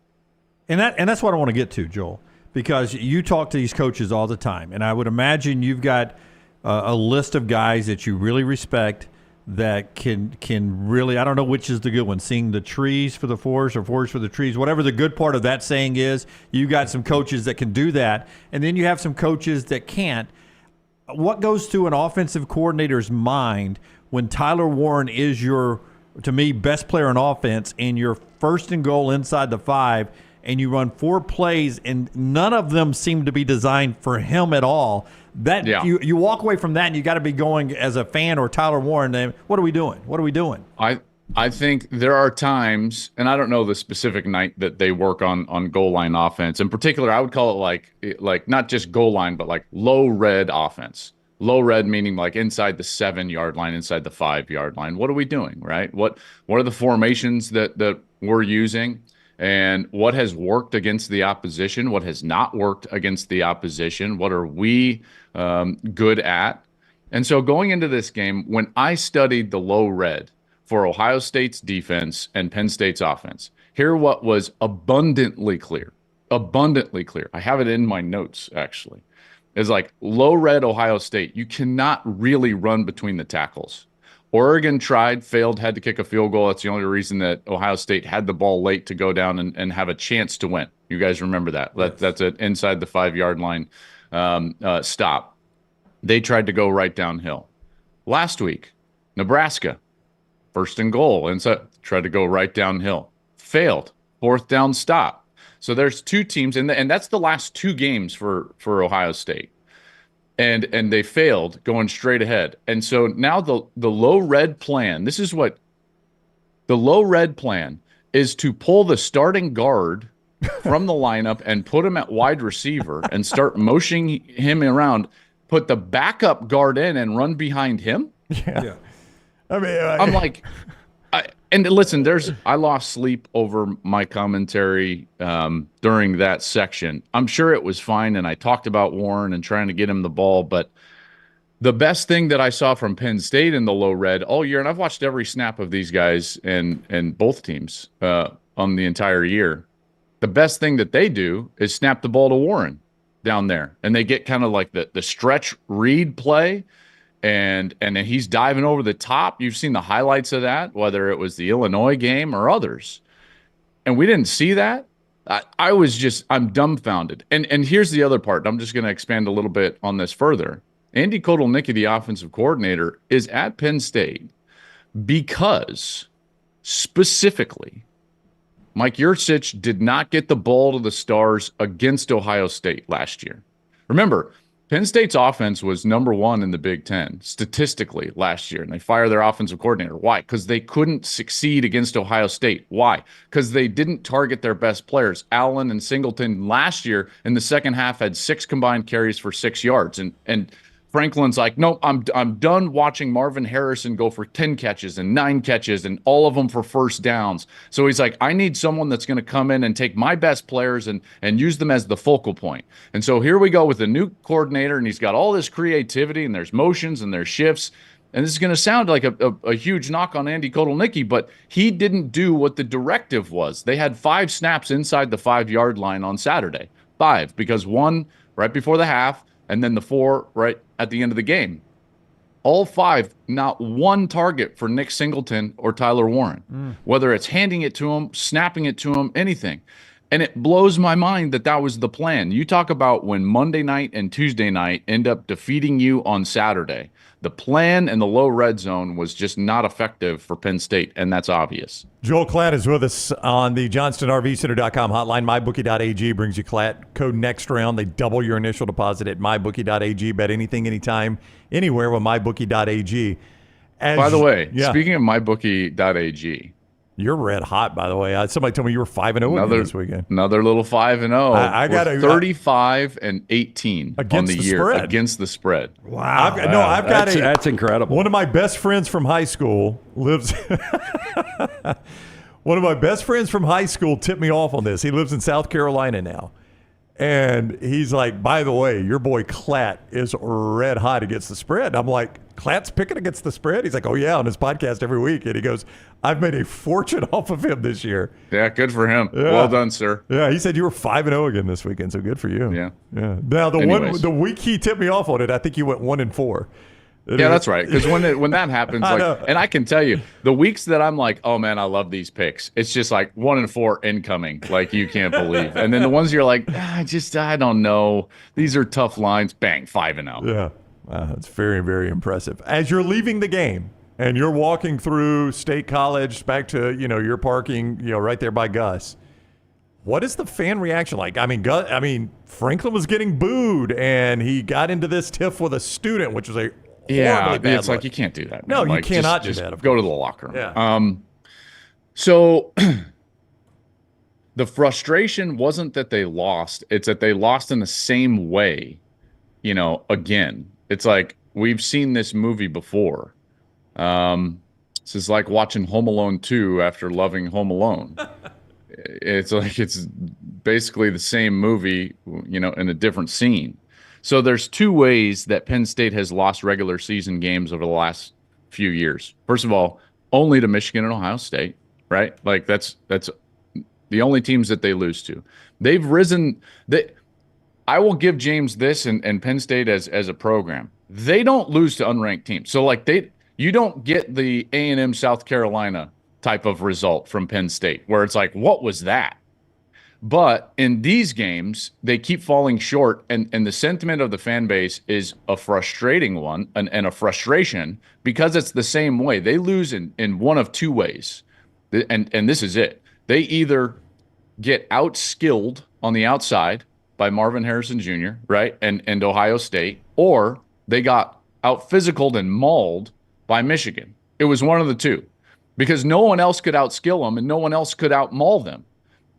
And that's what I want to get to, Joel, because you talk to these coaches all the time, and I would imagine you've got a list of guys that you really respect that can really, I don't know which is the good one, seeing the trees for the forest or forest for the trees, whatever the good part of that saying is. You got some coaches that can do that, and then you have some coaches that can't. What goes through an offensive coordinator's mind when Tyler Warren is your, to me, best player on offense, and you're first and goal inside the 5, and you run 4 plays, and none of them seem to be designed for him at all? That you walk away from that, and you got to be going as a fan or Tyler Warren. What are we doing? What are we doing? I think there are times, and I don't know the specific night that they work on goal line offense. In particular, I would call it like not just goal line, but like low red offense. Low red meaning like inside the 7-yard line, inside the 5-yard line. What are we doing, right? What are the formations that we're using? And what has worked against the opposition? What has not worked against the opposition? What are we good at? And so going into this game, when I studied the low red for Ohio State's defense and Penn State's offense, here what was abundantly clear. I have it in my notes, actually. Is like low red Ohio State, you cannot really run between the tackles. Oregon tried, failed, had to kick a field goal. That's the only reason that Ohio State had the ball late to go down and have a chance to win. You guys remember that. That's an inside the 5-yard line stop. They tried to go right downhill. Last week, Nebraska, first and goal, and so tried to go right downhill. Failed. 4th down stop. So there's 2 teams, and that's the last 2 games for Ohio State. And they failed going straight ahead. And so now the low red plan, this is what the low red plan is, to pull the starting guard from the lineup and put him at wide receiver and start motioning him around, put the backup guard in and run behind him. Yeah. I mean, I'm like, and listen, I lost sleep over my commentary during that section. I'm sure it was fine, and I talked about Warren and trying to get him the ball, but the best thing that I saw from Penn State in the low red all year, and I've watched every snap of these guys and both teams on the entire year, the best thing that they do is snap the ball to Warren down there, and they get kind of like the stretch read play. And then he's diving over the top. You've seen the highlights of that, whether it was the Illinois game or others. And we didn't see that. I'm dumbfounded. And here's the other part. I'm just going to expand a little bit on this further. Andy Kotelnicki, the offensive coordinator, is at Penn State because specifically Mike Yurcich did not get the ball to the Stars against Ohio State last year. Remember, Penn State's offense was number 1 in the Big Ten statistically last year, and they fired their offensive coordinator. Why? Because they couldn't succeed against Ohio State. Why? Because they didn't target their best players. Allen and Singleton last year in the second half had 6 combined carries for 6 yards, and Franklin's like, no, I'm done watching Marvin Harrison go for 10 catches and 9 catches and all of them for first downs. So he's like, I need someone that's going to come in and take my best players and use them as the focal point. And so here we go with a new coordinator, and he's got all this creativity, and there's motions and there's shifts. And this is going to sound like a huge knock on Andy Kotelnicki, but he didn't do what the directive was. They had 5 snaps inside the 5-yard line on Saturday. 5, because 1 right before the half, and then the 4 right at the end of the game. All 5, not 1 target for Nick Singleton or Tyler Warren, whether it's handing it to him, snapping it to him, anything. And it blows my mind that was the plan. You talk about when Monday night and Tuesday night end up defeating you on Saturday. The plan and the low red zone was just not effective for Penn State, and that's obvious. Joel Klatt is with us on the JohnstonRVCenter.com hotline. MyBookie.ag brings you Klatt. Code next round. They double your initial deposit at MyBookie.ag. Bet anything, anytime, anywhere with MyBookie.ag. By the way, speaking of MyBookie.ag, you're red hot, by the way. Somebody told me you were 5-0 this weekend. Another little 5-0. I got 35-18 against on the year spread. Against the spread. Wow, that's incredible. One of my best friends from high school lives. One of my best friends from high school tipped me off on this. He lives in South Carolina now. And he's like, by the way, your boy Klatt is red hot against the spread. I'm like, Klatt's picking against the spread? He's like, oh, yeah, on his podcast every week. And he goes, I've made a fortune off of him this year. Yeah, good for him. Yeah. Well done, sir. Yeah, he said you were 5-0 again this weekend, so good for you. Yeah. Yeah. Now, the week he tipped me off on it, I think you went 1-4. Yeah, that's right. Because when that happens, and I can tell you, the weeks that I'm like, oh man, I love these picks. It's just like 1 and 4 incoming, like you can't believe. And then the ones you're like, I don't know. These are tough lines. Bang, 5-0. Yeah, that's very, very impressive. As you're leaving the game and you're walking through State College back to your parking, right there by Gus. What is the fan reaction like? I mean, Franklin was getting booed, and he got into this tiff with a student, which was a horribly bad it's look. like you can't do that. No, man. you cannot do just that. Go to the locker room. Yeah. So the frustration wasn't that they lost; it's that they lost in the same way. Again, it's like we've seen this movie before. This is like watching Home Alone 2 after loving Home Alone. It's like it's basically the same movie, in a different scene. So there's 2 ways that Penn State has lost regular season games over the last few years. First of all, only to Michigan and Ohio State, right? Like that's the only teams that they lose to. They've risen. I will give James this and Penn State as a program. They don't lose to unranked teams. So like you don't get the A&M South Carolina type of result from Penn State where it's like, what was that? But in these games, they keep falling short, and the sentiment of the fan base is a frustrating one and a frustration because it's the same way. They lose in one of 2 ways, and this is it. They either get outskilled on the outside by Marvin Harrison Jr., right, and Ohio State, or they got out-physicaled and mauled by Michigan. It was one of the 2. Because no one else could outskill them and no one else could outmaul them.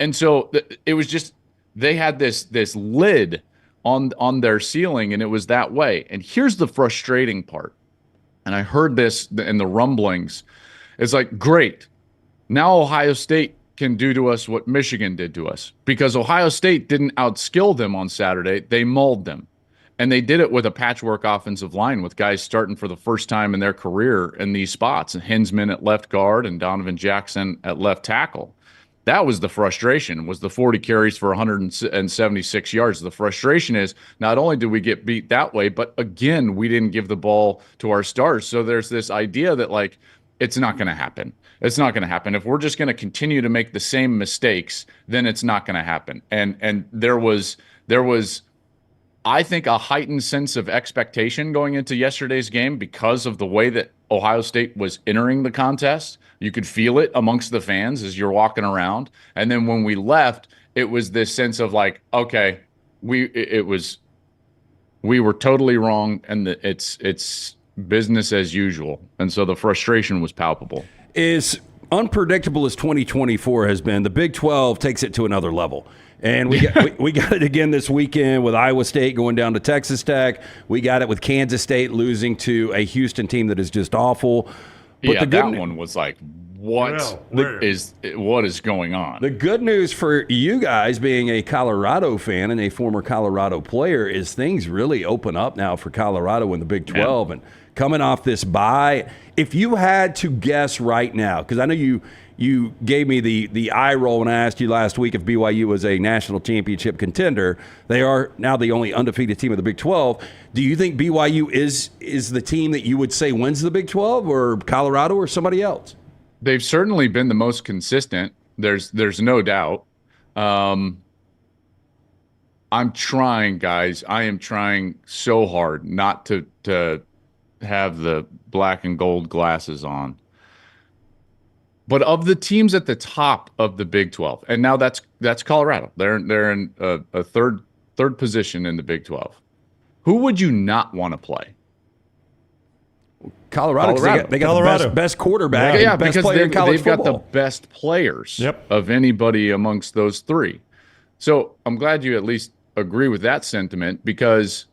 And so it was just they had this lid on their ceiling, and it was that way. And here's the frustrating part. And I heard this in the rumblings. It's like, great. Now Ohio State can do to us what Michigan did to us. Because Ohio State didn't outskill them on Saturday. They mauled them. And they did it with a patchwork offensive line with guys starting for the first time in their career in these spots. And Hinsman at left guard and Donovan Jackson at left tackle. That was the frustration, was the 40 carries for 176 yards. The frustration is not only did we get beat that way, but again, we didn't give the ball to our stars. So there's this idea that like, it's not going to happen. It's not going to happen. If we're just going to continue to make the same mistakes, then it's not going to happen. And there was I think a heightened sense of expectation going into yesterday's game because of the way that Ohio State was entering the contest. You could feel it amongst the fans as you're walking around. And then when we left, it was this sense of like, okay, we were totally wrong, and it's business as usual. And so the frustration was palpable. As unpredictable as 2024 has been, the Big 12 takes it to another level. And we got it again this weekend with Iowa State going down to Texas Tech. We got it with Kansas State losing to a Houston team that is just awful. But that one was like, what is going on? The good news for you guys being a Colorado fan and a former Colorado player is things really open up now for Colorado in the Big 12. And coming off this bye, if you had to guess right now, because I know you gave me the eye roll when I asked you last week if BYU was a national championship contender. They are now the only undefeated team of the Big 12. Do you think BYU is the team that you would say wins the Big 12, or Colorado, or somebody else? They've certainly been the most consistent. There's no doubt. I'm trying, guys. I am trying so hard not to have the black and gold glasses on. But of the teams at the top of the Big 12, and now that's Colorado. They're in a third position in the Big 12. Who would you not want to play? Colorado. They got the best quarterback. Yeah, and best because player in college they've got football. the best players of anybody amongst those 3. So I'm glad you at least agree with that sentiment, because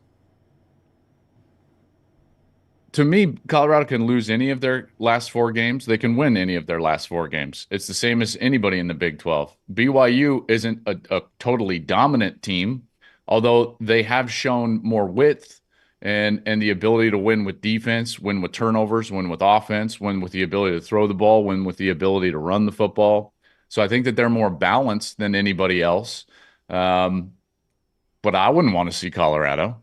to me, Colorado can lose any of their last 4 games. They can win any of their last 4 games. It's the same as anybody in the Big 12. BYU isn't a totally dominant team, although they have shown more width and the ability to win with defense, win with turnovers, win with offense, win with the ability to throw the ball, win with the ability to run the football. So I think that they're more balanced than anybody else. But I wouldn't want to see Colorado.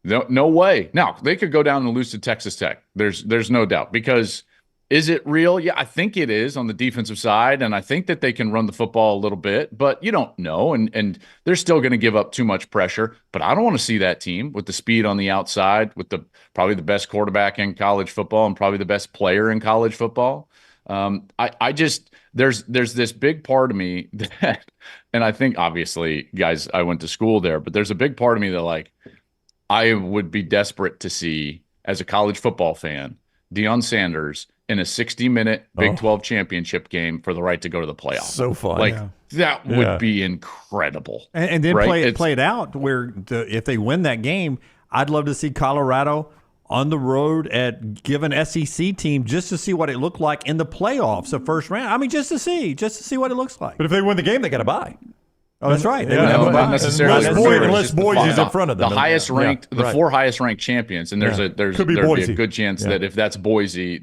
No way. Now, they could go down and lose to Texas Tech. There's no doubt. Because is it real? Yeah, I think it is on the defensive side, and I think that they can run the football a little bit, but you don't know, and they're still going to give up too much pressure. But I don't want to see that team with the speed on the outside, with probably the best quarterback in college football and probably the best player in college football. I just there's this big part of me that, and I think obviously, guys, I went to school there, but there's a big part of me that like I would be desperate to see as a college football fan, Deion Sanders in a 60-minute Big 12 championship game for the right to go to the playoffs. So fun. Like that would be incredible. And then right? play it out where if they win that game, I'd love to see Colorado on the road at give an SEC team just to see what it looked like in the playoffs, the first round. I mean, just to see what it looks like. But if they win the game, they got to bye. Oh, that's right. Not necessarily. Unless Boise's in front of them. The highest ranked, the four highest ranked champions, and there'd be a good chance that if that's Boise,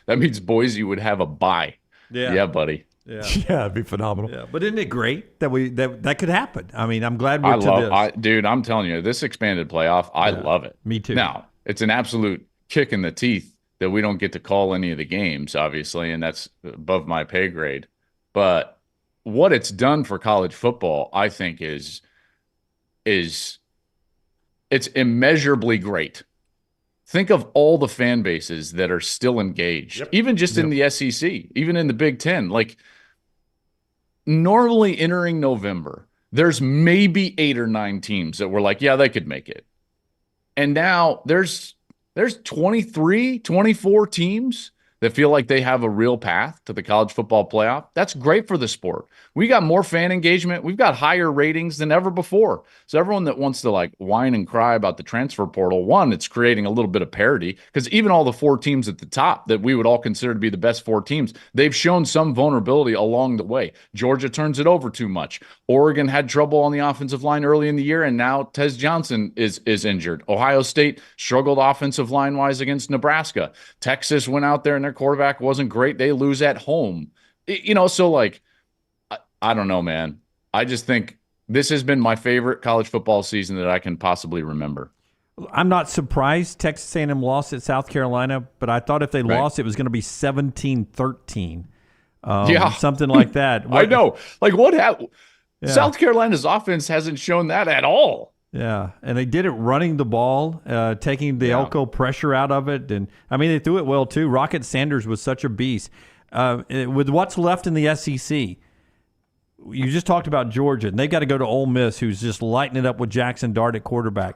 that means Boise would have a bye. Yeah, buddy. Yeah, it'd be phenomenal. Yeah, but isn't it great that could happen? I mean, I'm glad we're to this. Dude, I'm telling you, this expanded playoff, I love it. Me too. Now, it's an absolute kick in the teeth that we don't get to call any of the games, obviously, and that's above my pay grade. But what it's done for college football, I think, is it's immeasurably great. Think of all the fan bases that are still engaged, even just in the SEC, even in the Big Ten. Like normally entering November, there's maybe 8 or 9 teams that were like, yeah, they could make it. And now there's 23, 24 teams that feel like they have a real path to the college football playoff. That's great for the sport. We got more fan engagement. We've got higher ratings than ever before. So everyone that wants to like whine and cry about the transfer portal, one, it's creating a little bit of parity because even all the 4 teams at the top that we would all consider to be the best 4 teams, they've shown some vulnerability along the way. Georgia turns it over too much. Oregon had trouble on the offensive line early in the year, and now Tez Johnson is injured. Ohio State struggled offensive line-wise against Nebraska. Texas went out there and their quarterback wasn't great. They lose at home. So like, I don't know, man. I just think this has been my favorite college football season that I can possibly remember. I'm not surprised Texas A&M lost at South Carolina, but I thought if they lost, it was going to be 17-13. Something like that. I know. Like what happened? Yeah. South Carolina's offense hasn't shown that at all. Yeah, and they did it running the ball, taking the Elko pressure out of it. And, I mean, they threw it well, too. Rocket Sanders was such a beast. With what's left in the SEC, you just talked about Georgia, and they've got to go to Ole Miss, who's just lighting it up with Jackson Dart at quarterback.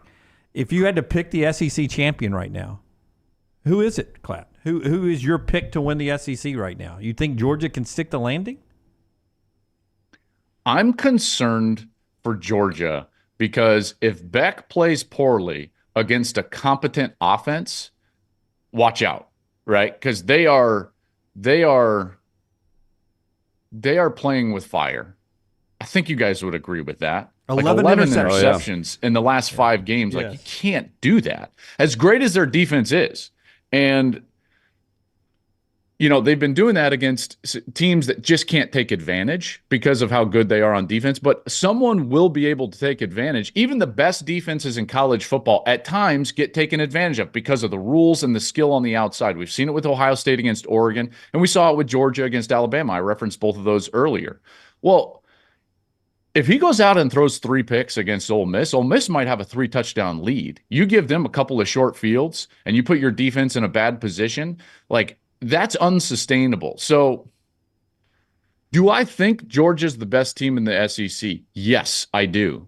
If you had to pick the SEC champion right now, who is it, Klatt? Who is your pick to win the SEC right now? You think Georgia can stick the landing? I'm concerned for Georgia because if Beck plays poorly against a competent offense, watch out, right? Because they are playing with fire. I think you guys would agree with that. 11 interceptions in the last 5 games. Like, you can't do that. As great as their defense is. And, they've been doing that against teams that just can't take advantage because of how good they are on defense. But someone will be able to take advantage. Even the best defenses in college football at times get taken advantage of because of the rules and the skill on the outside. We've seen it with Ohio State against Oregon, and we saw it with Georgia against Alabama. I referenced both of those earlier. Well, if he goes out and throws 3 picks against Ole Miss might have a 3-touchdown lead. You give them a couple of short fields and you put your defense in a bad position, like that's unsustainable. So do I think Georgia's the best team in the SEC? Yes, I do.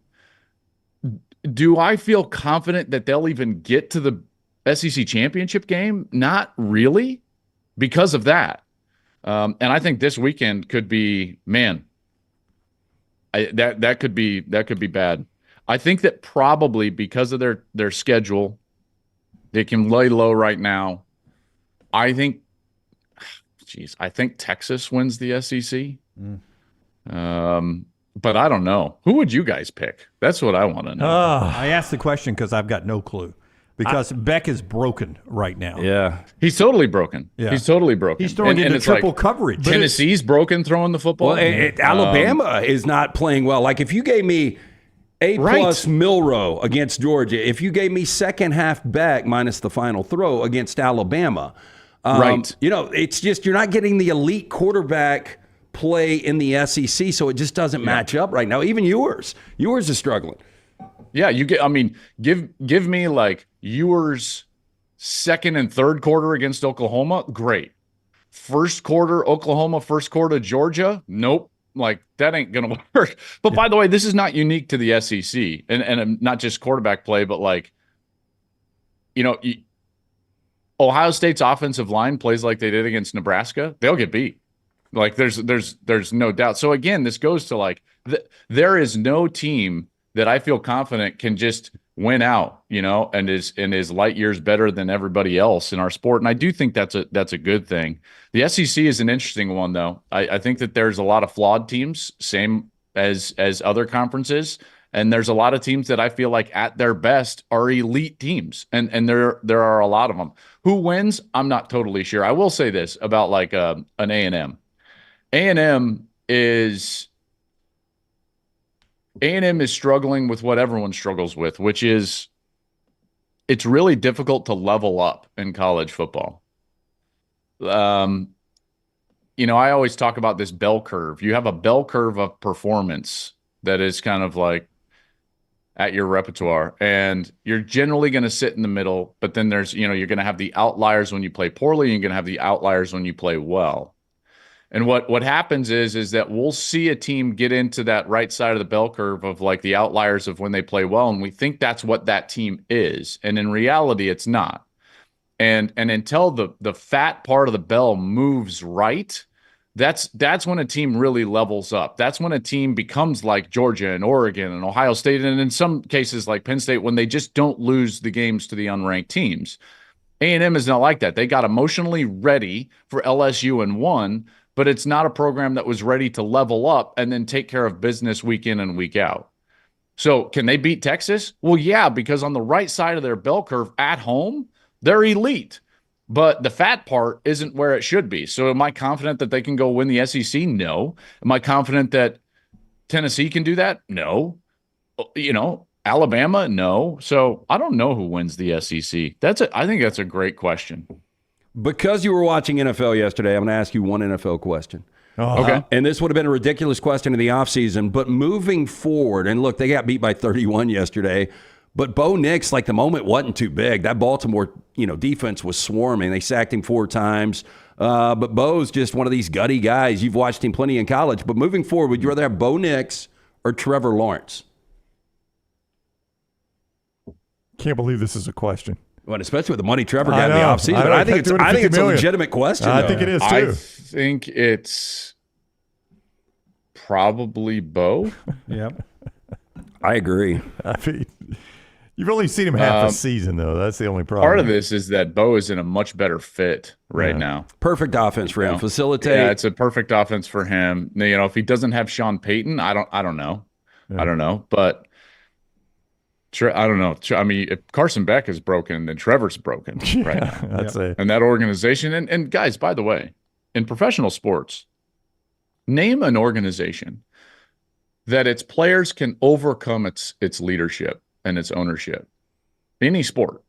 Do I feel confident that they'll even get to the SEC championship game? Not really, because of that. And I think this weekend could be, that could be bad. I think that probably because of their schedule, they can lay low right now. I think Texas wins the SEC. But I don't know. Who would you guys pick? That's what I want to know. I asked the question because I've got no clue. Because Beck is broken right now. Yeah. He's totally broken. Yeah. He's totally broken. He's throwing into triple coverage. Tennessee's broken throwing the football. Well, Alabama is not playing well. Like if you gave me A plus Milroe against Georgia. If you gave me second half back minus the final throw against Alabama, right? It's just you're not getting the elite quarterback play in the SEC, so it just doesn't match up right now. Even yours is struggling. Yeah, give me like yours second and third quarter against Oklahoma, great. First quarter Oklahoma, first quarter Georgia, nope. Like that ain't gonna work. But by the way, this is not unique to the SEC, and not just quarterback play, but like, Ohio State's offensive line plays like they did against Nebraska, they'll get beat. Like there's no doubt. So again, this goes to like there is no team that I feel confident can just win out, and is light years better than everybody else in our sport. And I do think that's a good thing. The SEC is an interesting one, though. I think that there's a lot of flawed teams, same as other conferences, and there's a lot of teams that I feel like at their best are elite teams, and there are a lot of them. Who wins? I'm not totally sure. I will say this about like an A&M. A&M is struggling with what everyone struggles with, which is it's really difficult to level up in college football. I always talk about this bell curve. You have a bell curve of performance that is kind of like at your repertoire, and you're generally going to sit in the middle, but then there's, you're going to have the outliers when you play poorly, and you're going to have the outliers when you play well. And what happens is that we'll see a team get into that right side of the bell curve of like the outliers of when they play well, and we think that's what that team is. And in reality, it's not. And until the fat part of the bell moves right, that's when a team really levels up. That's when a team becomes like Georgia and Oregon and Ohio State, and in some cases like Penn State, when they just don't lose the games to the unranked teams. A&M is not like that. They got emotionally ready for LSU and won, but it's not a program that was ready to level up and then take care of business week in and week out. So can they beat Texas? Well, yeah, because on the right side of their bell curve at home, they're elite. But the fat part isn't where it should be. So am I confident that they can go win the SEC? No. Am I confident that Tennessee can do that? No. Alabama? No. So I don't know who wins the SEC. I think that's a great question. Because you were watching NFL yesterday, I'm going to ask you one NFL question. Okay. And this would have been a ridiculous question in the offseason, but moving forward, and look, they got beat by 31 yesterday, but Bo Nix, like the moment wasn't too big. That Baltimore, defense was swarming. They sacked him 4 times. But Bo's just one of these gutty guys. You've watched him plenty in college. But moving forward, would you rather have Bo Nix or Trevor Lawrence? Can't believe this is a question. Well, especially with the money Trevor got in the offseason. But I think it's a legitimate question. I think it is, too. I think it's probably Bo. Yep. I agree. I mean, you've only seen him half a season, though. That's the only problem. Part of this is that Bo is in a much better fit right now. Perfect offense for him. Facilitate. Yeah, it's a perfect offense for him. If he doesn't have Sean Payton, I don't know. Yeah. I don't know. But I don't know. I mean, if Carson Beck is broken, then Trevor's broken right now. That's it. And that organization. And guys, by the way, in professional sports, name an organization that its players can overcome its leadership and its ownership. Any sport.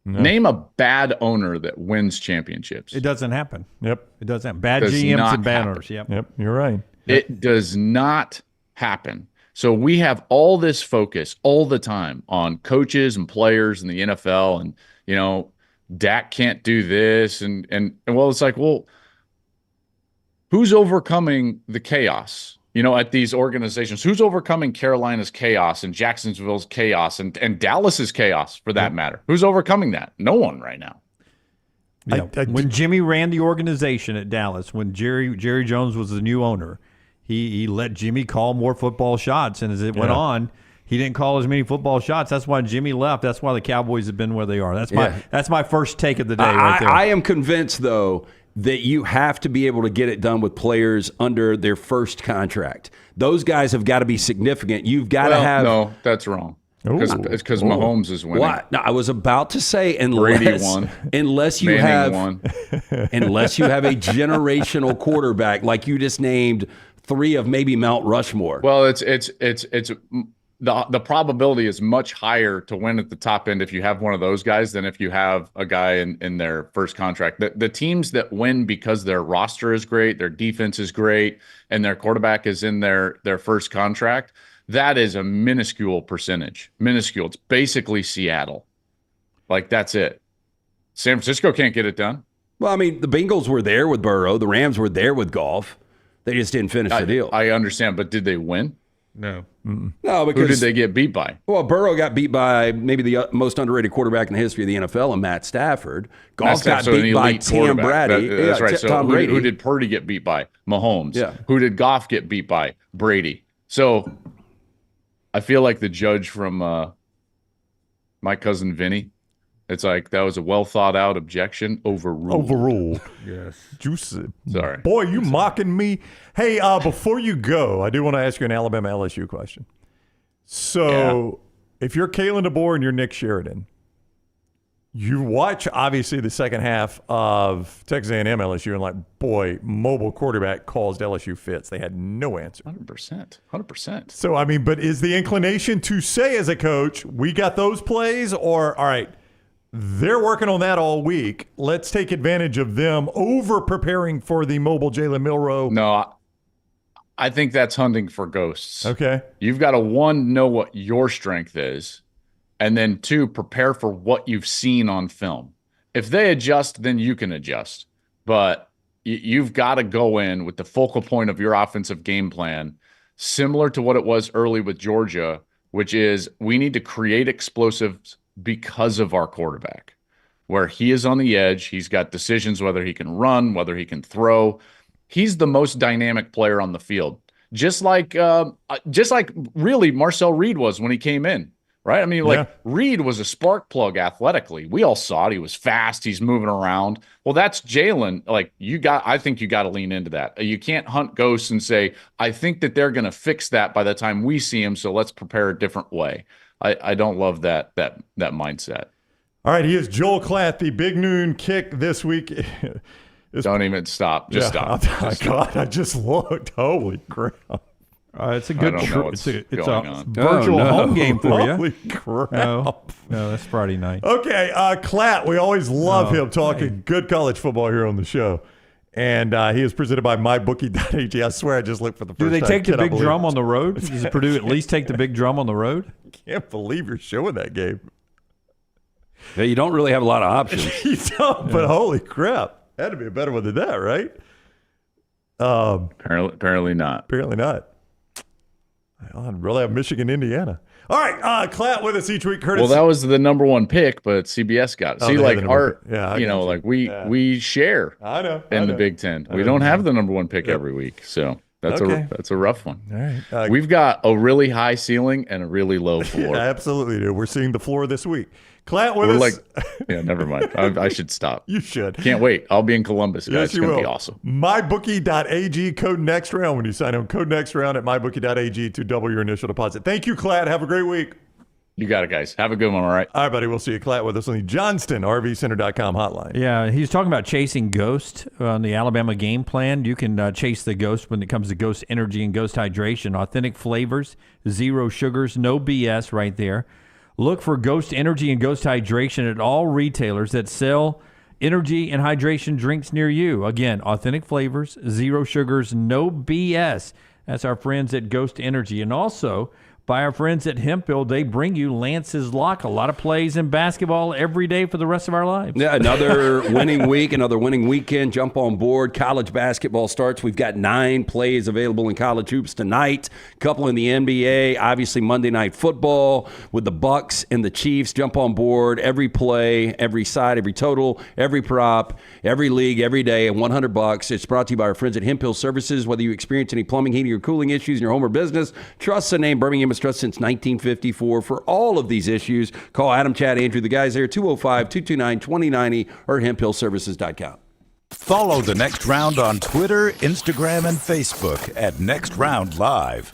No. Name a bad owner that wins championships. It doesn't happen. Yep. It doesn't happen. Bad GMs and bad owners. Yep. You're right. It does not happen. So we have all this focus all the time on coaches and players in the NFL, and Dak can't do this, and well, it's like, well, who's overcoming the chaos? At these organizations, who's overcoming Carolina's chaos and Jacksonville's chaos and Dallas's chaos, for that matter? Who's overcoming that? No one right now. Yeah. When Jimmy ran the organization at Dallas, when Jerry Jones was the new owner, he let Jimmy call more football shots, and as it went on, he didn't call as many football shots. That's why Jimmy left. That's why the Cowboys have been where they are. That's my first take of the day right there. I am convinced, though, that you have to be able to get it done with players under their first contract. Those guys have got to be significant. You've got to have. No, that's wrong. Because Mahomes is winning. What? No, I was about to say Brady won. Unless you have a generational quarterback like you just named 3 of maybe Mount Rushmore. Well, it's the probability is much higher to win at the top end if you have one of those guys than if you have a guy in their first contract. The teams that win because their roster is great, their defense is great, and their quarterback is in their first contract, that is a minuscule percentage. Minuscule. It's basically Seattle. Like, that's it. San Francisco can't get it done. Well, I mean, the Bengals were there with Burrow. The Rams were there with Goff. They just didn't finish the deal. I understand, but did they win? No. No, because who did they get beat by? Well, Burrow got beat by maybe the most underrated quarterback in the history of the NFL, and Matt Stafford. Goff got beat by Tom Brady. That's right. So Tom Brady. Who did Purdy get beat by? Mahomes. Yeah. Who did Goff get beat by? Brady. So I feel like the judge from My Cousin Vinny. It's like that was a well thought out objection. Overruled. Yes. Juicy. Sorry. Boy, you mocking me. Hey, before you go, I do want to ask you an Alabama LSU question. So if you're Kalen DeBoer and you're Nick Sheridan, you watch obviously the second half of Texas A&M LSU and like, boy, mobile quarterback caused LSU fits. They had no answer. 100%. So, I mean, but is the inclination to say as a coach, we got those plays, or all right, they're working on that all week. Let's take advantage of them over preparing for the mobile Jalen Milroe. No, I think that's hunting for ghosts. Okay. You've got to, one, know what your strength is, and then two, prepare for what you've seen on film. If they adjust, then you can adjust. But you've got to go in with the focal point of your offensive game plan, similar to what it was early with Georgia, which is we need to create explosives because of our quarterback, where he is on the edge. He's got decisions whether he can run, whether he can throw. He's the most dynamic player on the field, just like really Marcel Reed was when he came in, right? I mean, Reed was a spark plug athletically. We all saw it. He was fast. He's moving around. Well, that's Jalen. Like I think you got to lean into that. You can't hunt ghosts and say, I think that they're going to fix that by the time we see him, so let's prepare a different way. I don't love that mindset. All right, he is Joel Klatt, the Big Noon Kick this week. Don't even stop. Just stop. Oh, my God, I just looked. Holy crap. It's a good it's a virtual home game for you. Holy crap. No, that's Friday night. Okay, Klatt, we always love him talking good college football here on the show. And he is presented by mybookie.ag. I swear I just looked for the first time. Do they take the big drum on the road? Does Purdue at least take the big drum on the road? I can't believe you're showing that game. Yeah, you don't really have a lot of options. You don't, but holy crap. Had to be a better one than that, right? Apparently not. Apparently not. I'd really have Michigan, Indiana. All right, Klatt with us each week. Curtis. Well, that was the number one pick, but CBS got it. See, like our, like we share in the Big Ten. We don't have the number one pick every week, so that's a rough one. All right. We've got a really high ceiling and a really low floor. Yeah, absolutely do. We're seeing the floor this week. Klatt with us. Never mind. I should stop. You should. Can't wait. I'll be in Columbus, guys. Yes, it's going to be awesome. MyBookie.ag, code next round when you sign up. Code next round at MyBookie.ag to double your initial deposit. Thank you, Klatt. Have a great week. You got it, guys. Have a good one, all right? All right, buddy. We'll see you. Klatt with us on the Johnston RVCenter.com hotline. Yeah, he's talking about chasing Ghost on the Alabama game plan. You can chase the Ghost when it comes to Ghost Energy and Ghost Hydration. Authentic flavors, zero sugars, no BS right there. Look for Ghost Energy and Ghost Hydration at all retailers that sell energy and hydration drinks near you. Again, authentic flavors, zero sugars, no BS. That's our friends at Ghost Energy. And also, by our friends at Hemphill, they bring you Lance's Lock. A lot of plays in basketball every day for the rest of our lives. Yeah, another winning week, another winning weekend. Jump on board. College basketball starts. We've got 9 plays available in college hoops tonight. A couple in the NBA. Obviously, Monday Night Football with the Bucks and the Chiefs. Jump on board. Every play, every side, every total, every prop, every league, every day, and $100. It's brought to you by our friends at Hemphill Services. Whether you experience any plumbing, heating, or cooling issues in your home or business, trust the name Birmingham Trust since 1954 for all of these issues. Call Adam, Chad, Andrew, the guys there, 205-229-2090 or hemphillservices.com. Follow The Next Round on Twitter, Instagram, and Facebook at Next Round Live.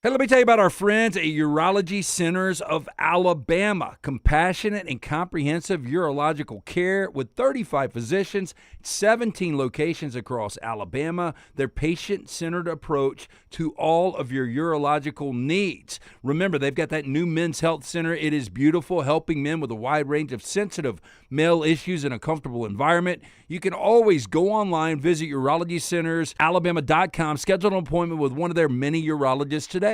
Hey, let me tell you about our friends at Urology Centers of Alabama. Compassionate and comprehensive urological care with 35 physicians, 17 locations across Alabama. Their patient-centered approach to all of your urological needs. Remember, they've got that new men's health center. It is beautiful, helping men with a wide range of sensitive male issues in a comfortable environment. You can always go online, visit urologycentersalabama.com, schedule an appointment with one of their many urologists today.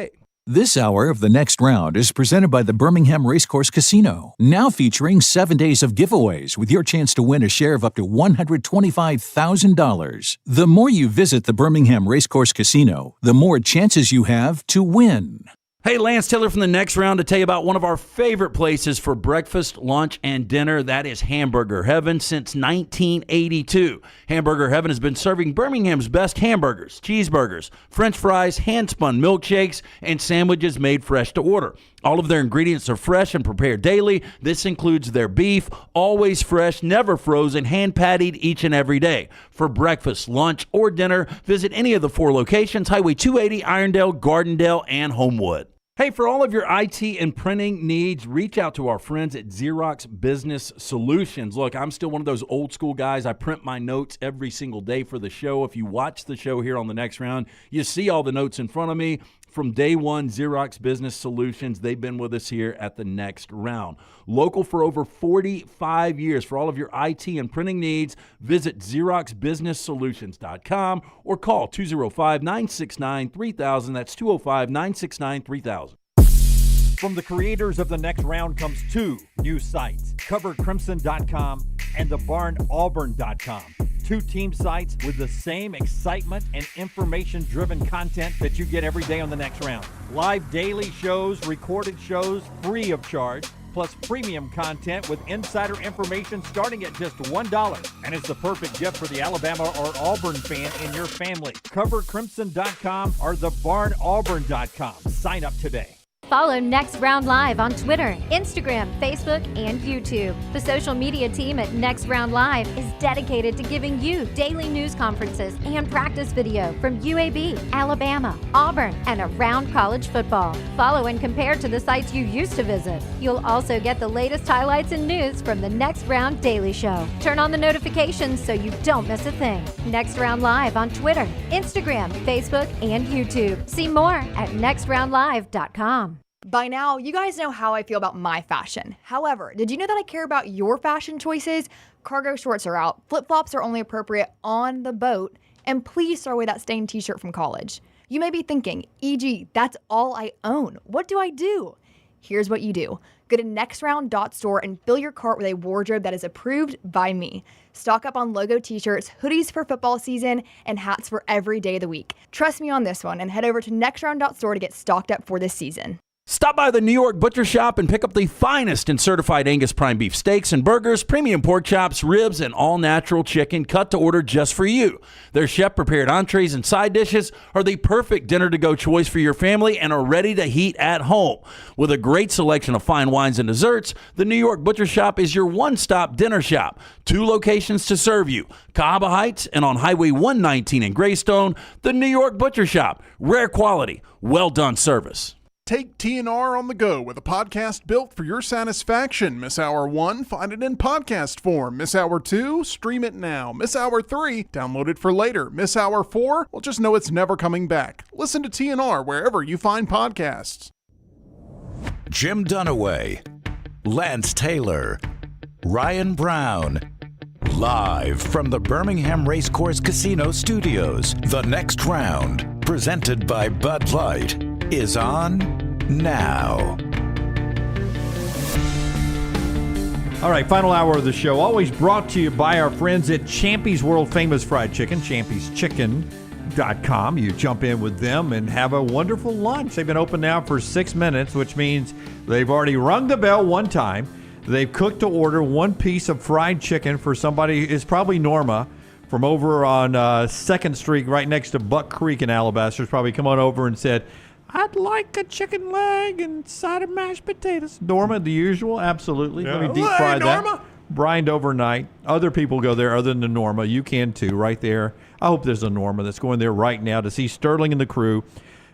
This hour of The Next Round is presented by the Birmingham Racecourse Casino, now featuring 7 days of giveaways with your chance to win a share of up to $125,000. The more you visit the Birmingham Racecourse Casino, the more chances you have to win. Hey, Lance Taylor from The Next Round to tell you about one of our favorite places for breakfast, lunch, and dinner. That is Hamburger Heaven since 1982. Hamburger Heaven has been serving Birmingham's best hamburgers, cheeseburgers, French fries, hand-spun milkshakes, and sandwiches made fresh to order. All of their ingredients are fresh and prepared daily. This includes their beef, always fresh, never frozen, hand-pattied each and every day. For breakfast, lunch, or dinner, visit any of the 4 locations, Highway 280, Irondale, Gardendale, and Homewood. Hey, for all of your IT and printing needs, reach out to our friends at Xerox Business Solutions. Look, I'm still one of those old school guys. I print my notes every single day for the show. If you watch the show here on The Next Round, you see all the notes in front of me. From day one, Xerox Business Solutions, they've been with us here at The Next Round. Local for over 45 years. For all of your IT and printing needs, visit XeroxBusinessSolutions.com or call 205-969-3000. That's 205-969-3000. From the creators of The Next Round comes 2 new sites, CoverCrimson.com and thebarnauburn.com. 2 team sites with the same excitement and information-driven content that you get every day on The Next Round. Live daily shows, recorded shows, free of charge, plus premium content with insider information starting at just $1. And it's the perfect gift for the Alabama or Auburn fan in your family. CoverCrimson.com or thebarnauburn.com. Sign up today. Follow Next Round Live on Twitter, Instagram, Facebook, and YouTube. The social media team at Next Round Live is dedicated to giving you daily news conferences and practice video from UAB, Alabama, Auburn, and around college football. Follow and compare to the sites you used to visit. You'll also get the latest highlights and news from the Next Round Daily Show. Turn on the notifications so you don't miss a thing. Next Round Live on Twitter, Instagram, Facebook, and YouTube. See more at nextroundlive.com. By now, you guys know how I feel about my fashion. However, did you know that I care about your fashion choices? Cargo shorts are out, flip-flops are only appropriate on the boat, and please throw away that stained t-shirt from college. You may be thinking, EG, that's all I own. What do I do? Here's what you do. Go to nextround.store and fill your cart with a wardrobe that is approved by me. Stock up on logo t-shirts, hoodies for football season, and hats for every day of the week. Trust me on this one and head over to nextround.store to get stocked up for this season. Stop by the New York Butcher Shop and pick up the finest in certified Angus prime beef steaks and burgers, premium pork chops, ribs, and all-natural chicken cut to order just for you. Their chef-prepared entrees and side dishes are the perfect dinner-to-go choice for your family and are ready to heat at home. With a great selection of fine wines and desserts, the New York Butcher Shop is your one-stop dinner shop. 2 locations to serve you, Cahaba Heights and on Highway 119 in Greystone. The New York Butcher Shop, rare quality, well-done service. Take TNR on the go with a podcast built for your satisfaction. Miss Hour 1? Find it in podcast form. Miss Hour 2? Stream it now. Miss Hour 3? Download it for later. Miss Hour 4? Well, just know it's never coming back. Listen to TNR wherever you find podcasts. Jim Dunaway, Lance Taylor, Ryan Brown. Live from the Birmingham Racecourse Casino Studios, The Next Round, presented by Bud Light, is on now. All right, final hour of the show, always brought to you by our friends at Champy's World Famous Fried Chicken, champyschicken.com. You jump in with them and have a wonderful lunch. They've been open now for 6 minutes, which means they've already rung the bell one time. They've cooked to order 1 piece of fried chicken for somebody, it's probably Norma, from over on 2nd Street right next to Buck Creek in Alabaster's probably come on over and said, I'd like a chicken leg and side of mashed potatoes. Norma, the usual, absolutely. Yeah. Let me deep fry that. Brined overnight. Other people go there other than Norma. You can too, right there. I hope there's a Norma that's going there right now to see Sterling and the crew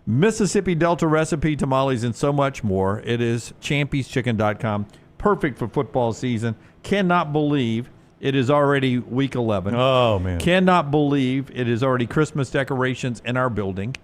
Mississippi Delta recipe tamales and so much more. It is champieschicken.com. Perfect for football season. Cannot believe it is already week 11. Oh, man. Cannot believe it is already Christmas decorations in our building.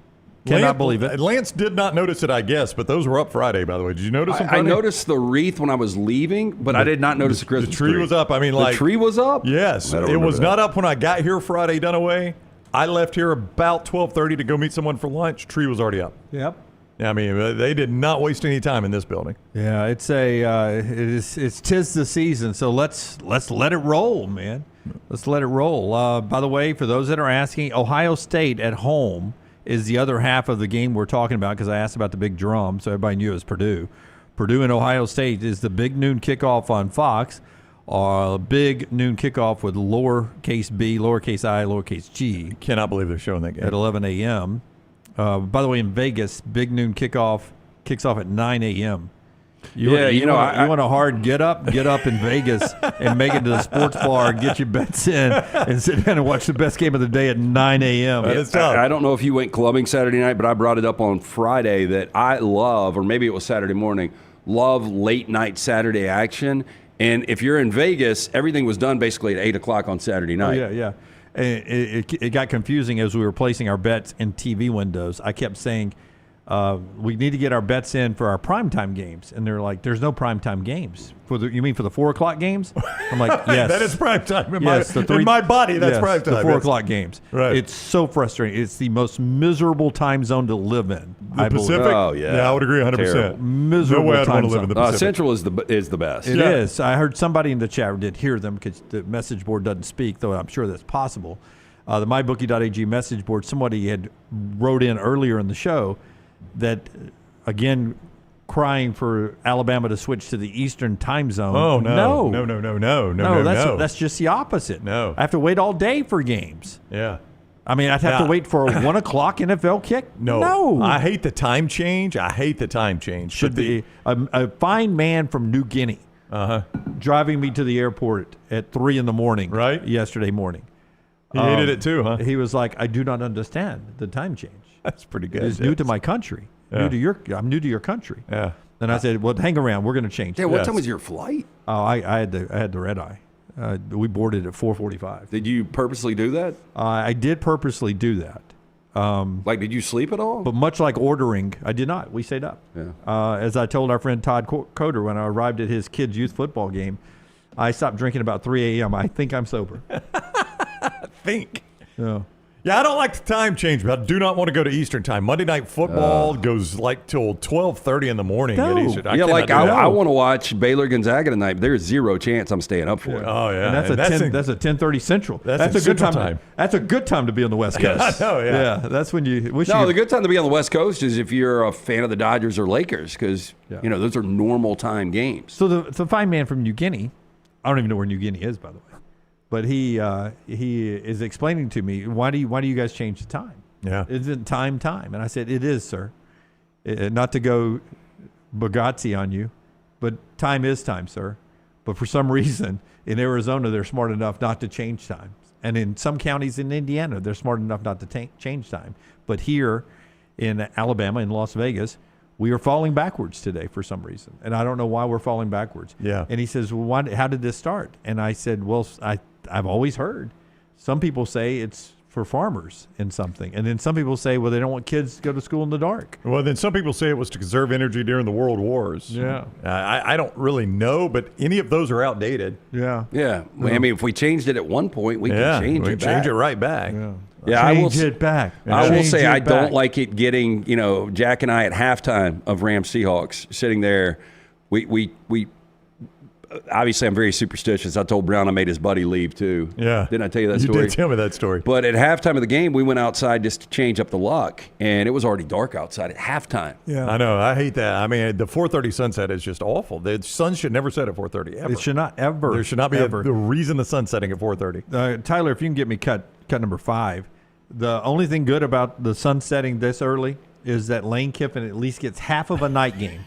Cannot believe it. Lance did not notice it, I guess, but those were up Friday, by the way. Did you notice them I Friday? noticed the wreath when I was leaving, but I did not notice the Christmas tree. The tree was up. I mean, the tree was up? Yes. It was not up when I got here Friday, Dunaway. I left here about 12:30 to go meet someone for lunch. Tree was already up. Yep. I mean, they did not waste any time in this building. Yeah, it's tis the season, so let's let it roll, man. Let's let it roll. By the way, for those that are asking, Ohio State at home is the other half of the game we're talking about, because I asked about the big drum, so everybody knew it was Purdue. Purdue and Ohio State is the big noon kickoff on Fox, or big noon kickoff with lowercase b, lowercase I, lowercase g. Cannot believe they're showing that game. At 11 a.m. By the way, in Vegas, big noon kickoff kicks off at 9 a.m. You want a hard get up in Vegas and make it to the sports bar, get your bets in, and sit down and watch the best game of the day at 9 a.m. I don't know if you went clubbing Saturday night, but I brought it up on Friday that I love, or maybe it was Saturday morning, love late night Saturday action. And if you're in Vegas, everything was done basically at 8 o'clock on Saturday night. Oh, yeah. It got confusing as we were placing our bets in TV windows. I kept saying, we need to get our bets in for our primetime games. And they're like, there's no primetime games. You mean for the 4 o'clock games? I'm like, yes. That is primetime. In my body, that's primetime. The 4 o'clock games. Right. It's so frustrating. It's the most miserable time zone to live in. The Pacific? Oh, yeah. Yeah, I would agree 100%. Terrible. Miserable no way I'd time want to live zone. in the Pacific. Central is the best. It is. I heard somebody in the chat did hear them because the message board doesn't speak, though I'm sure that's possible. The mybookie.ag message board, somebody had wrote in earlier in the show that, again, crying for Alabama to switch to the Eastern time zone. Oh, no. That's just the opposite. No. I have to wait all day for games. Yeah. I mean, I'd have to wait for a 1 o'clock NFL kick? No. I hate the time change. Should be a fine man from New Guinea driving me to the airport at 3 in the morning yesterday morning. He hated it too, huh? He was like, I do not understand the time change. That's pretty good. It's new to my country. Yeah. I'm new to your country. Yeah. And I said, well, hang around. We're going to change. Yeah, what time was your flight? Oh, I had the red eye. We boarded at 4:45. Did you purposely do that? I did purposely do that. Did you sleep at all? But much like ordering, I did not. We stayed up. Yeah. As I told our friend Todd Coder when I arrived at his kids' youth football game, I stopped drinking about 3 a.m. I think I'm sober. Yeah, I don't like the time change, but I do not want to go to Eastern time. Monday Night Football goes like till 12:30 in the morning at Eastern. I want to watch Baylor Gonzaga tonight, but there's zero chance I'm staying up for it. Oh yeah, and that's a 10:30 Central. That's a good time. That's a good time to be on the West Coast. I know, yeah. That's when you. The good time to be on the West Coast is if you're a fan of the Dodgers or Lakers, because those are normal time games. So the fine man from New Guinea, I don't even know where New Guinea is, by the way. But he is explaining to me, why do you guys change the time? Yeah. Isn't time? And I said, it is, sir. Not to go Bugatti on you, but time is time, sir. But for some reason, in Arizona, they're smart enough not to change times. And in some counties in Indiana, they're smart enough not to change time. But here in Alabama, in Las Vegas, we are falling backwards today for some reason. And I don't know why we're falling backwards. Yeah. And he says, well, how did this start? And I said, well, I've always heard. Some people say it's for farmers in something. And then some people say, well, they don't want kids to go to school in the dark. Well, then some people say it was to conserve energy during the world wars. Yeah. I don't really know, but any of those are outdated. Yeah. Yeah. I mean, if we changed it at one point, we can change it back. Change it right back. Yeah, change it back. I will say I don't like it getting, Jack and I at halftime of Rams Seahawks sitting there. We obviously I'm very superstitious. I told Brown I made his buddy leave too. Yeah. Didn't I tell you that story? You did tell me that story. But at halftime of the game, we went outside just to change up the luck, and it was already dark outside at halftime. Yeah. I know. I hate that. I mean, the 4:30 sunset is just awful. The sun should never set at 4:30 ever. It should not ever. There should not be the reason the sun's setting at 4:30. Tyler, if you can get me cut number 5. The only thing good about the sun setting this early is that Lane Kiffin at least gets half of a night game.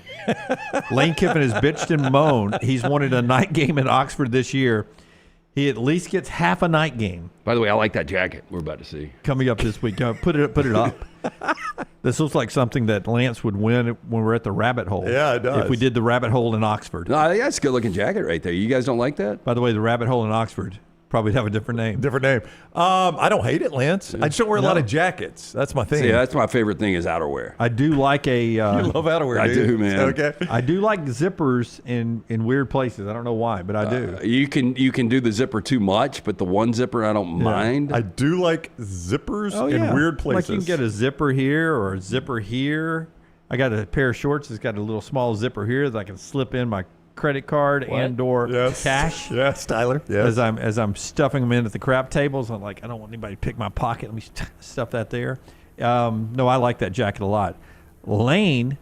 Lane Kiffin has bitched and moaned. He's wanted a night game at Oxford this year. He at least gets half a night game. By the way, I like that jacket we're about to see. Coming up this week. Put it up. This looks like something that Lance would win when we're at the Rabbit Hole. Yeah, it does. If we did the Rabbit Hole in Oxford. No, that's a good-looking jacket right there. You guys don't like that? By the way, the Rabbit Hole in Oxford probably have a different name. Different name. I don't hate it, Lance. I just don't wear a lot of jackets. That's my thing. See, that's my favorite thing is outerwear. I do like a. You love outerwear, I dude. do, man. Okay. I do like zippers in weird places. I don't know why, but I do. You can do the zipper too much, but the one zipper I don't mind. I do like zippers in weird places. Like you can get a zipper here or a zipper here. I got a pair of shorts that's got a little small zipper here that I can slip in my credit card and/or cash. Yes, Tyler. Yes. As I'm stuffing them in at the crap tables, I'm like, I don't want anybody to pick my pocket. Let me stuff that there. No, I like that jacket a lot. Lane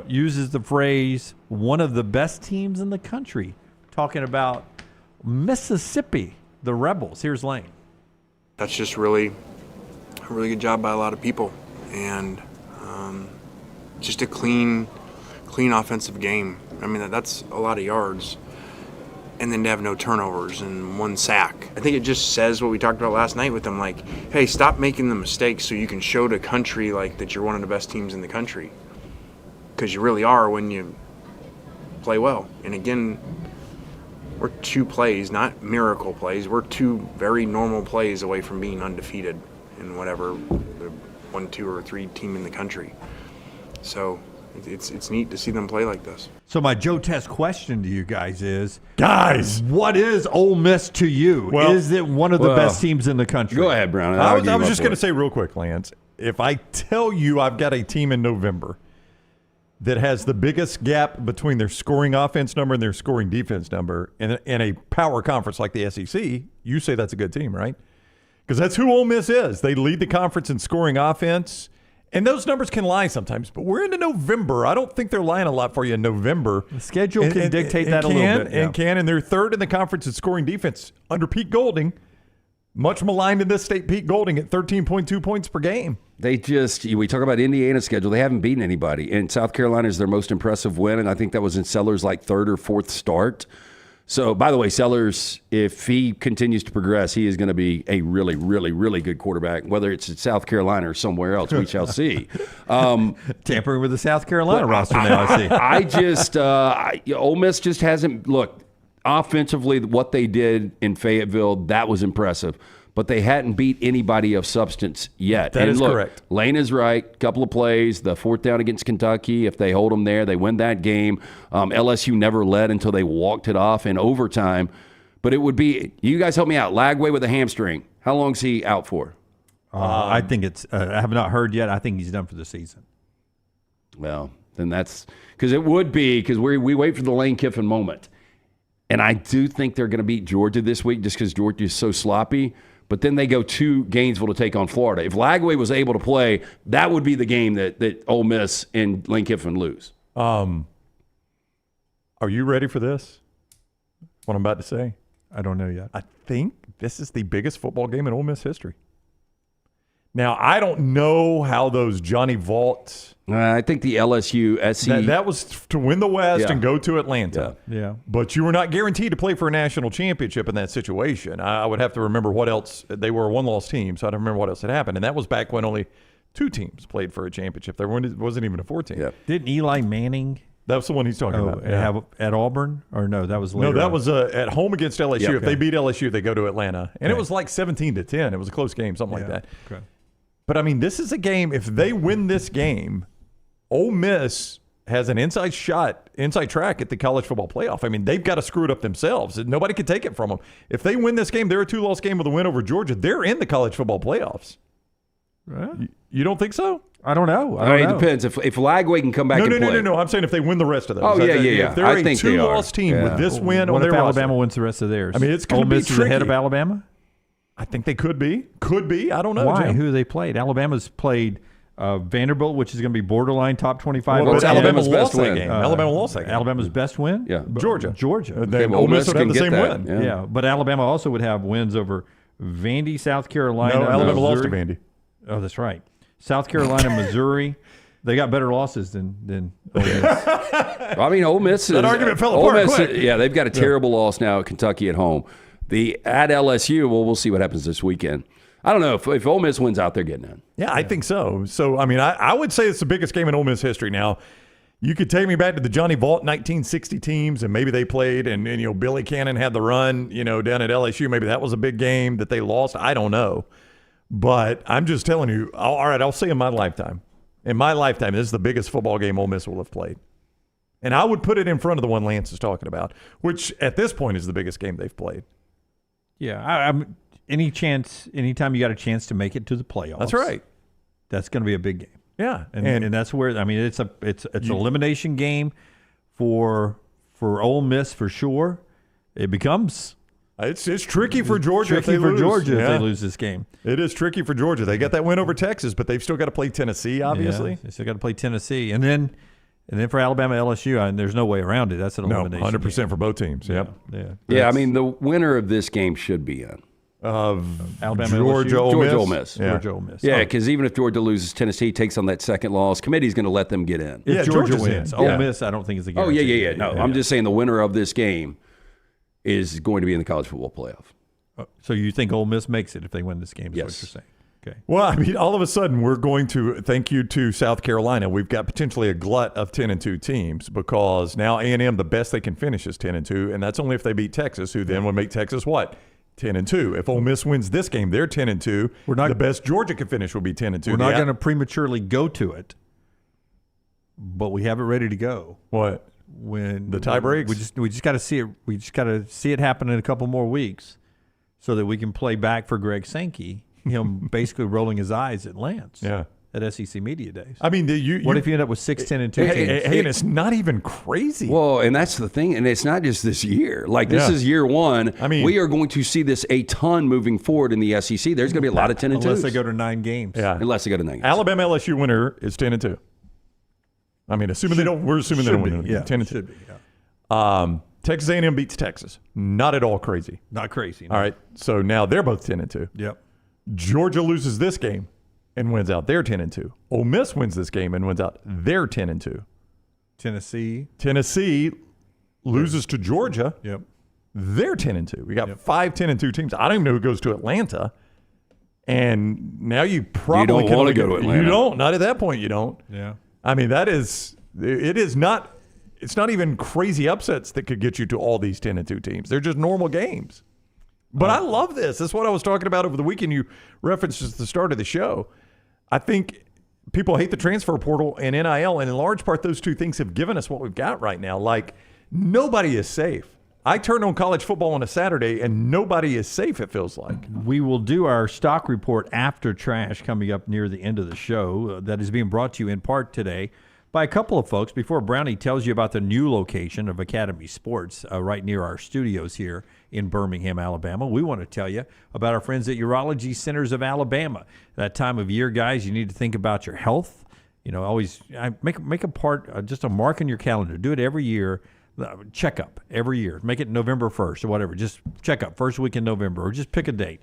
uses the phrase "one of the best teams in the country," talking about Mississippi, the Rebels. Here's Lane. That's just really a really good job by a lot of people, and just a clean offensive game. I mean, that's a lot of yards. And then to have no turnovers and one sack. I think it just says what we talked about last night with them, like, hey, stop making the mistakes so you can show the country like that you're one of the best teams in the country. Because you really are when you play well. And again, we're 2 plays, not miracle plays. We're 2 very normal plays away from being undefeated in whatever the 1, 2, or 3 team in the country. So it's neat to see them play like this. So my Joe Test question to you guys is, what is Ole Miss to you? Well, is it one of the best teams in the country? Go ahead, Brown. I was just going to say real quick, Lance, if I tell you I've got a team in November that has the biggest gap between their scoring offense number and their scoring defense number in a power conference like the SEC, you say that's a good team, right? Because that's who Ole Miss is. They lead the conference in scoring offense. And those numbers can lie sometimes, but we're into November. I don't think they're lying a lot for you in November. The schedule can dictate that a little bit. And they're third in the conference in scoring defense under Pete Golding. Much maligned in this state, Pete Golding at 13.2 points per game. We talk about Indiana's schedule. They haven't beaten anybody. And South Carolina is their most impressive win, and I think that was in Sellers' third or fourth start. So, by the way, Sellers, if he continues to progress, he is going to be a really, really, really good quarterback. Whether it's at South Carolina or somewhere else, we shall see. Tampering with the South Carolina roster now, I see. Ole Miss just hasn't – look, offensively, what they did in Fayetteville, that was impressive. But they hadn't beat anybody of substance yet. That is correct. Lane is right. Couple of plays. The 4th down against Kentucky, if they hold them there, they win that game. LSU never led until they walked it off in overtime. But it would be – you guys help me out. Lagway with a hamstring. How long is he out for? I think it's I have not heard yet. I think he's done for the season. Well, then that's – because it would be – because we wait for the Lane Kiffin moment. And I do think they're going to beat Georgia this week just because Georgia is so sloppy. But then they go to Gainesville to take on Florida. If Lagway was able to play, that would be the game that Ole Miss and Lane Kiffin lose. Are you ready for this? What I'm about to say? I don't know yet. I think this is the biggest football game in Ole Miss history. Now, I don't know how those Johnny Vaults. I think the LSU SC. That was to win the West and go to Atlanta. Yeah. But you were not guaranteed to play for a national championship in that situation. I would have to remember what else. They were a one-loss team, so I don't remember what else had happened. And that was back when only 2 teams played for a championship. There wasn't even a 4-team. Yeah. Didn't Eli Manning? That was the one he's talking about. Have at Auburn? Or no, that was later. No, that was at home against LSU. Yeah, okay. If they beat LSU, they go to Atlanta. And it was like 17-10. It was a close game, something like that. Okay. But, I mean, this is a game. If they win this game, Ole Miss has an inside track at the college football playoff. I mean, they've got to screw it up themselves. Nobody can take it from them. If they win this game, they're a 2-loss game with a win over Georgia. They're in the college football playoffs. You don't think so? I don't know. It depends. If Lagway can come back and play. No. I'm saying if they win the rest of those. Oh, yeah. If they're a 2-loss team with this win on their roster. Alabama wins the rest of theirs? I mean, it's going to be tricky. Ole Miss is ahead of Alabama? I think they could be. I don't know. Why? Jim. Who they played? Alabama's played Vanderbilt, which is going to be borderline top 25. Well, it's Alabama's best win. Alabama lost that game. Alabama's best win? Yeah. Georgia. Ole Miss would have the same that. win. Yeah, but Alabama also would have wins over Vandy, South Carolina. No, Alabama Missouri. lost to Vandy. Oh, that's right. South Carolina, Missouri, They got better losses than Ole Miss. I mean, Ole Miss. That argument fell Ole apart Miss, quick. yeah, they've got a terrible loss now at Kentucky at home. At LSU, well, we'll see what happens this weekend. I don't know if Ole Miss wins out, they're getting in. Yeah, I think so. So, I mean, I would say it's the biggest game in Ole Miss history. Now, you could take me back to the Johnny Vaught 1960 teams, and maybe they played, and Billy Cannon had the run, down at LSU. Maybe that was a big game that they lost. I don't know. But I'm just telling you, all right, I'll say in my lifetime. In my lifetime, this is the biggest football game Ole Miss will have played. And I would put it in front of the one Lance is talking about, which at this point is the biggest game they've played. Yeah, anytime you got a chance to make it to the playoffs. That's right. That's going to be a big game. Yeah, and that's where it's an elimination game for Ole Miss for sure. It becomes it's tricky for Georgia. Tricky if they for lose. Georgia if Yeah. they lose this game. It is tricky for Georgia. They got that win over Texas, but they've still got to play Tennessee. Obviously, Yeah, they still got to play Tennessee, and then for Alabama LSU, there's no way around it. That's an elimination. 100% for both teams. Yep. Yeah, I mean, the winner of this game should be in. Of Alabama, Georgia, LSU? Ole Miss. Yeah. Georgia, Ole Miss. Yeah, because even if Georgia loses, Tennessee takes on that second loss. Committee's going to let them get in. If Georgia Georgia's wins, in. Ole Miss, I don't think is a Oh, guarantee. yeah. No, I'm just saying the winner of this game is going to be in the college football playoff. So you think Ole Miss makes it if they win this game? Is Yes. what you're saying. Okay. Well, I mean, all of a sudden, we're going to thank you to South Carolina. We've got potentially a glut of 10-2 teams because now A&M, the best they can finish is 10-2, and that's only if they beat Texas, who then would make Texas what? 10-2. If Ole Miss wins this game, they're 10-2. The best Georgia could finish would be 10-2. We're not going to prematurely go to it, but we have it ready to go. What? When the tie breaks? We just got to see it. We just got to see it happen in a couple more weeks, so that we can play back for Greg Sankey, him basically rolling his eyes at Lance. Yeah. At SEC Media Days. I mean, what if you end up with 6-10-2 teams? Hey, and it's not even crazy. Well, and that's the thing, and it's not just this year. Like, this is year one. I mean, we are going to see this a ton moving forward in the SEC. There's going to be a lot of 10-2s. Unless they go to 9 games. Yeah. Unless they go to 9 games. Alabama LSU winner is 10-2. I mean, assuming they don't, we're assuming they don't win. Yeah, 10-2. Should be, yeah. Texas A&M beats Texas. Not at all crazy. Not crazy. No. All right. So now they're both 10-2. Yep. Georgia loses this game and wins out. They're 10-2. Ole Miss wins this game and wins out. They're 10-2. Tennessee loses to Georgia. Yep. They're 10-2. We got 5 10-2 teams. I don't even know who goes to Atlanta. And now you probably don't want to go to Atlanta. You don't. Not at that point. You don't. Yeah. I mean, it is not. It's not even crazy upsets that could get you to all these 10-2 teams. They're just normal games. But I love this. That's what I was talking about over the weekend. You referenced at the start of the show. I think people hate the transfer portal and NIL, and in large part, those two things have given us what we've got right now. Like, nobody is safe. I turned on college football on a Saturday, and nobody is safe, it feels like. We will do our stock report after trash coming up near the end of the show. That is being brought to you in part today by a couple of folks. Before Brownie tells you about the new location of Academy Sports right near our studios here in Birmingham, Alabama, we want to tell you about our friends at Urology Centers of Alabama. That time of year, guys, you need to think about your health. Always make a part, just a mark in your calendar. Do it every year. Checkup every year. Make it November 1st or whatever. Just check up first week in November, or just pick a date.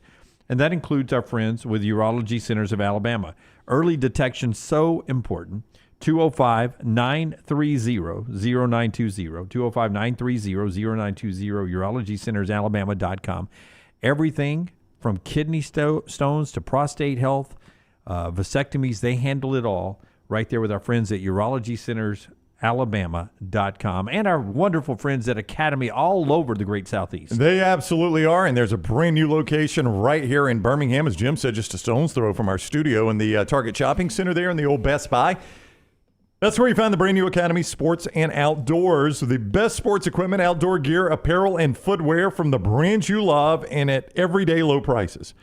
And that includes our friends with Urology Centers of Alabama. Early detection, so important. 205-930-0920. 205-930-0920. UrologyCentersAlabama.com. Everything from kidney stones to prostate health, vasectomies, they handle it all right there with our friends at UrologyCentersAlabama.com and our wonderful friends at Academy all over the great Southeast. They absolutely are, and there's a brand new location right here in Birmingham, as Jim said, just a stone's throw from our studio in the Target Shopping Center there in the old Best Buy. That's where you find the brand new Academy Sports and Outdoors. The best sports equipment, outdoor gear, apparel, and footwear from the brands you love and at everyday low prices.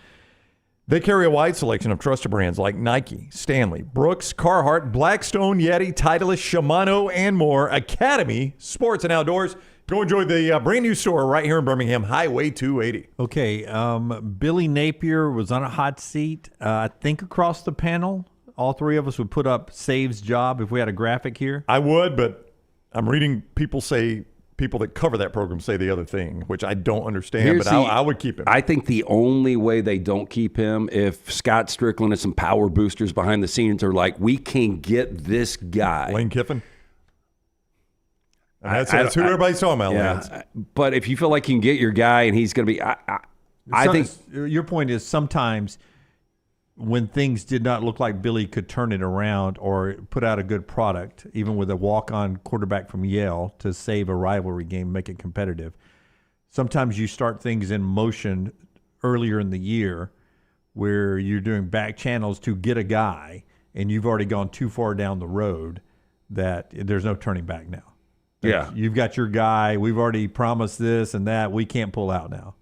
They carry a wide selection of trusted brands like Nike, Stanley, Brooks, Carhartt, Blackstone, Yeti, Titleist, Shimano, and more. Academy Sports and Outdoors. Go enjoy the brand new store right here in Birmingham, Highway 280. Okay, Billy Napier was on a hot seat. I think across the panel, all three of us would put up Save's job if we had a graphic here. I would, but I'm reading people say people that cover that program say the other thing, which I don't understand, I would keep him. I think the only way they don't keep him, if Scott Strickland and some power boosters behind the scenes are like, we can get this guy. Lane Kiffin? That's who everybody's talking about, Lance. But if you feel like you can get your guy and he's going to be, I think your point is sometimes when things did not look like Billy could turn it around or put out a good product, even with a walk-on quarterback from Yale to save a rivalry game, make it competitive, sometimes you start things in motion earlier in the year where you're doing back channels to get a guy and you've already gone too far down the road that there's no turning back now. Yeah. You've got your guy. We've already promised this and that. We can't pull out now.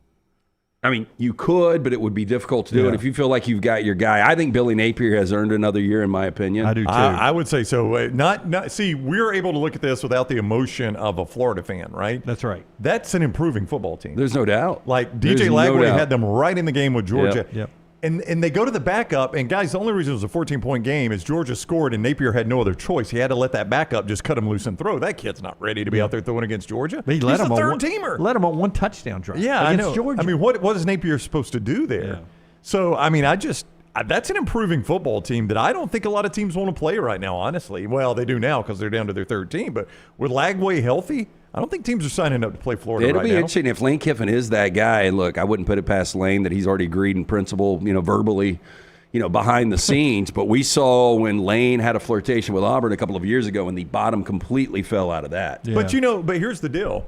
I mean, you could, but it would be difficult to do it if you feel like you've got your guy. I think Billy Napier has earned another year, in my opinion. I do too. I would say so. See, we're able to look at this without the emotion of a Florida fan, right? That's right. That's an improving football team. There's no doubt. Like DJ Lagway had them right in the game with Georgia. Yep. And they go to the backup, and guys, the only reason it was a 14-point game is Georgia scored, and Napier had no other choice. He had to let that backup just cut him loose and throw. That kid's not ready to be out there throwing against Georgia. He's a third-teamer. Let him on one touchdown drive. Yeah, against I know. Georgia. I mean, what is Napier supposed to do there? Yeah. So, I mean, that's an improving football team that I don't think a lot of teams want to play right now, honestly. Well, they do now because they're down to their third team. But with Lagway healthy, I don't think teams are signing up to play Florida It'll right be now. interesting if Lane Kiffin is that guy. And look, I wouldn't put it past Lane that he's already agreed in principle, verbally, behind the scenes. But we saw when Lane had a flirtation with Auburn a couple of years ago, and the bottom completely fell out of that. Yeah. But here's the deal.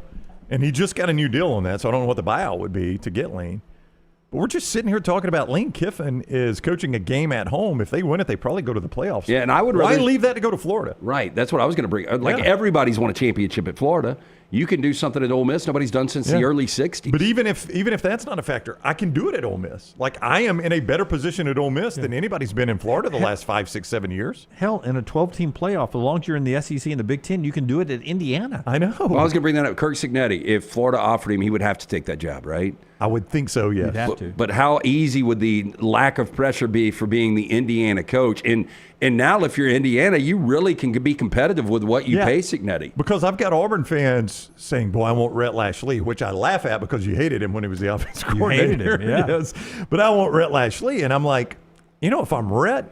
And he just got a new deal on that, so I don't know what the buyout would be to get Lane. But we're just sitting here talking about Lane Kiffin is coaching a game at home. If they win it, they probably go to the playoffs. Yeah, and I would Why rather leave that to go to Florida? Right. That's what I was going to bring. Everybody's won a championship at Florida. You can do something at Ole Miss nobody's done since the early 60s. But even if that's not a factor, I can do it at Ole Miss. Like, I am in a better position at Ole Miss than anybody's been in Florida the last 5, 6, 7 years. Hell, in a 12-team playoff, as long as you're in the SEC and the Big Ten, you can do it at Indiana. I know. Well, I was going to bring that up. Kirk Cignetti, if Florida offered him, he would have to take that job, right? I would think so, yes. You'd have to. But how easy would the lack of pressure be for being the Indiana coach? And now if you're Indiana, you really can be competitive with what you pay Cignetti. Because I've got Auburn fans saying, boy, I want Rhett Lashlee, which I laugh at because you hated him when he was the offensive coordinator. You hated him, yeah. Yes. But I want Rhett Lashlee. And I'm like, if I'm Rhett.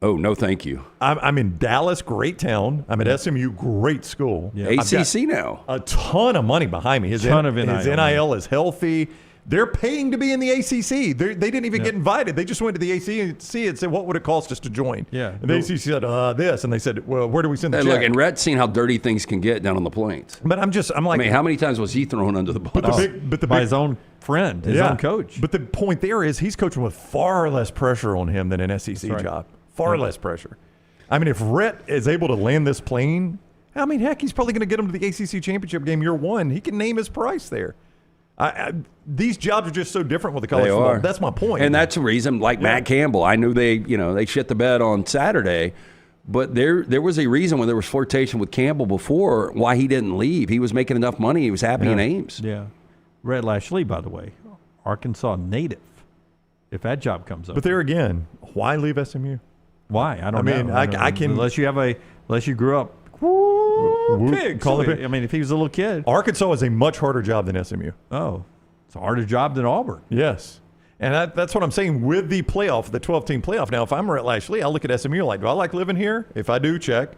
Oh, no, thank you. I'm in Dallas, great town. I'm at SMU, great school. Yeah. ACC now. A ton of money behind me. His NIL is healthy. They're paying to be in the ACC. They didn't even get invited. They just went to the ACC and said, what would it cost us to join? Yeah. And the ACC said, this. And they said, well, where do we send the check? Look, and Rhett's seen how dirty things can get down on the Plains. But I'm like. I mean, how many times was he thrown under the bus? By his own friend, his own coach. But the point there is he's coaching with far less pressure on him than an SEC job. Far less pressure. I mean, if Rhett is able to land this plane, heck, he's probably going to get him to the ACC championship game year one. He can name his price there. These jobs are just so different with the college football. That's my point. And that's the reason, like Matt Campbell, I knew they shit the bed on Saturday, but there was a reason when there was flirtation with Campbell before why he didn't leave. He was making enough money. He was happy in Ames. Yeah. Rhett Lashlee, by the way, Arkansas native, if that job comes up. But there again, why leave SMU? Why? I don't know. I can. Unless you grew up. Pig. I mean, if he was a little kid. Arkansas is a much harder job than SMU. Oh, it's a harder job than Auburn. Yes. And that's what I'm saying with the playoff, the 12-team playoff. Now, if I'm Rhett Lashlee, I'll look at SMU like, do I like living here? If I do, check.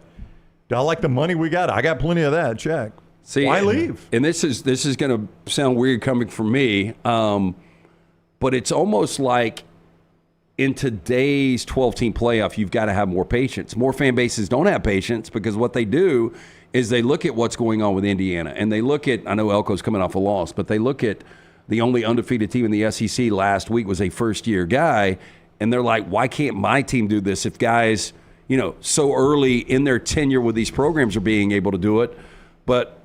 Do I like the money we got? I got plenty of that. Check. See, why leave? And this is going to sound weird coming from me, but it's almost like in today's 12-team playoff, you've got to have more patience. More fan bases don't have patience because what they do is they look at what's going on with Indiana, and they look at, I know Elko's coming off a loss, but they look at the only undefeated team in the SEC last week was a first-year guy, and they're like, why can't my team do this if guys, so early in their tenure with these programs are being able to do it? But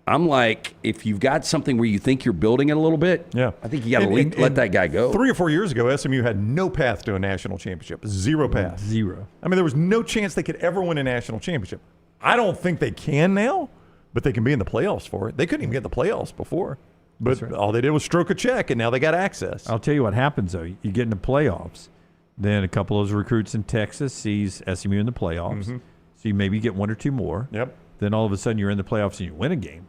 I'm like, if you've got something where you think you're building it a little bit, I think you got to let that guy go. 3 or 4 years ago, SMU had no path to a national championship. Zero path. Zero. I mean, there was no chance they could ever win a national championship. I don't think they can now, but they can be in the playoffs for it. They couldn't even get in the playoffs before. But all they did was stroke a check, and now they got access. I'll tell you what happens, though. You get in the playoffs, then a couple of those recruits in Texas sees SMU in the playoffs, so you maybe get 1 or 2 more. Yep. Then all of a sudden you're in the playoffs and you win a game.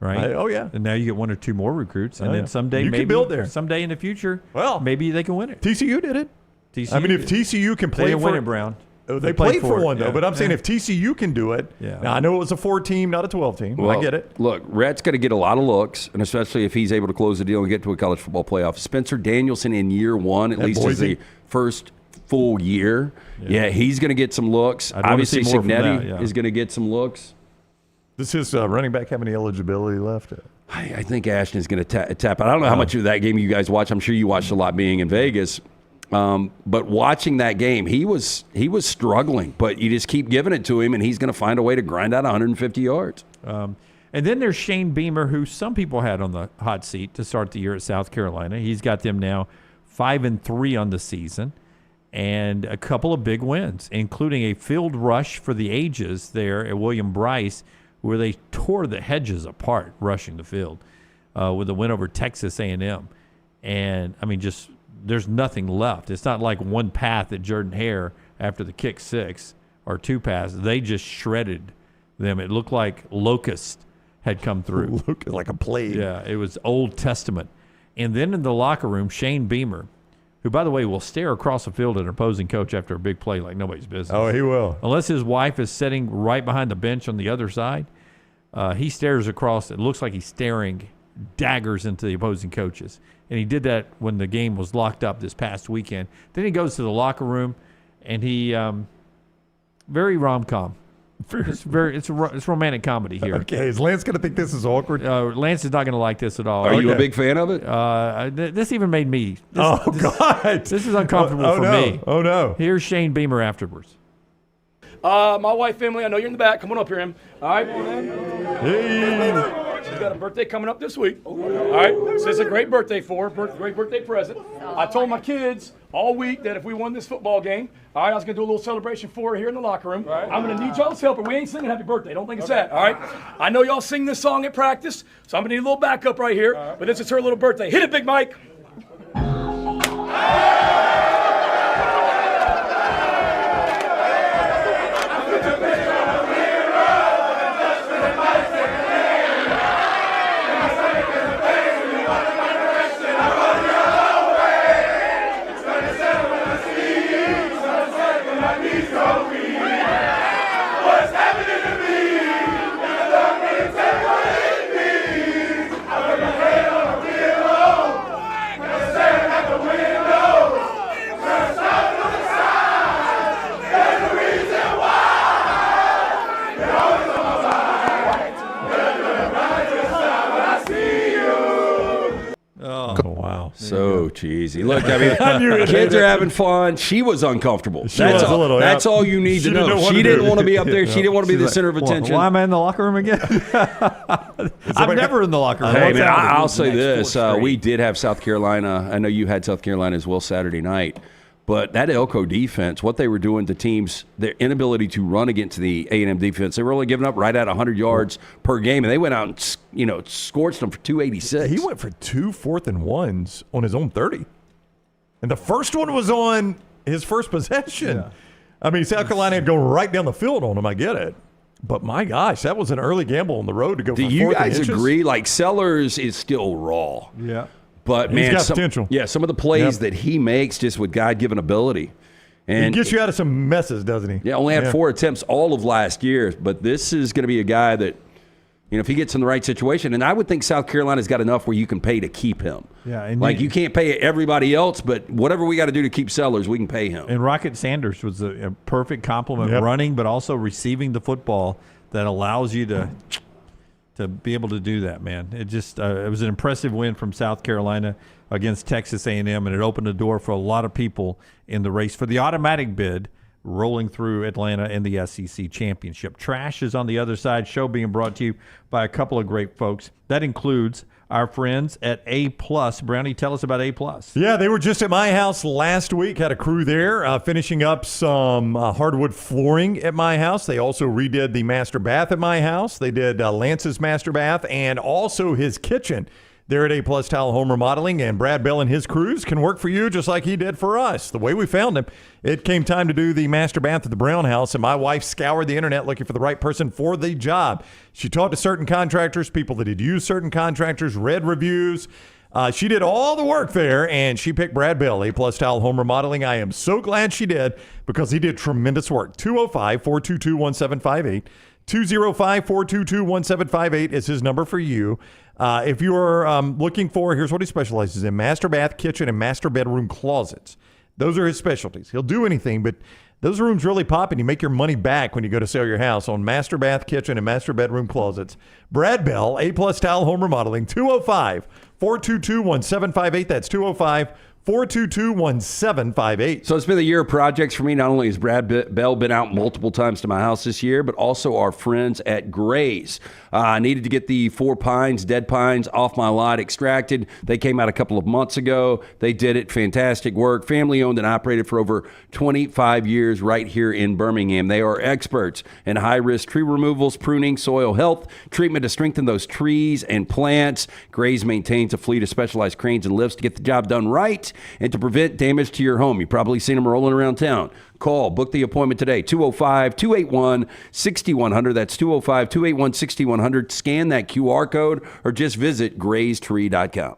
right? Oh, yeah. And now you get one or two more recruits, and Oh, then yeah. someday You can maybe build there. someday in the future, well, maybe they can win it. TCU did it. TCU I mean, if did. TCU can They play didn't for win it, Brown. Oh, they played for one, though. Yeah. But I'm saying Yeah. if TCU can do it, Yeah. now I know it was a 4-team, not a 12-team. Well, I get it. Look, Rhett's going to get a lot of looks, and especially if he's able to close the deal and get to a college football playoff. Spencer Danielson in year one, at least as the first full year, he's going to get some looks. I'd wanna see Obviously, more from that, Signetti yeah. is going to get some looks. Does his running back have any eligibility left? I think Ashton's going to tap out. I don't know how much of that game you guys watch. I'm sure you watched a lot being in Vegas. But watching that game, he was struggling, but you just keep giving it to him, and he's going to find a way to grind out 150 yards. And then there's Shane Beamer, who some people had on the hot seat to start the year at South Carolina. He's got them now 5-3 on the season, and a couple of big wins, including a field rush for the ages there at William Bryce, where they tore the hedges apart rushing the field with a win over Texas A&M. And, I mean, just there's nothing left. It's not like one path at Jordan Hare after the kick six or two passes. They just shredded them. It looked like locust had come through. Like a plague. Yeah, it was Old Testament. And then in the locker room, Shane Beamer, who, by the way, will stare across the field at an opposing coach after a big play like nobody's business. Oh, he will. Unless his wife is sitting right behind the bench on the other side, he stares across. It looks like he's staring daggers into the opposing coaches. And he did that when the game was locked up this past weekend. Then he goes to the locker room, and he very rom-com. It's romantic comedy here. Okay, is Lance going to think this is awkward? Lance is not going to like this at all. Are you a big fan of it? This even made me. God. This is uncomfortable for me. Oh, no. Here's Shane Beamer afterwards. My wife, family, I know you're in the back. Come on up here, Em. All right. Hey. She's got a birthday coming up this week. All right. So it's a great birthday for her. Great birthday present. I told my kids all week that if we won this football game, all right, I was going to do a little celebration for her here in the locker room. Right. I'm going to need y'all's help, but we ain't singing happy birthday. Don't think it's that, all right? I know y'all sing this song at practice, so I'm going to need a little backup right here. But this is her little birthday. Hit it, Big Mike. So cheesy. Look, I mean, kids are having fun. She was uncomfortable. That's all you need to know. She didn't want to be up there. She didn't want to be the center of attention. Why am I in the locker room again? I'm never in the locker room. Hey, man, I'll say this. We did have South Carolina. I know you had South Carolina as well Saturday night. But that Elko defense, what they were doing to teams, their inability to run against the A&M defense, they were only giving up right at 100 yards per game, and they went out and scorched them for 286. He went for 2 4th-and-1s on his own 30. And the first one was on his first possession. Yeah. I mean, South Carolina had go right down the field on him. I get it. But my gosh, that was an early gamble on the road to go for 4th and inches. Do you guys agree? Like, Sellers is still raw. Yeah. But, he's man, got potential. Yeah, some of the plays that he makes just with God-given ability. And he gets you out of some messes, doesn't he? Yeah, only had 4 attempts all of last year. But this is going to be a guy that, if he gets in the right situation, and I would think South Carolina's got enough where you can pay to keep him. Yeah, and you can't pay everybody else, but whatever we got to do to keep Sellers, we can pay him. And Rocket Sanders was a perfect complement, running, but also receiving the football that allows you to be able to do that, man. It just it was an impressive win from South Carolina against Texas A&M, and it opened the door for a lot of people in the race for the automatic bid rolling through Atlanta in the SEC Championship. Trash is on the other side. Show being brought to you by a couple of great folks. That includes our friends at A+. Brownie, tell us about A+. Yeah, they were just at my house last week. Had a crew there finishing up some hardwood flooring at my house. They also redid the master bath at my house. They did Lance's master bath and also his kitchen. They're at A+ Tile Home Remodeling, and Brad Bell and his crews can work for you just like he did for us. The way we found him, it came time to do the master bath at the Brown house, and my wife scoured the internet looking for the right person for the job. She talked to certain contractors, people that had used certain contractors, read reviews. She did all the work there, and she picked Brad Bell, A+ Tile Home Remodeling. I am so glad she did because he did tremendous work. 205-422-1758. 205-422-1758 is his number for you. If you're looking for, here's what he specializes in: master bath, kitchen, and master bedroom closets. Those are his specialties. He'll do anything, but those rooms really pop, and you make your money back when you go to sell your house on master bath, kitchen, and master bedroom closets. Brad Bell, A+ Tile Home Remodeling, 205-422-1758. That's 205-422-1758. So it's been a year of projects for me. Not only has Brad Bell been out multiple times to my house this year, but also our friends at Gray's. I needed to get the 4 pines, dead pines, off my lot extracted. They came out a couple of months ago. They did it. Fantastic work. Family owned and operated for over 25 years right here in Birmingham. They are experts in high-risk tree removals, pruning, soil health, treatment to strengthen those trees and plants. Gray's maintains a fleet of specialized cranes and lifts to get the job done right and to prevent damage to your home. You've probably seen them rolling around town. Call, book the appointment today, 205-281-6100. That's 205-281-6100. Scan that QR code or just visit graystree.com.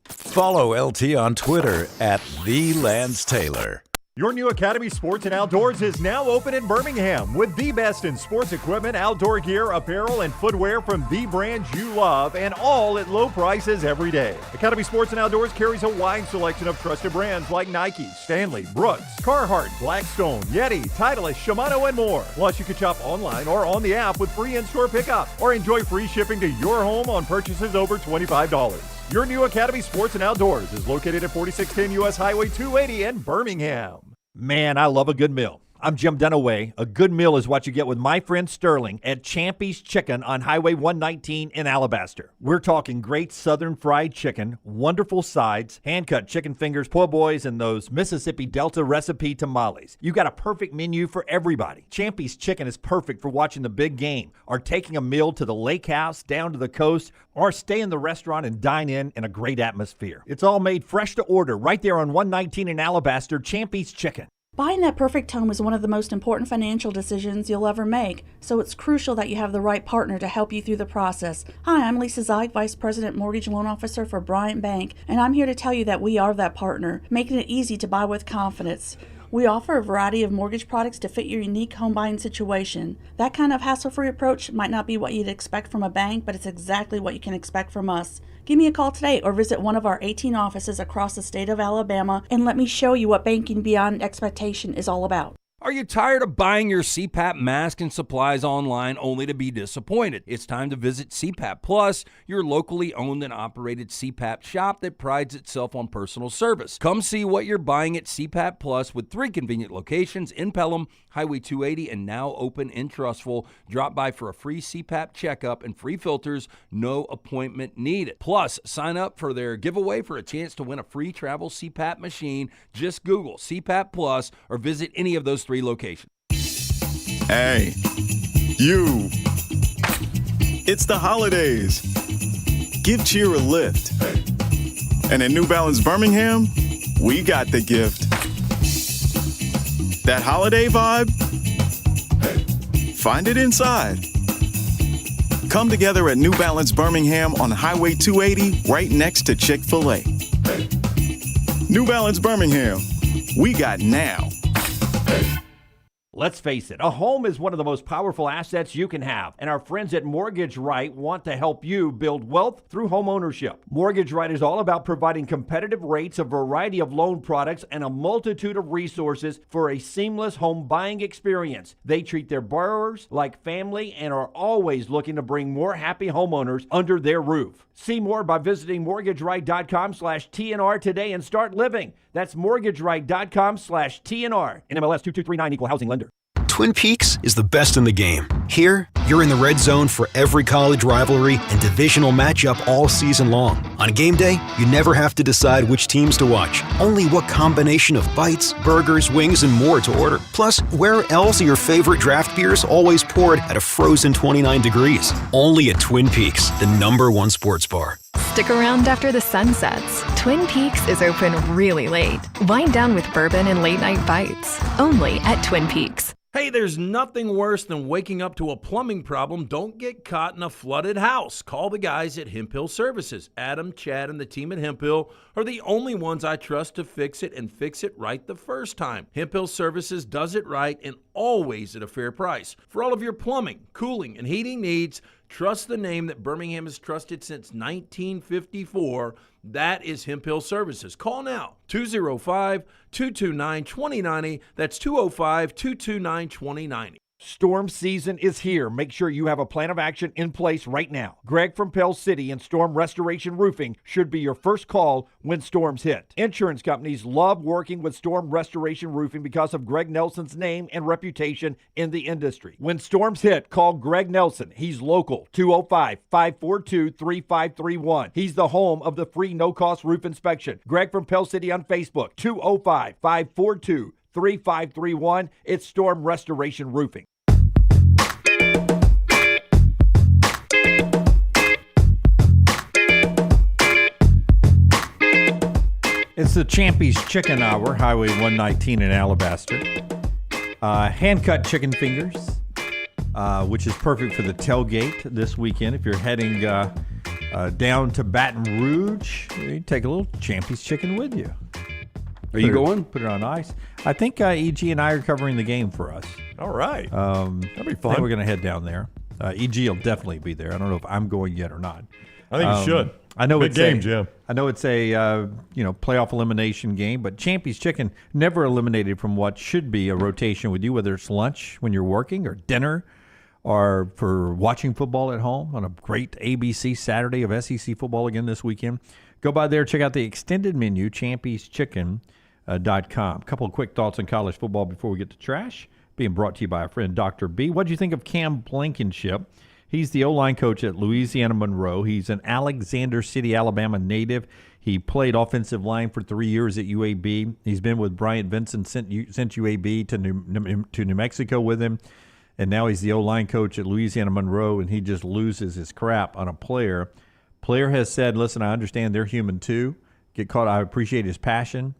Follow LT on Twitter at @thelancetaylor. Your new Academy Sports and Outdoors is now open in Birmingham with the best in sports equipment, outdoor gear, apparel, and footwear from the brands you love, and all at low prices every day. Academy Sports and Outdoors carries a wide selection of trusted brands like Nike, Stanley, Brooks, Carhartt, Blackstone, Yeti, Titleist, Shimano, and more. Plus, you can shop online or on the app with free in-store pickup or enjoy free shipping to your home on purchases over $25. Your new Academy Sports and Outdoors is located at 4610 U.S. Highway 280 in Birmingham. Man, I love a good meal. I'm Jim Dunaway. A good meal is what you get with my friend Sterling at Champy's Chicken on Highway 119 in Alabaster. We're talking great southern fried chicken, wonderful sides, hand-cut chicken fingers, po' boys, and those Mississippi Delta recipe tamales. You got a perfect menu for everybody. Champy's Chicken is perfect for watching the big game or taking a meal to the lake house, down to the coast, or stay in the restaurant and dine in a great atmosphere. It's all made fresh to order right there on 119 in Alabaster, Champy's Chicken. Buying that perfect home is one of the most important financial decisions you'll ever make, so it's crucial that you have the right partner to help you through the process. Hi, I'm Lisa Zeig, Vice President Mortgage Loan Officer for Bryant Bank, and I'm here to tell you that we are that partner, making it easy to buy with confidence. We offer a variety of mortgage products to fit your unique home buying situation. That kind of hassle-free approach might not be what you'd expect from a bank, but it's exactly what you can expect from us. Give me a call today or visit one of our 18 offices across the state of Alabama and let me show you what banking beyond expectation is all about. Are you tired of buying your CPAP mask and supplies online only to be disappointed? It's time to visit CPAP Plus, your locally owned and operated CPAP shop that prides itself on personal service. Come see what you're buying at CPAP Plus with 3 convenient locations in Pelham, Highway 280, and now open in Trussville. Drop by for a free CPAP checkup and free filters, no appointment needed. Plus, sign up for their giveaway for a chance to win a free travel CPAP machine. Just Google CPAP Plus or visit any of those 3 locations. Hey, you. It's the holidays. Give cheer a lift. And at New Balance Birmingham, we got the gift. That holiday vibe? Find it inside. Come together at New Balance Birmingham on Highway 280, right next to Chick-fil-A. New Balance Birmingham, we got now. Let's face it, a home is one of the most powerful assets you can have, and our friends at Mortgage Right want to help you build wealth through home ownership. Mortgage Right is all about providing competitive rates, a variety of loan products, and a multitude of resources for a seamless home buying experience. They treat their borrowers like family and are always looking to bring more happy homeowners under their roof. See more by visiting mortgageright.com/TNR today and start living. That's mortgageright.com/TNR. NMLS 2239, Equal Housing Lender. Twin Peaks is the best in the game. Here, you're in the red zone for every college rivalry and divisional matchup all season long. On game day, you never have to decide which teams to watch, only what combination of bites, burgers, wings, and more to order. Plus, where else are your favorite draft beers always poured at a frozen 29 degrees? Only at Twin Peaks, the #1 sports bar. stick around after the sun sets. Twin Peaks is open really late. Wind down with bourbon and late-night bites. Only at Twin Peaks. Hey, there's nothing worse than waking up to a plumbing problem. Don't get caught in a flooded house. Call the guys at Hemp Hill Services. Adam, Chad, and the team at Hemp Hill are the only ones I trust to fix it and fix it right the first time. Hemp Hill Services does it right and always at a fair price. For all of your plumbing, cooling, and heating needs, trust the name that Birmingham has trusted since 1954. That is Hemp Hill Services. Call now, 205-229-2090. That's 205-229-2090. Storm season is here. Make sure you have a plan of action in place right now. Greg from Pell City and Storm Restoration Roofing should be your first call when storms hit. Insurance companies love working with Storm Restoration Roofing because of Greg Nelson's name and reputation in the industry. When storms hit, call Greg Nelson. He's local, 205-542-3531. He's the home of the free no-cost roof inspection. Greg from Pell City on Facebook, 205-542-3531. It's Storm Restoration Roofing. It's the Champy's Chicken Hour, Highway 119 in Alabaster. Hand-cut chicken fingers, which is perfect for the tailgate this weekend. If you're heading down to Baton Rouge, you take a little Champy's chicken with you. Are you going? Put it on ice. I think EG and I are covering the game for us. All right. That'd be I think fun. we're going to head down there. EG will definitely be there. I don't know if I'm going yet or not. I think you should. I know Big it's game, a, Jim. I know it's a playoff elimination game, but Champy's Chicken never eliminated from what should be a rotation with you, whether it's lunch when you're working or dinner or for watching football at home on a great ABC Saturday of SEC football again this weekend. Go by there, check out the extended menu, champyschicken.com. A couple of quick thoughts on college football before we get to trash. Being brought to you by our friend Dr. B. What do you think of Cam Blankenship? He's the O-line coach at Louisiana Monroe. He's an Alexander City, Alabama native. He played offensive line for 3 years at UAB. He's been with Bryant Vincent, sent UAB to New Mexico with him. And now he's the O-line coach at Louisiana Monroe, and he just loses his crap on a player. Player has said, listen, I understand they're human too. Get caught. I appreciate his passion.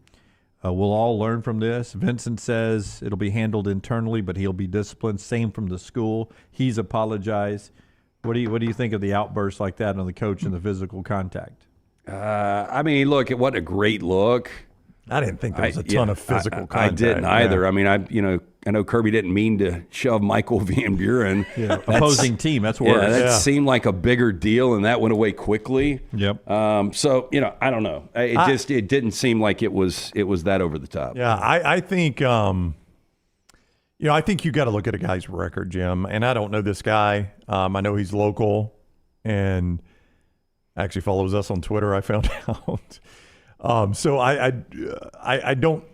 We'll all learn from this. Vincent says it'll be handled internally, but he'll be disciplined. Same from the school. He's apologized. What do you think of the outbursts like that on the coach and the physical contact? I mean, look, it wasn't a great look. I didn't think there was a ton of physical contact. I didn't either. Yeah. I mean, I know Kirby didn't mean to shove Michael Van Buren. Yeah, opposing team. That's worse. Yeah, that seemed like a bigger deal, and that went away quickly. Yep. So I don't know. It didn't seem like it was that over the top. Yeah, I think I think you got to look at a guy's record, Jim. And I don't know this guy. I know he's local and actually follows us on Twitter. I found out. So I don't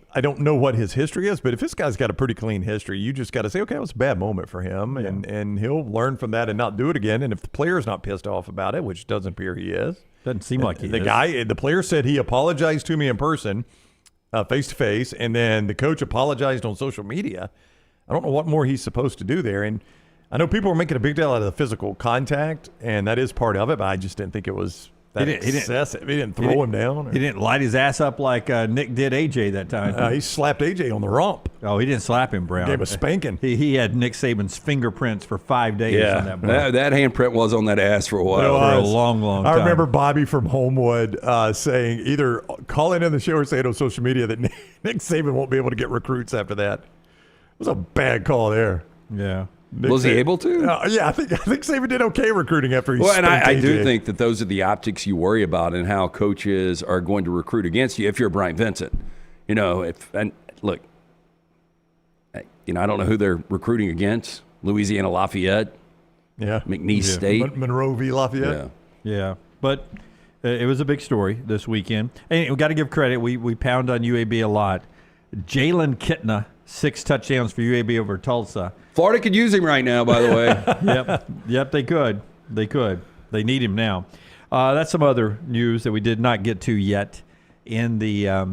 know what his history is, but if this guy's got a pretty clean history, you just got to say, okay, it was a bad moment for him, and he'll learn from that and not do it again. And if the player's not pissed off about it, which doesn't appear he is, doesn't seem like he is. The player said he apologized to me in person, face to face, and then the coach apologized on social media. I don't know what more he's supposed to do there. And I know people are making a big deal out of the physical contact, and that is part of it, but I just didn't think it was that excessive. He didn't throw him down. He didn't light his ass up like Nick did AJ that time. He slapped AJ on the rump. Oh, he didn't slap him, Brown. Gave a spanking. He had Nick Saban's fingerprints for 5 days on that ball. That handprint was on that ass for a while. For a long, long time. I remember Bobby from Homewood saying, either calling in the show or saying on social media that Nick Saban won't be able to get recruits after that. It was a bad call there. Yeah. Was he able to? Yeah, I think Saban did okay recruiting after he. Well, and I AJ. do think that those are the optics you worry about and how coaches are going to recruit against you if you're Bryant Vincent. I don't know who they're recruiting against. Louisiana Lafayette. Yeah. McNeese State. Monroe v. Lafayette. Yeah. But it was a big story this weekend. And we got to give credit. We pound on UAB a lot. Jalen Kitna, 6 touchdowns for UAB over Tulsa. Florida could use him right now, by the way. Yep, they could. They need him now. That's some other news that we did not get to yet in the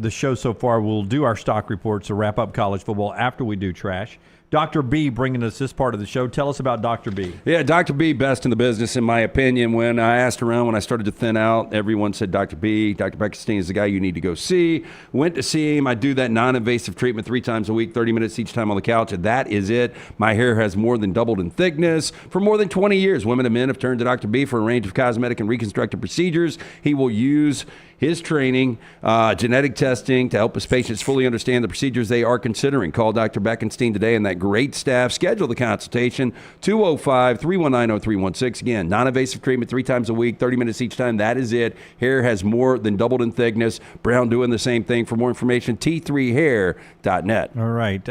show so far. We'll do our stock reports to wrap up college football after we do trash. Dr. B bringing us this part of the show. Tell us about Dr. B. Yeah, Dr. B, best in the business, in my opinion. When I asked around, when I started to thin out, everyone said Dr. B. Dr. Beckstein is the guy you need to go see. Went to see him. I do that non-invasive treatment 3 times a week, 30 minutes each time on the couch, and that is it. My hair has more than doubled in thickness. For more than 20 years, women and men have turned to Dr. B for a range of cosmetic and reconstructive procedures. He will use his training, genetic testing to help his patients fully understand the procedures they are considering. Call Dr. Beckenstein today and that great staff. Schedule the consultation, 205-319-0316. Again, non-invasive treatment 3 times a week, 30 minutes each time. That is it. Hair has more than doubled in thickness. Brown doing the same thing. For more information, t3hair.net. All right.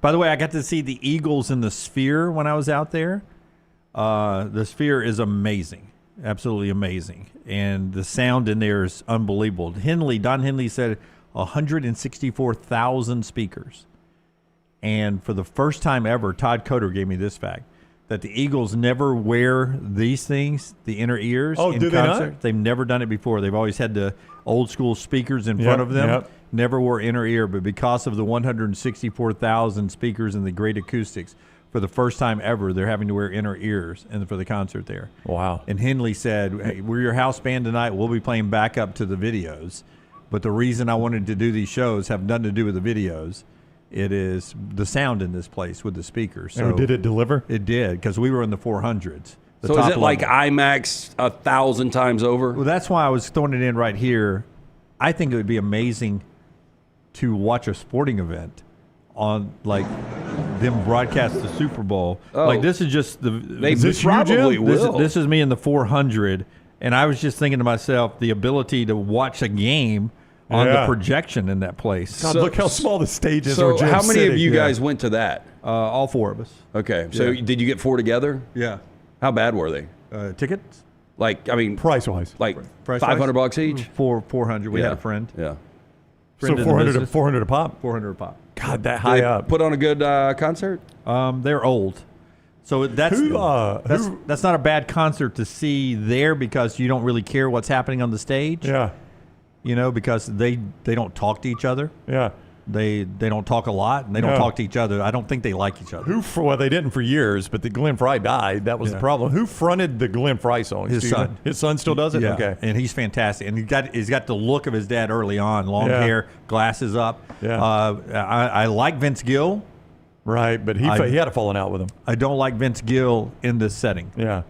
By the way, I got to see the Eagles in the Sphere when I was out there. The Sphere is amazing. Absolutely amazing. And the sound in there is unbelievable. Don Henley said 164,000 speakers. And for the first time ever, Todd Coder gave me this fact, that the Eagles never wear these things, the inner ears, in do concert. they not? They've never done it before. They've always had the old school speakers in front of them. Yep. Never wore inner ear, but because of the 164,000 speakers and the great acoustics, for the first time ever, they're having to wear inner ears for the concert there. Wow. And Henley said, hey, we're your house band tonight. We'll be playing backup to the videos. But the reason I wanted to do these shows have nothing to do with the videos. It is the sound in this place with the speakers. So and did it deliver? It did, because we were in the 400s. So is it like IMAX 1,000 times over? Well, that's why I was throwing it in right here. I think it would be amazing to watch a sporting event on, like, them broadcast the Super Bowl. Oh. Like, this is just the... They probably will. This is me in the 400, and I was just thinking to myself, the ability to watch a game on the projection in that place. God, look how small the stage is. So how many of you guys went to that? All 4 of us. Okay. So did you get 4 together? Yeah. How bad were they? Tickets? Like, I mean... Price-wise. Like Price-wise? $500 each? 400. We had a friend. Yeah. So 400 a pop? 400 a pop. God, that high up. Put on a good concert? They're old. So that's not a bad concert to see there, because you don't really care what's happening on the stage. Yeah. You know, because they don't talk to each other. Yeah. They don't talk a lot, and they don't talk to each other. I don't think they like each other. Well, they didn't for years, but the Glenn Fry died. That was the problem. Who fronted the Glenn Fry songs? His son. His son still does it? Yeah. Okay. And he's fantastic. And he's got the look of his dad early on. Long hair, glasses up. Yeah. I like Vince Gill. Right, but he had a falling out with him. I don't like Vince Gill in this setting. Yeah.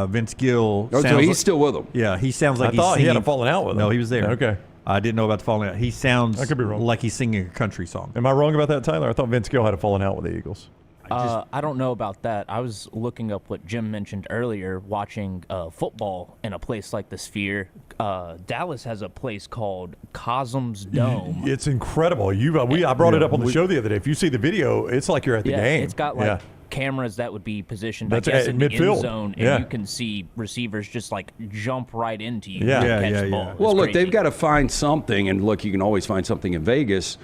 Vince Gill. So he's still with them. Yeah, he sounds like I thought he had a falling out with him. No, he was there. Okay. I didn't know about the falling out. He sounds I could be wrong. like he's singing a country song. Am I wrong about that, Tyler? I thought Vince Gill had a falling out with the Eagles. I don't know about that. I was looking up what Jim mentioned earlier, watching football in a place like the Sphere. Dallas has a place called Cosmos Dome. It's incredible. I brought it up on the show the other day. If you see the video, it's like you're at the game. It's got like cameras that would be positioned, That's I guess, in the midfield. end zone, and you can see receivers just like jump right into you. Yeah. and catch the ball. Well, It's look, crazy. they've got to find something, and look, you can always find something in Vegas,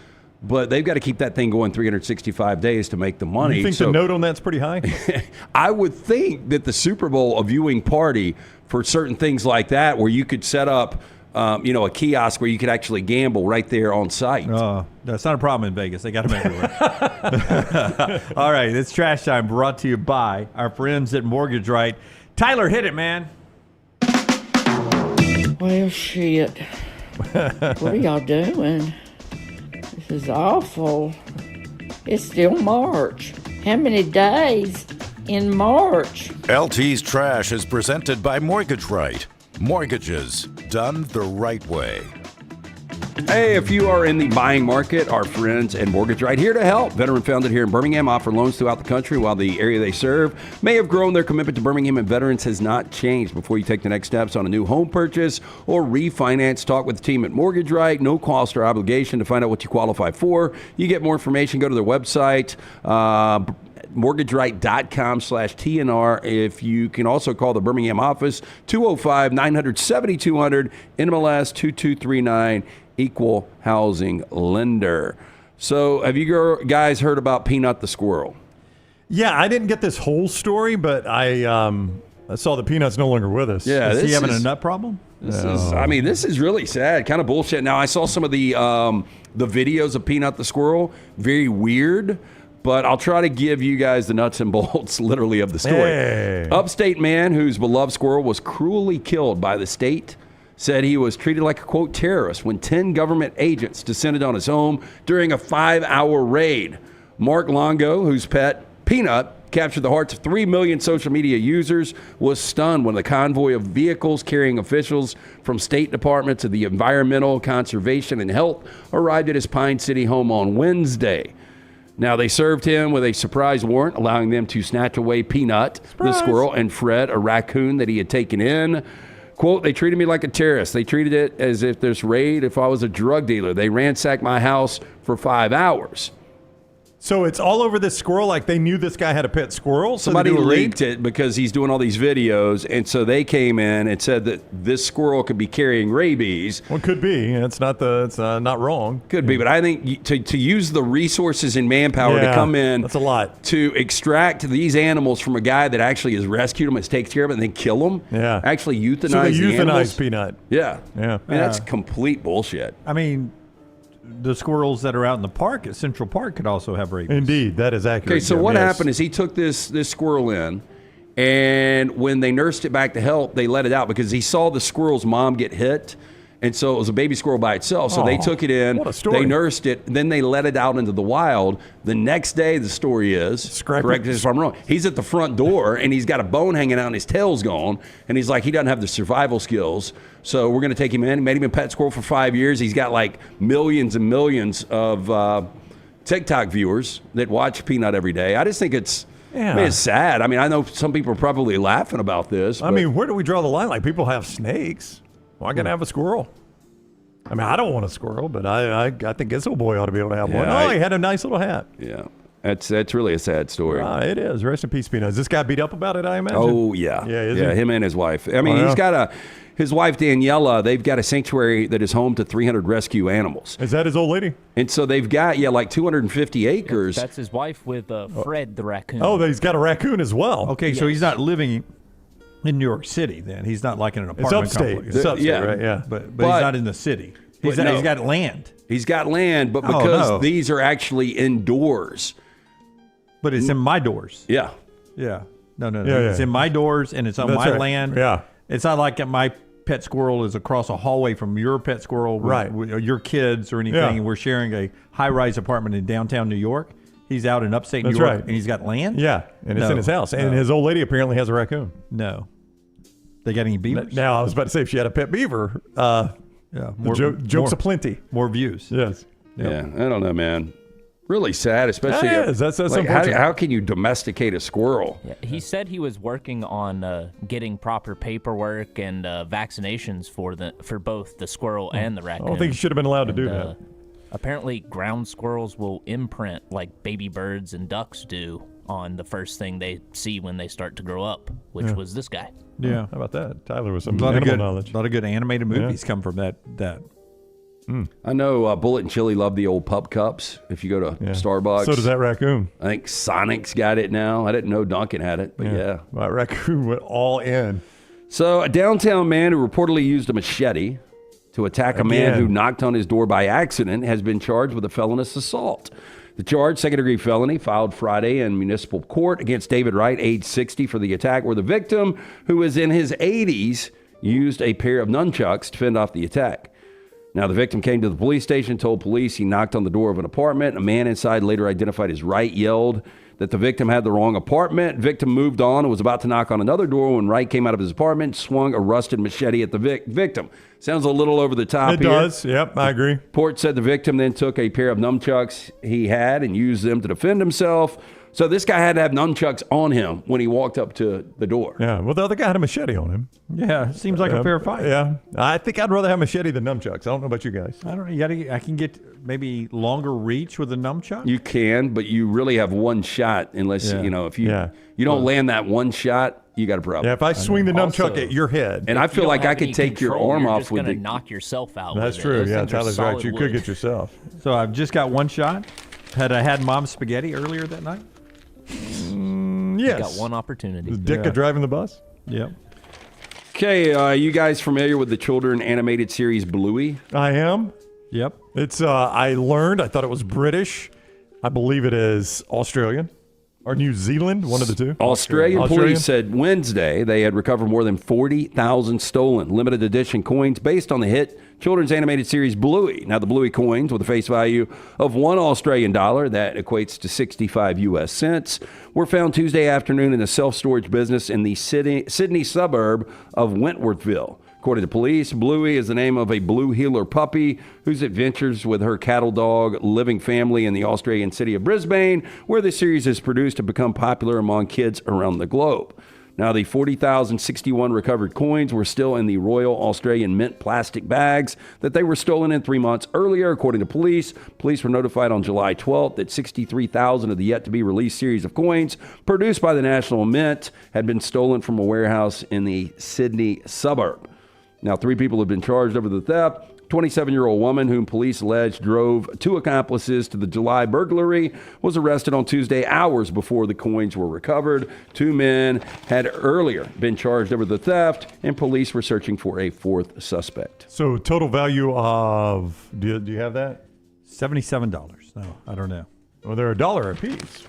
but they've got to keep that thing going 365 days to make the money. You think the note on that's pretty high? I would think that the Super Bowl, a viewing party for certain things like that, where you could set up a kiosk where you could actually gamble right there on site. That's not a problem in Vegas. They got them everywhere. All right, it's Trash Time, brought to you by our friends at Mortgage Right. Tyler, hit it, man. Well, shit. What are y'all doing? This is awful. It's still March. How many days in March? LT's Trash is presented by Mortgage Right. Mortgages done the right way. Hey, if you are in the buying market, our friends at Mortgage Right here to help. Veteran founded here in Birmingham, offer loans throughout the country while the area they serve may have grown. Their commitment to Birmingham and veterans has not changed. Before you take the next steps on a new home purchase or refinance, talk with the team at Mortgage Right. No cost or obligation to find out what you qualify for. You get more information, go to their website, mortgageright.com/TNR. If you can also call the Birmingham office, 205-900-7200, NMLS 2239, equal housing lender. So have you guys heard about Peanut the squirrel? Yeah, I didn't get this whole story, but I saw the Peanut's no longer with us. Yeah, is he having a nut problem? This is really sad, kind of bullshit. Now, I saw some of the videos of Peanut the squirrel, very weird. but I'll try to give you guys the nuts and bolts, literally, of the story. Hey. Upstate man whose beloved squirrel was cruelly killed by the state said he was treated like a, quote, terrorist when 10 government agents descended on his home during a 5-hour raid. Mark Longo, whose pet, Peanut, captured the hearts of 3 million social media users, was stunned when the convoy of vehicles carrying officials from state departments of the Environmental, Conservation, and Health arrived at his Pine City home on Wednesday. Now, they served him with a surprise warrant, allowing them to snatch away Peanut, the squirrel, and Fred, a raccoon that he had taken in. Quote, they treated me like a terrorist. They treated it as if this raid, if I was a drug dealer. They ransacked my house for 5 hours. So it's all over this squirrel, like they knew this guy had a pet squirrel? So Somebody they do a raid? leaked it because he's doing all these videos, and so they came in and said that this squirrel could be carrying rabies. Well, it could be. It's not not wrong. Could be, but I think to use the resources and manpower to come in, that's a lot, to extract these animals from a guy that actually has rescued them, has taken care of it, and then kill them. Yeah, actually euthanize so they the animals. euthanize Peanut. Yeah, yeah. I mean, that's complete bullshit. I mean, the squirrels that are out in the park at Central Park could also have rabies. Indeed, that is accurate. Okay, so Jim, what yes. happened is he took this squirrel in, and when they nursed it back to health, they let it out because he saw the squirrel's mom get hit, and so it was a baby squirrel by itself. So they took it in, what a story. they nursed it, then they let it out into the wild. The next day, the story is, correct me if I'm wrong, he's at the front door, and he's got a bone hanging out, and his tail's gone, and he's like, he doesn't have the survival skills, so we're going to take him in. Made him a pet squirrel for 5 years. He's got like millions and millions of TikTok viewers that watch Peanut every day. I just think it's sad. I mean, I know some people are probably laughing about this. I mean, where do we draw the line? Like, people have snakes. Why can't I have a squirrel? I mean, I don't want a squirrel, but I think this little boy ought to be able to have one. Oh, he had a nice little hat. Yeah. That's really a sad story. It is. Rest in peace, Peanut. Is this guy beat up about it, I imagine? Oh, yeah. Yeah, him and his wife. I mean, he's got his wife, Daniela, they've got a sanctuary that is home to 300 rescue animals. Is that his old lady? And so they've got, like 250 acres. That's his wife with Fred the raccoon. Oh, he's got a raccoon as well. Okay, so he's not living in New York City then. He's not like in an apartment upstate. complex. It's upstate, right? Yeah. But he's not in the city. He's got land. He's got land, but because these are actually indoors. But it's in my doors. Yeah. Yeah. No. Yeah, It's in my doors, and it's on my land. Yeah. It's not like my pet squirrel is across a hallway from your pet squirrel, with your kids or anything, and we're sharing a high-rise apartment in downtown New York. He's out in upstate New York, and he's got land? Yeah, and it's in his house. And his old lady apparently has a raccoon. No. They got any beavers? Now, I was about to say, if she had a pet beaver, jokes aplenty. More views. Yes. Yeah, I don't know, man. Really sad, especially. That's like, unfortunate. how can you domesticate a squirrel? Yeah, he said he was working on getting proper paperwork and vaccinations for both the squirrel and the raccoon. I don't think he should have been allowed to do that. Apparently, ground squirrels will imprint like baby birds and ducks do on the first thing they see when they start to grow up, which was this guy. Yeah. How about that? Tyler with some animal knowledge. A lot of good animated movies come from that. I know Bullet and Chili love the old pup cups. If you go to Starbucks. So does that raccoon. I think Sonic's got it now. I didn't know Duncan had it, but yeah. That raccoon went all in. So a downtown man who reportedly used a machete to attack a man who knocked on his door by accident has been charged with a felonious assault. The charge, second-degree felony, filed Friday in municipal court against David Wright, age 60, for the attack, where the victim, who was in his 80s, used a pair of nunchucks to fend off the attack. Now, the victim came to the police station, told police he knocked on the door of an apartment. A man inside, later identified as Wright, yelled that the victim had the wrong apartment. Victim moved on and was about to knock on another door when Wright came out of his apartment, swung a rusted machete at the victim. Sounds a little over the top It here. does. Yep, I agree. Port said the victim then took a pair of nunchucks he had and used them to defend himself. So this guy had to have nunchucks on him when he walked up to the door. Yeah, well, the other guy had a machete on him. Yeah, seems like a fair fight. Yeah, I think I'd rather have machete than nunchucks. I don't know about you guys. I don't know. I can get maybe longer reach with a nunchuck. You can, but you really have one shot unless, if you don't land that one shot, you got a problem. Yeah, if I swing the nunchuck at your head. And I feel like I could take your arm off with it. You're it. just going to knock yourself out. That's true. Yeah, Tyler's right. You could get yourself. So I've just got one shot. Had I had mom's spaghetti earlier that night? Yes. You got one opportunity. Was Dick driving the bus? Yep. Okay, you guys familiar with the children animated series Bluey? I am. Yep. It's I learned. I thought it was British. I believe it is Australian or New Zealand, one of the two. Australian police said Wednesday they had recovered more than 40,000 stolen limited edition coins based on the hit children's animated series Bluey. Now, the Bluey coins with a face value of $1 Australian dollar, that equates to 65 U.S. cents, were found Tuesday afternoon in a self-storage business in the Sydney suburb of Wentworthville. According to police, Bluey is the name of a blue heeler puppy whose adventures with her cattle dog living family in the Australian city of Brisbane, where the series is produced, have become popular among kids around the globe. Now, the 40,061 recovered coins were still in the Royal Australian Mint plastic bags that they were stolen in 3 months earlier, according to police. Police were notified on July 12th that 63,000 of the yet-to-be-released series of coins produced by the National Mint had been stolen from a warehouse in the Sydney suburb. Now, 3 people have been charged over the theft. 27-year-old woman, whom police allege drove 2 accomplices to the July burglary, was arrested on Tuesday, hours before the coins were recovered. 2 men had earlier been charged over the theft, and police were searching for a 4th suspect. So total value of, do you have that? $77. No, I don't know. Well, they're $1 a piece.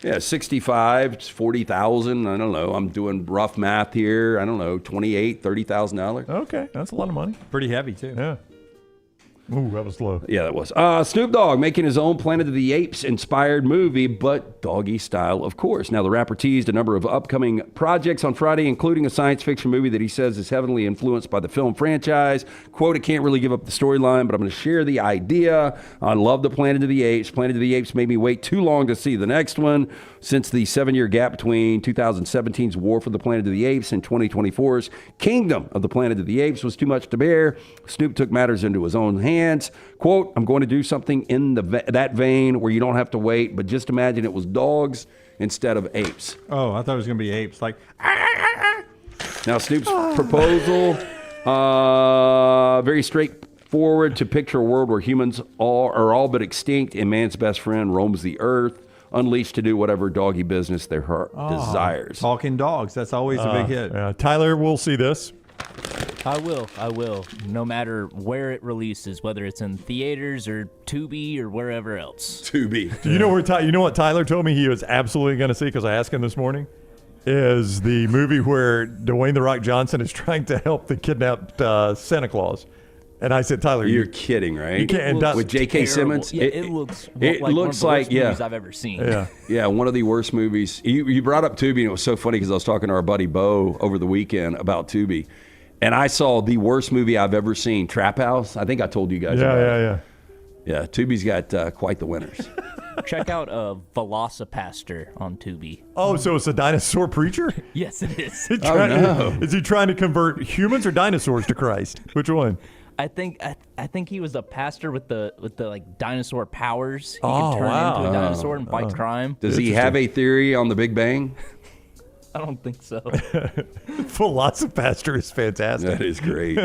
Yeah, 65, 40,000. I don't know. I'm doing rough math here. I don't know, $28,000, $30,000. Okay, that's a lot of money. Pretty heavy, too. Yeah. Ooh, that was low. Yeah, that was. Snoop Dogg making his own Planet of the Apes inspired movie, but doggy style, of course. Now, the rapper teased a number of upcoming projects on Friday, including a science fiction movie that he says is heavily influenced by the film franchise. Quote, I can't really give up the storyline, but I'm going to share the idea. I love the Planet of the Apes. Planet of the Apes made me wait too long to see the next one. Since the 7-year gap between 2017's War for the Planet of the Apes and 2024's Kingdom of the Planet of the Apes was too much to bear, Snoop took matters into his own hands. Quote, I'm going to do something in that vein where you don't have to wait, but just imagine it was dogs instead of apes. Oh, I thought it was going to be apes. Like, Now, Snoop's proposal, very straightforward, to picture a world where humans are all but extinct and man's best friend roams the earth, unleashed to do whatever doggy business their heart desires. Talking dogs, that's always a big hit. Tyler will see this. I will. No matter where it releases, whether it's in theaters or Tubi or wherever else. Tubi. Do you know what Tyler told me he was absolutely going to see, because I asked him this morning? Is the movie where Dwayne "The Rock" Johnson is trying to help the kidnapped Santa Claus. And I said, Tyler, you're kidding, right? You can't. With J.K. Simmons? Yeah, it looks like one of the worst movies I've ever seen. Yeah, one of the worst movies. You brought up Tubi, and it was so funny because I was talking to our buddy Bo over the weekend about Tubi. And I saw the worst movie I've ever seen, Trap House. I think I told you guys about it. Yeah, Tubi's got quite the winners. Check out Velocipaster on Tubi. Oh, so it's a dinosaur preacher? Yes, it is. Is he trying to convert humans or dinosaurs to Christ? Which one? I think he was a pastor with the like dinosaur powers. He can turn into a dinosaur and fight crime. Does he have a theory on the Big Bang? I don't think so. Velocipaster is fantastic. That is great.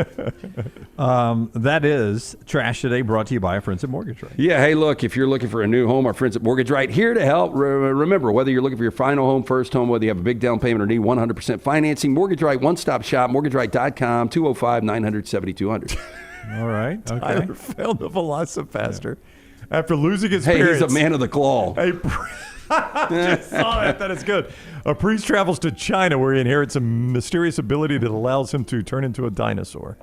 That is Trash Today, brought to you by our friends at Mortgage Right. Yeah, hey, look, if you're looking for a new home, our friends at Mortgage Right here to help. Remember, whether you're looking for your final home, first home, whether you have a big down payment or need 100% financing, Mortgage Right, one-stop shop, mortgageright.com, 205-900-7200. All right. Okay. Tyler found the Velocipaster after losing his parents. parents. He's a man of the claw. I just saw that. That is good. A priest travels to China where he inherits a mysterious ability that allows him to turn into a dinosaur.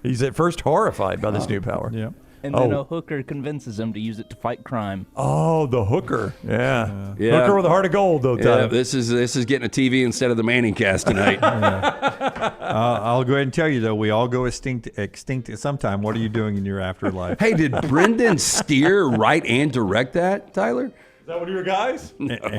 He's at first horrified by this new power. Yeah. And then a hooker convinces him to use it to fight crime. Oh, the hooker. Yeah. Hooker with a heart of gold, though, Tyler. Yeah, this is getting a TV instead of the Manning cast tonight. I'll go ahead and tell you, though, we all go extinct at some time. What are you doing in your afterlife? Hey, did Brendan Steer write and direct that, Tyler? Is that one of your guys?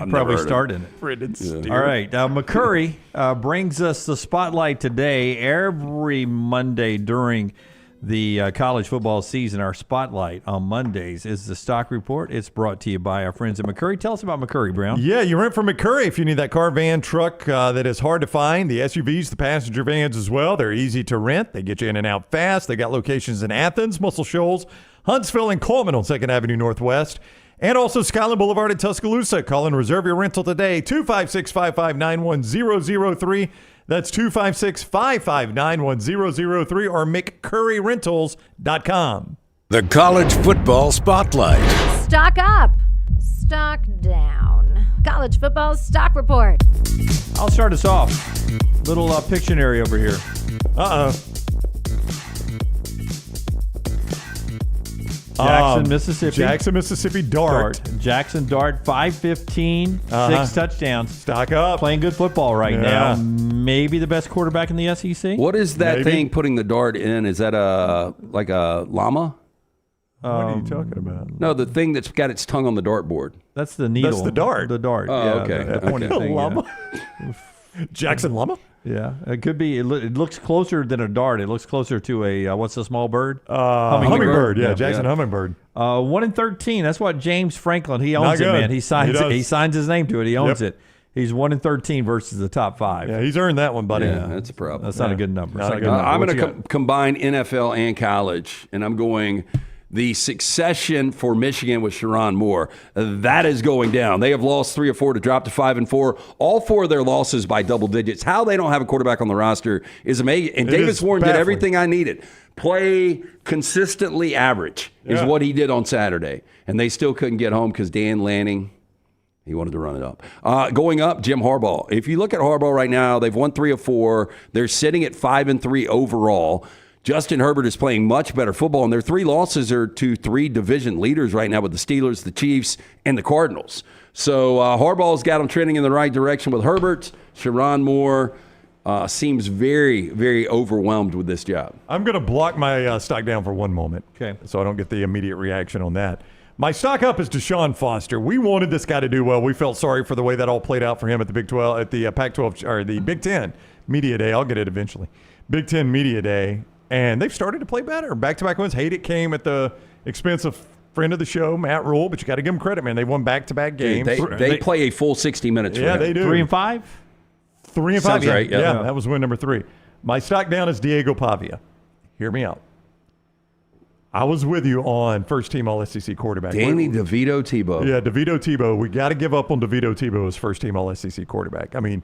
Probably started it. Brendan Steer. All right. McCurry brings us the spotlight today. Every Monday during the college football season, our spotlight on Mondays is the stock report. It's brought to you by our friends at McCurry. Tell us about McCurry, Brown. Yeah, you rent from McCurry if you need that car, van, truck that is hard to find. The SUVs, the passenger vans as well. They're easy to rent. They get you in and out fast. They got locations in Athens, Muscle Shoals, Huntsville, and Coleman on 2nd Avenue Northwest. And also Skyline Boulevard in Tuscaloosa. Call and reserve your rental today, 256-559-1003. That's 256-559-1003 or McCurryRentals.com. The College Football Spotlight. Stock up. stock down. College football stock report. I'll start us off. Little Pictionary over here. Jackson, Mississippi. Jackson, Mississippi Dart. Jackson Dart, 515, 6 touchdowns. Stock up. Playing good football right now. Maybe the best quarterback in the SEC. What is that thing putting the dart in? Is that like a llama? What are you talking about? No, the thing that's got its tongue on the dartboard. That's the needle. That's the dart. The dart. Oh, yeah, okay. The pointy thing, Llama? Jackson Llama? Yeah, it could be. It looks closer than a dart. It looks closer to a what's the small bird? Hummingbird. Yeah, Jackson Hummingbird. 1 in 13. That's what James Franklin. He owns it, man. He signs it. He signs his name to it. He owns it. He's 1 in 13 versus the top 5. Yeah, he's earned that one, buddy. Yeah, that's a problem. That's not a good number. I'm going to combine NFL and college, and I'm going the succession for Michigan with Sharon Moore. That is going down. They have lost 3 or 4 to drop to 5 and 4. All 4 of their losses by double digits. How they don't have a quarterback on the roster is amazing. And Davis Warren did everything I needed. Play consistently average is what he did on Saturday. And they still couldn't get home because Dan Lanning, he wanted to run it up. Going up, Jim Harbaugh. If you look at Harbaugh right now, they've won 3 of 4. They're sitting at 5 and 3 overall. Justin Herbert is playing much better football, and their 3 losses are to 3 division leaders right now with the Steelers, the Chiefs, and the Cardinals. So Harbaugh's got them trending in the right direction with Herbert. Sharon Moore seems very, very overwhelmed with this job. I'm going to block my stock down for one moment, okay, so I don't get the immediate reaction on that. My stock up is Deshaun Foster. We wanted this guy to do well. We felt sorry for the way that all played out for him at the Big 12, at the Pac-12 or the Big 10 Media Day. I'll get it eventually. Big 10 Media Day. And they've started to play better. Back-to-back wins. Hate it came at the expense of friend of the show, Matt Rule, but you got to give them credit, man. They won back-to-back games. They play a full 60 minutes. Yeah, they do. 3 and 5? 3 and 5. Sounds right. Yeah, that was win number 3. My stock down is Diego Pavia. Hear me out. I was with you on first-team All-SEC quarterback. Danny DeVito Tebow. Yeah, DeVito Tebow. We got to give up on DeVito Tebow as first-team All-SEC quarterback. I mean,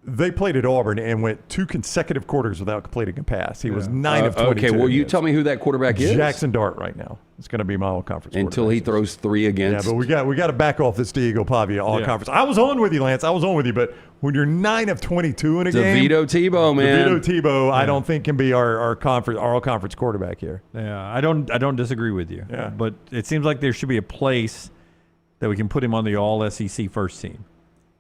they played at Auburn and went 2 consecutive quarters without completing a pass. He was 9 of 22. Okay, well, you tell me who that quarterback is. Jackson Dart right now. It's going to be my all-conference until he throws 3 against. Yeah, but we got to back off this Diego Pavia all-conference. I was on with you, Lance. I was on with you, but when you're 9 of 22 in a game, DeVito Tebow, man. DeVito Tebow, I don't think can be our all-conference quarterback here. Yeah, I don't disagree with you. Yeah. But it seems like there should be a place that we can put him on the all-SEC first team.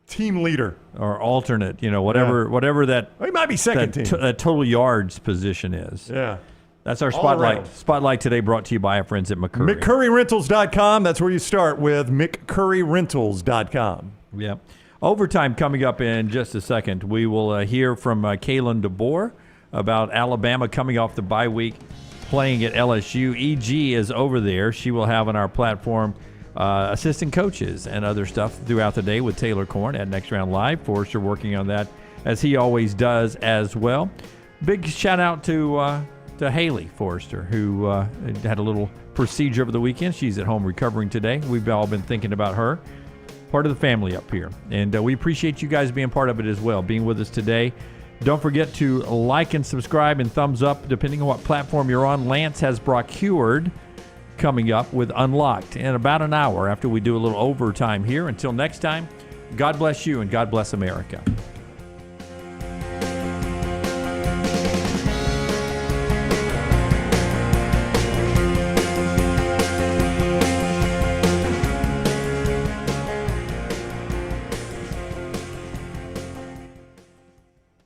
Team leader or alternate, whatever that. He might be second team. That total yards position is. Yeah. That's our All spotlight. around. Spotlight today brought to you by our friends at McCurry. McCurryRentals.com. That's where you start with McCurryRentals.com. Yeah. Overtime coming up in just a second. We will hear from Kalen DeBoer about Alabama coming off the bye week, playing at LSU. EG is over there. She will have on our platform assistant coaches and other stuff throughout the day with Taylor Korn at Next Round Live. Forrester working on that as he always does as well. Big shout out to Haley Forrester, who had a little procedure over the weekend. She's at home recovering today. We've all been thinking about her. Part of the family up here. And we appreciate you guys being part of it as well, being with us today. Don't forget to like and subscribe and thumbs up depending on what platform you're on. Lance has procured coming up with Unlocked in about an hour after we do a little overtime here. Until next time, God bless you and God bless America.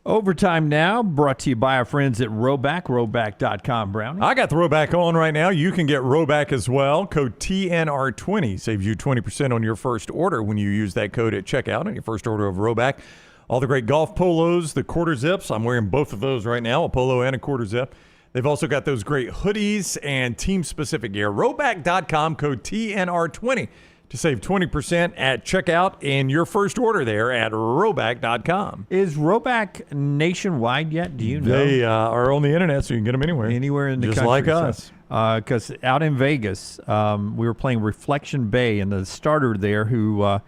Overtime now, brought to you by our friends at Roback, roback.com, Brownie. I got the Roback on right now. You can get Roback as well. Code TNR20 saves you 20% on your first order when you use that code at checkout on your first order of Roback. All the great golf polos, the quarter zips. I'm wearing both of those right now, a polo and a quarter zip. They've also got those great hoodies and team-specific gear. Roback.com, code TNR20 to save 20% at checkout in your first order there at roback.com. Is Roback nationwide yet? Do you know? They are on the internet, so you can get them anywhere. Anywhere in the just country. Just like us. Because out in Vegas, we were playing Reflection Bay, and the starter there, who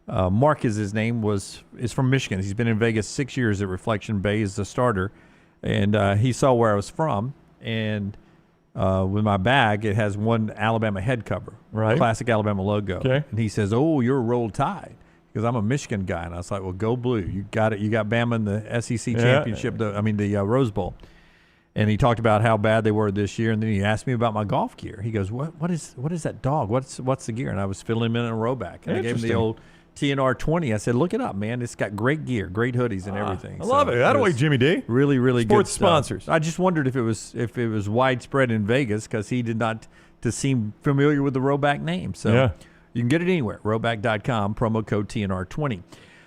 Mark is his name, is from Michigan. He's been in Vegas 6 years at Reflection Bay as the starter, and he saw where I was from, and with my bag, it has one Alabama head cover, right? Classic Alabama logo. Okay. And he says, "Oh, you're a Roll Tide," because I'm a Michigan guy, and I was like, "Well, go blue! You got it. You got Bama in the SEC championship. The Rose Bowl." And he talked about how bad they were this year, and then he asked me about my golf gear. He goes, "What is that dog? What's the gear?" And I was filling him in a rowback, and I gave him the old TNR 20. I said, "Look it up, man. It's got great gear, great hoodies, and everything." I love it. That way, Jimmy D. Really, really Sports good stuff. sponsors. I just wondered if it was widespread in Vegas because he did not to seem familiar with the rowback name. So you can get it anywhere. Rowback.com, promo code TNR20.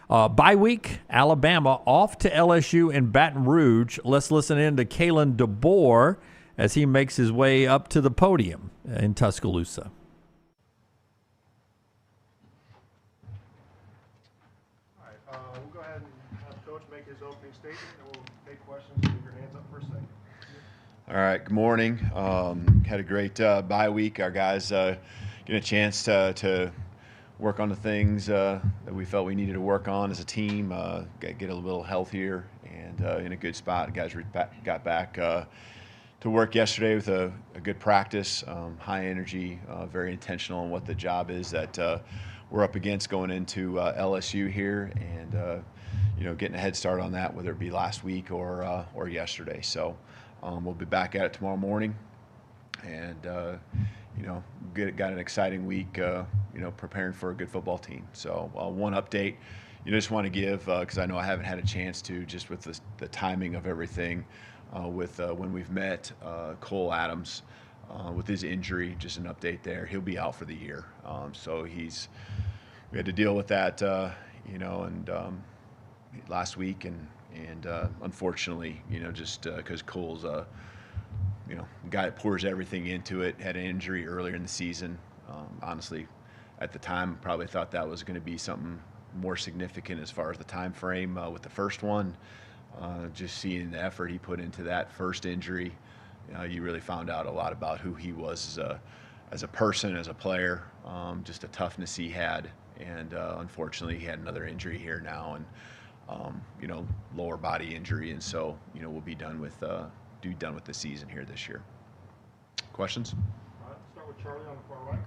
Bye week, Alabama off to LSU in Baton Rouge. Let's listen in to Kalen DeBoer as he makes his way up to the podium in Tuscaloosa. We'll go ahead and have Coach make his opening statement, and we'll take questions. Leave your hands up for a second. All right, good morning. Had a great bye week. Our guys get a chance to work on the things that we felt we needed to work on as a team, get a little healthier and in a good spot. Guys got back to work yesterday with a good practice, high energy, very intentional on what the job is that we're up against going into LSU here, and getting a head start on that, whether it be last week or yesterday. So we'll be back at it tomorrow morning, and got an exciting week, preparing for a good football team. So one update, just want to give, because I know I haven't had a chance to, just with the timing of everything, with when we've met Cole Adams with his injury, just an update there. He'll be out for the year. So we had to deal with that, last week, and unfortunately, just because Cole's a guy that pours everything into it, had an injury earlier in the season. Honestly, at the time, probably thought that was going to be something more significant as far as the time frame with the first one. Just seeing the effort he put into that first injury, you really found out a lot about who he was as a person, as a player, just the toughness he had. And unfortunately, he had another injury here now, and lower body injury, and so we'll be done with the season here this year. Questions? All right, start with Charlie on the far right.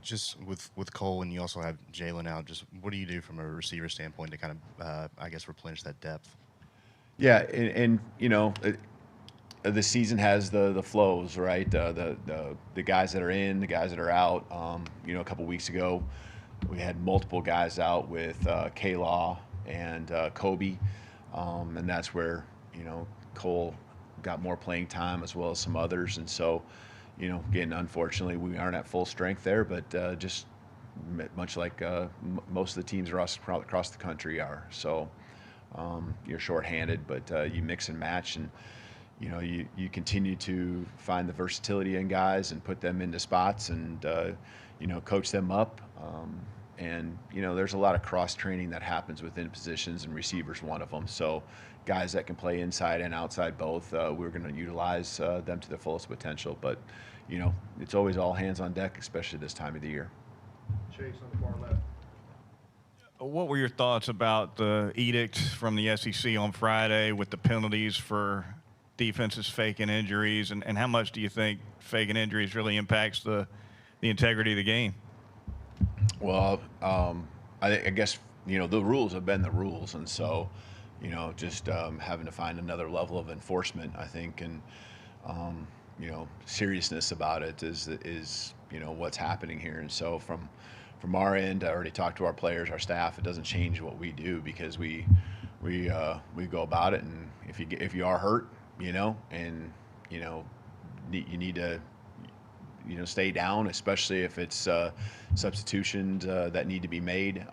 Just with Cole, and you also have Jalen out, just what do you do from a receiver standpoint to kind of, replenish that depth? Yeah, and the season has the flows, right? The guys that are in, the guys that are out. A couple weeks ago, we had multiple guys out with K-Law and Kobe, and that's where Cole got more playing time as well as some others, and so again, unfortunately, we aren't at full strength there, but just much like most of the teams across the country are. So you're shorthanded, but you mix and match, and you continue to find the versatility in guys and put them into spots, and coach them up. And there's a lot of cross training that happens within positions, and receivers one of them. So guys that can play inside and outside both, we're going to utilize them to their fullest potential. But it's always all hands on deck, especially this time of the year. Chase on the far left. What were your thoughts about the edict from the SEC on Friday with the penalties for defenses faking injuries, and how much do you think faking injuries really impacts the integrity of the game? Well, I guess the rules have been the rules, and so just having to find another level of enforcement, I think, and seriousness about it is what's happening here. And so from our end, I already talked to our players, our staff. It doesn't change what we do, because we go about it, and if you are hurt, and you need to stay down, especially if it's substitutions that need to be made.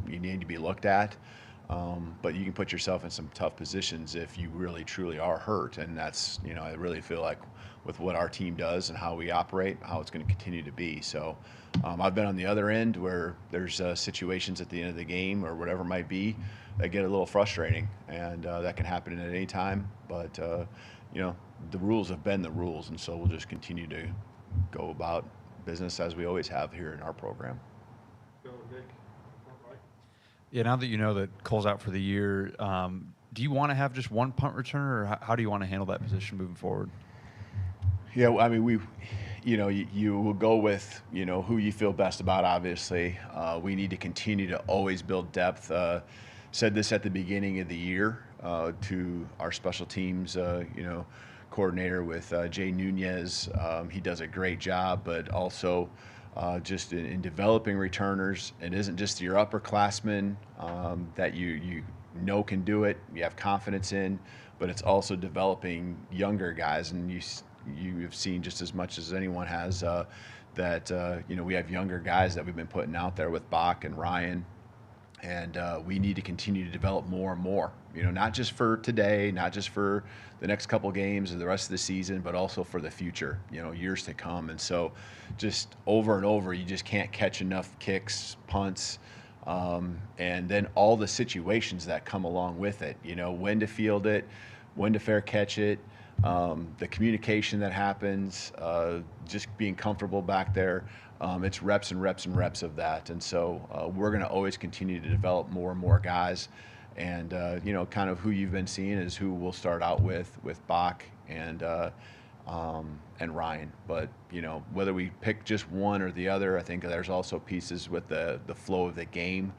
You need to be looked at, but you can put yourself in some tough positions if you really truly are hurt, and that's I really feel like with what our team does and how we operate, how it's going to continue to be. So I've been on the other end where there's situations at the end of the game or whatever it might be that get a little frustrating, and that can happen at any time. But the rules have been the rules, and so we'll just continue to go about business as we always have here in our program. Yeah, now that you know that Cole's out for the year, do you want to have just one punt returner, or how do you want to handle that position moving forward? Yeah, I mean, you will go with, who you feel best about, obviously. We need to continue to always build depth. Said this at the beginning of the year to our special teams, coordinator with Jay Nunez. He does a great job, but also just in developing returners. It isn't just your upperclassmen that you know can do it, you have confidence in, but it's also developing younger guys. And you've seen just as much as anyone has that we have younger guys that we've been putting out there with Bach and Ryan, and we need to continue to develop more and more. Not just for today, not just for the next couple games or the rest of the season, but also for the future, years to come. And so, just over and over, you just can't catch enough kicks, punts, and then all the situations that come along with it. When to field it, when to fair catch it. The communication that happens, just being comfortable back there, it's reps and reps and reps of that. And so we're going to always continue to develop more and more guys. And, kind of who you've been seeing is who we'll start out with Bach and Ryan. But, whether we pick just one or the other, I think there's also pieces with the flow of the game.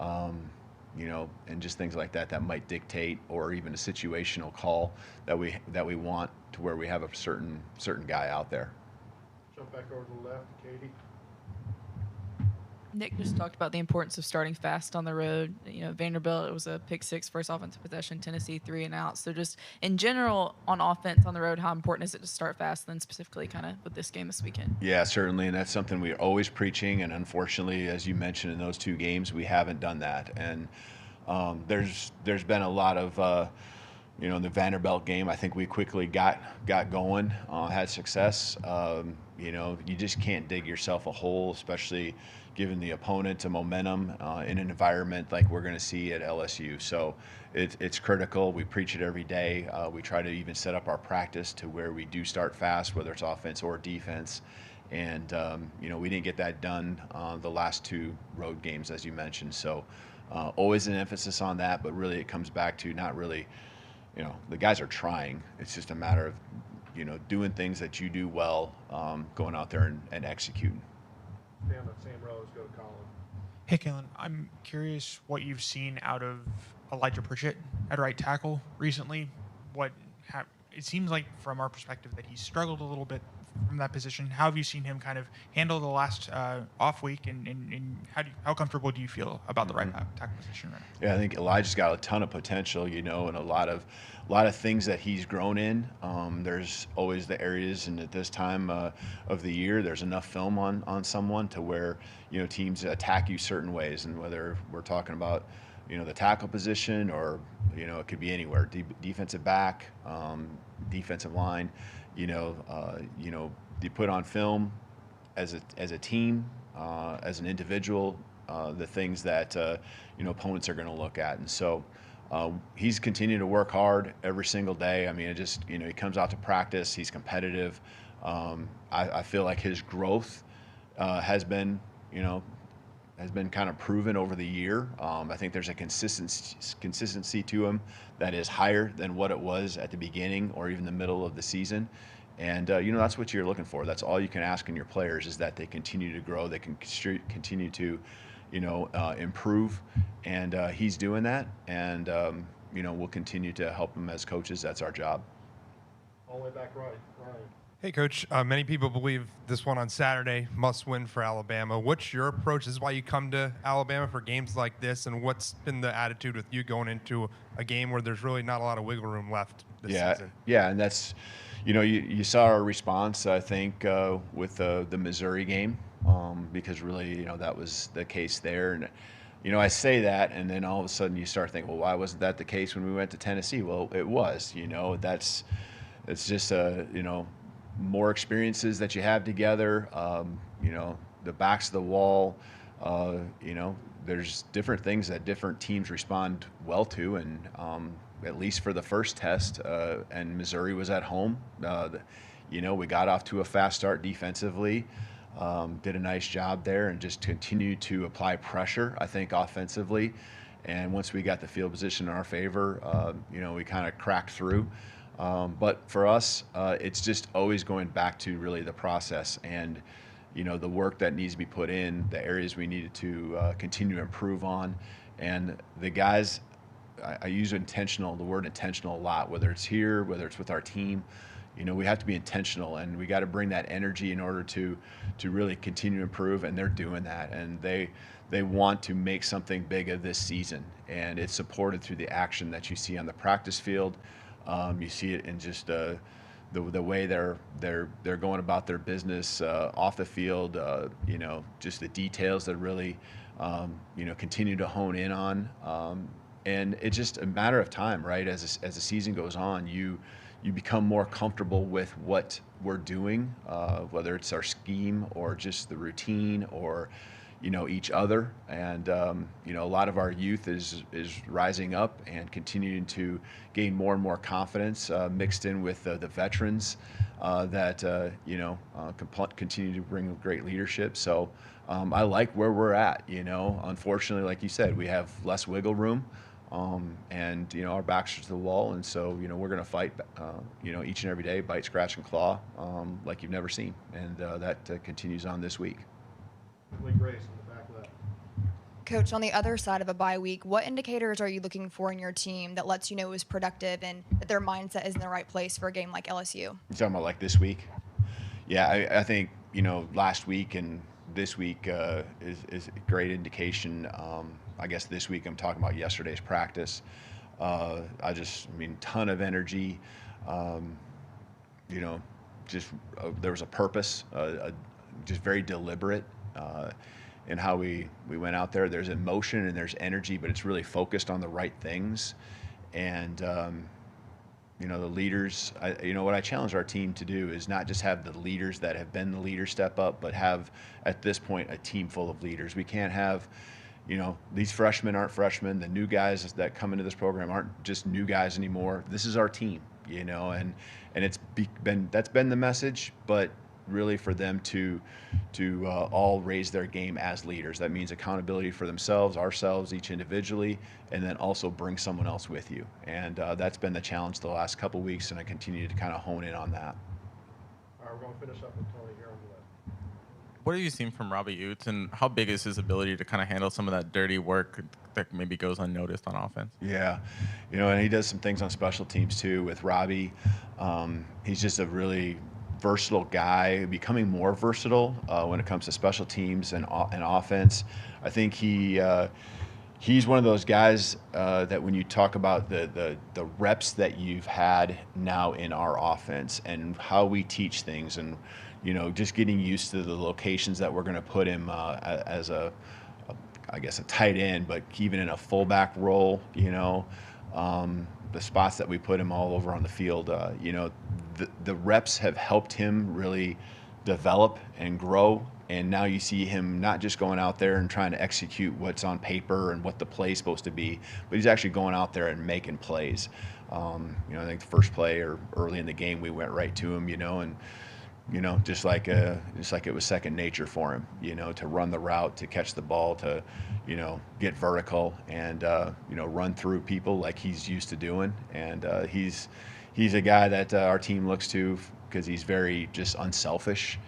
And just things like that might dictate, or even a situational call that we want to where we have a certain guy out there. Jump back over to the left, Katie. Nick just talked about the importance of starting fast on the road. Vanderbilt, it was a pick six, first offensive possession. Tennessee, 3 and out. So just in general on offense on the road, how important is it to start fast, then specifically kind of with this game this weekend? Yeah, certainly, and that's something we're always preaching. And unfortunately, as you mentioned, in those 2 games, we haven't done that. And there's been a lot of in the Vanderbilt game, I think we quickly got going, had success. You just can't dig yourself a hole, especially given the opponent a momentum in an environment like we're going to see at LSU. So it's critical. We preach it every day. We try to even set up our practice to where we do start fast, whether it's offense or defense. And, we didn't get that done the last 2 road games, as you mentioned. So always an emphasis on that, but really it comes back to not really, the guys are trying. It's just a matter of, doing things that you do well, going out there and executing. Down that same row, let's go to Colin. Hey, Kellen, I'm curious what you've seen out of Elijah Pritchett at right tackle recently. It seems like, from our perspective, that he's struggled a little bit from that position. How have you seen him kind of handle the last off week, and how comfortable do you feel about the right tackle position right now? Yeah, I think Elijah's got a ton of potential, and a lot of things that he's grown in. There's always the areas, and at this time of the year, there's enough film on someone to where teams attack you certain ways, and whether we're talking about the tackle position, or it could be anywhere, defensive back, defensive line. You put on film as a team, as an individual, the things that opponents are going to look at. And so he's continuing to work hard every single day. I mean, he comes out to practice, he's competitive. I feel like his growth has been kind of proven over the year. I think there's a consistency to him that is higher than what it was at the beginning or even the middle of the season. And, that's what you're looking for. That's all you can ask in your players, is that they continue to grow, they can continue to, improve. And he's doing that. And, we'll continue to help him as coaches. That's our job. All the way back right, Ryan. Hey, Coach. Many people believe this one on Saturday must win for Alabama. What's your approach? This is why you come to Alabama for games like this, and what's been the attitude with you going into a game where there's really not a lot of wiggle room left this season? Yeah, and that's, you saw our response, I think, with the Missouri game, because really, that was the case there. And, I say that, and then all of a sudden you start thinking, well, why wasn't that the case when we went to Tennessee? Well, it was. It's just more experiences that you have together, the backs of the wall, there's different things that different teams respond well to. And at least for the first test, and Missouri was at home, we got off to a fast start defensively, did a nice job there, and just continued to apply pressure, I think, offensively. And once we got the field position in our favor, we kind of cracked through. But for us, it's just always going back to really the process and, the work that needs to be put in, the areas we needed to continue to improve on. And the guys, I use the word intentional a lot, whether it's here, whether it's with our team. We have to be intentional, and we got to bring that energy in order to really continue to improve, and they're doing that. And they want to make something big of this season, and it's supported through the action that you see on the practice field. You see it in just the way they're going about their business off the field. Just the details that really continue to hone in on. And it's just a matter of time, right? As the season goes on, you become more comfortable with what we're doing, whether it's our scheme or just the routine or each other. And a lot of our youth is rising up and continuing to gain more and more confidence, mixed in with the veterans that continue to bring great leadership. So I like where we're at. Unfortunately, like you said, we have less wiggle room. And our backs are to the wall, and so we're going to fight each and every day, bite, scratch, and claw, like you've never seen, and that continues on this week. Coach, on the other side of a bye week, what indicators are you looking for in your team that lets you know it was productive and that their mindset is in the right place for a game like LSU? You're talking about like this week? Yeah, I think last week and this week is a great indication. I guess this week I'm talking about yesterday's practice. Ton of energy. There was a purpose, just very deliberate in how we went out there. There's emotion and there's energy, but it's really focused on the right things. And the leaders, what I challenge our team to do is not just have the leaders that have been the leaders step up, but have at this point a team full of leaders. We can't have these freshmen aren't freshmen. The new guys that come into this program aren't just new guys anymore. This is our team, and that's been the message, but really for them to all raise their game as leaders. That means accountability for themselves, ourselves, each individually, and then also bring someone else with you. And that's been the challenge the last couple of weeks, and I continue to kind of hone in on that. All right, we're going to finish up with Tony here on the left. What have you seen from Robbie Utes, and how big is his ability to kind of handle some of that dirty work that maybe goes unnoticed on offense? Yeah, and he does some things on special teams too with Robbie. He's just a really versatile guy, becoming more versatile when it comes to special teams and offense. I think he's one of those guys that when you talk about the reps that you've had now in our offense and how we teach things and just getting used to the locations that we're going to put him as a tight end, but even in a fullback role, the spots that we put him all over on the field, the reps have helped him really develop and grow. And now you see him not just going out there and trying to execute what's on paper and what the play's supposed to be, but he's actually going out there and making plays. I think the first play or early in the game, we went right to him, and just like it was second nature for him, to run the route, to catch the ball, to, get vertical and, run through people like he's used to doing. And he's a guy that our team looks to because he's very just unselfish.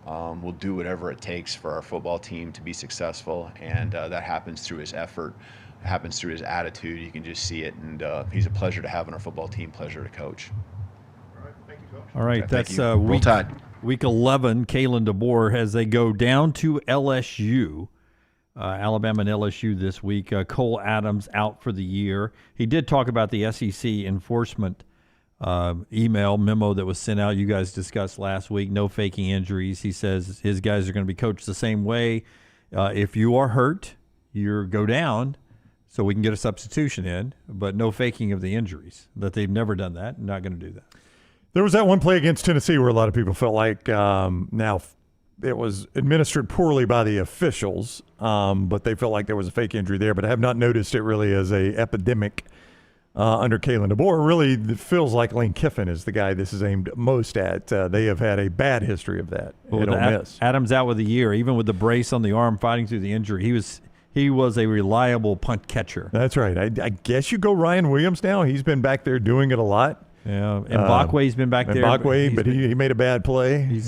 Will do whatever it takes for our football team to be successful, and that happens through his effort, happens through his attitude. You can just see it, and he's a pleasure to have on our football team, pleasure to coach. All right, thank you, Coach. All right, Thank that's you. week 11. Kalen DeBoer as they go down to LSU. Alabama and LSU this week. Cole Adams out for the year. He did talk about the SEC enforcement memo that was sent out. You guys discussed last week. No faking injuries. He says his guys are going to be coached the same way. If you are hurt, you go down so we can get a substitution in, but no faking of the injuries. That they've never done that. Not going to do that. There was that one play against Tennessee where a lot of people felt like now it was administered poorly by the officials, but they felt like there was a fake injury there. But I have not noticed it really as a epidemic under Kalen DeBoer. Really, it feels like Lane Kiffin is the guy this is aimed most at. They have had a bad history of that. Well, Adams out with a year, even with the brace on the arm, fighting through the injury. He was a reliable punt catcher. That's right. I guess you go Ryan Williams now. He's been back there doing it a lot. Yeah, and Mbakwe's been back there. Mbakwe, but he made a bad play.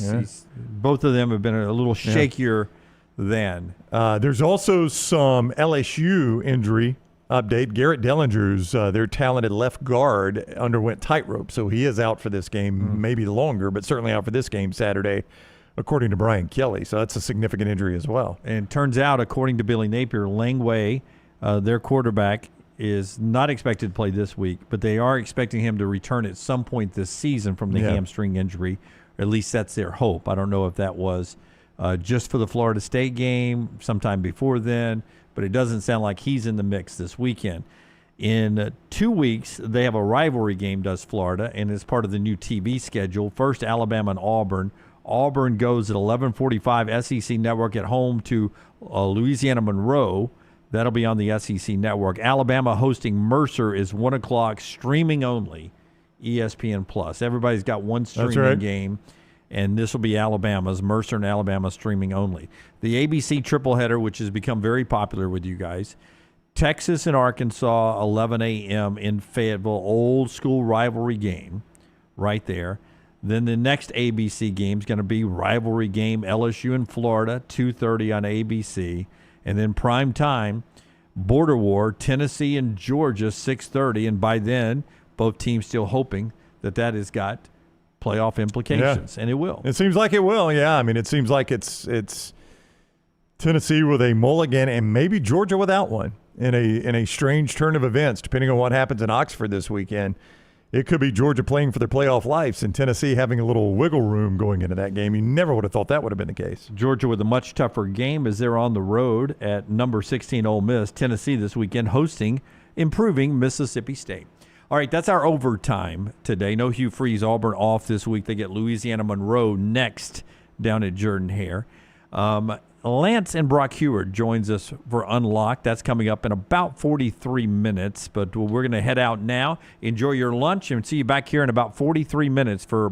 Both of them have been a little shakier than. There's also some LSU injury update. Garrett Dellinger's, their talented left guard, underwent tightrope, so he is out for this game, maybe longer, but certainly out for this game Saturday, according to Brian Kelly. So that's a significant injury as well. And turns out, according to Billy Napier, Langway, their quarterback, is not expected to play this week, but they are expecting him to return at some point this season from the hamstring injury. Or at least that's their hope. I don't know if that was just for the Florida State game sometime before then, but it doesn't sound like he's in the mix this weekend. In 2 weeks, they have a rivalry game, does Florida, and it's part of the new TV schedule. First, Alabama and Auburn. Auburn goes at 11:45 SEC Network at home to Louisiana Monroe. That'll be on the SEC Network. Alabama hosting Mercer is 1 o'clock, streaming only, ESPN+. Everybody's got one streaming game, and this will be Alabama's. Mercer and Alabama streaming only. The ABC tripleheader, which has become very popular with you guys. Texas and Arkansas, 11 a.m. in Fayetteville, old school rivalry game right there. Then the next ABC game is going to be rivalry game, LSU and Florida, 2:30 on ABC. And then prime time, border war, Tennessee and Georgia, 6:30. And by then, both teams still hoping that has got playoff implications, and it will. It seems like it will, yeah. I mean, it seems like it's Tennessee with a mulligan and maybe Georgia without one in a strange turn of events, depending on what happens in Oxford this weekend. It could be Georgia playing for their playoff lives and Tennessee having a little wiggle room going into that game. You never would have thought that would have been the case. Georgia with a much tougher game as they're on the road at number 16 Ole Miss. Tennessee this weekend hosting improving Mississippi State. All right, that's our overtime today. No Hugh Freeze. Auburn off this week. They get Louisiana Monroe next down at Jordan-Hare. Lance and Brock Heward joins us for Unlocked. That's coming up in about 43 minutes, but we're going to head out now. Enjoy your lunch and see you back here in about 43 minutes for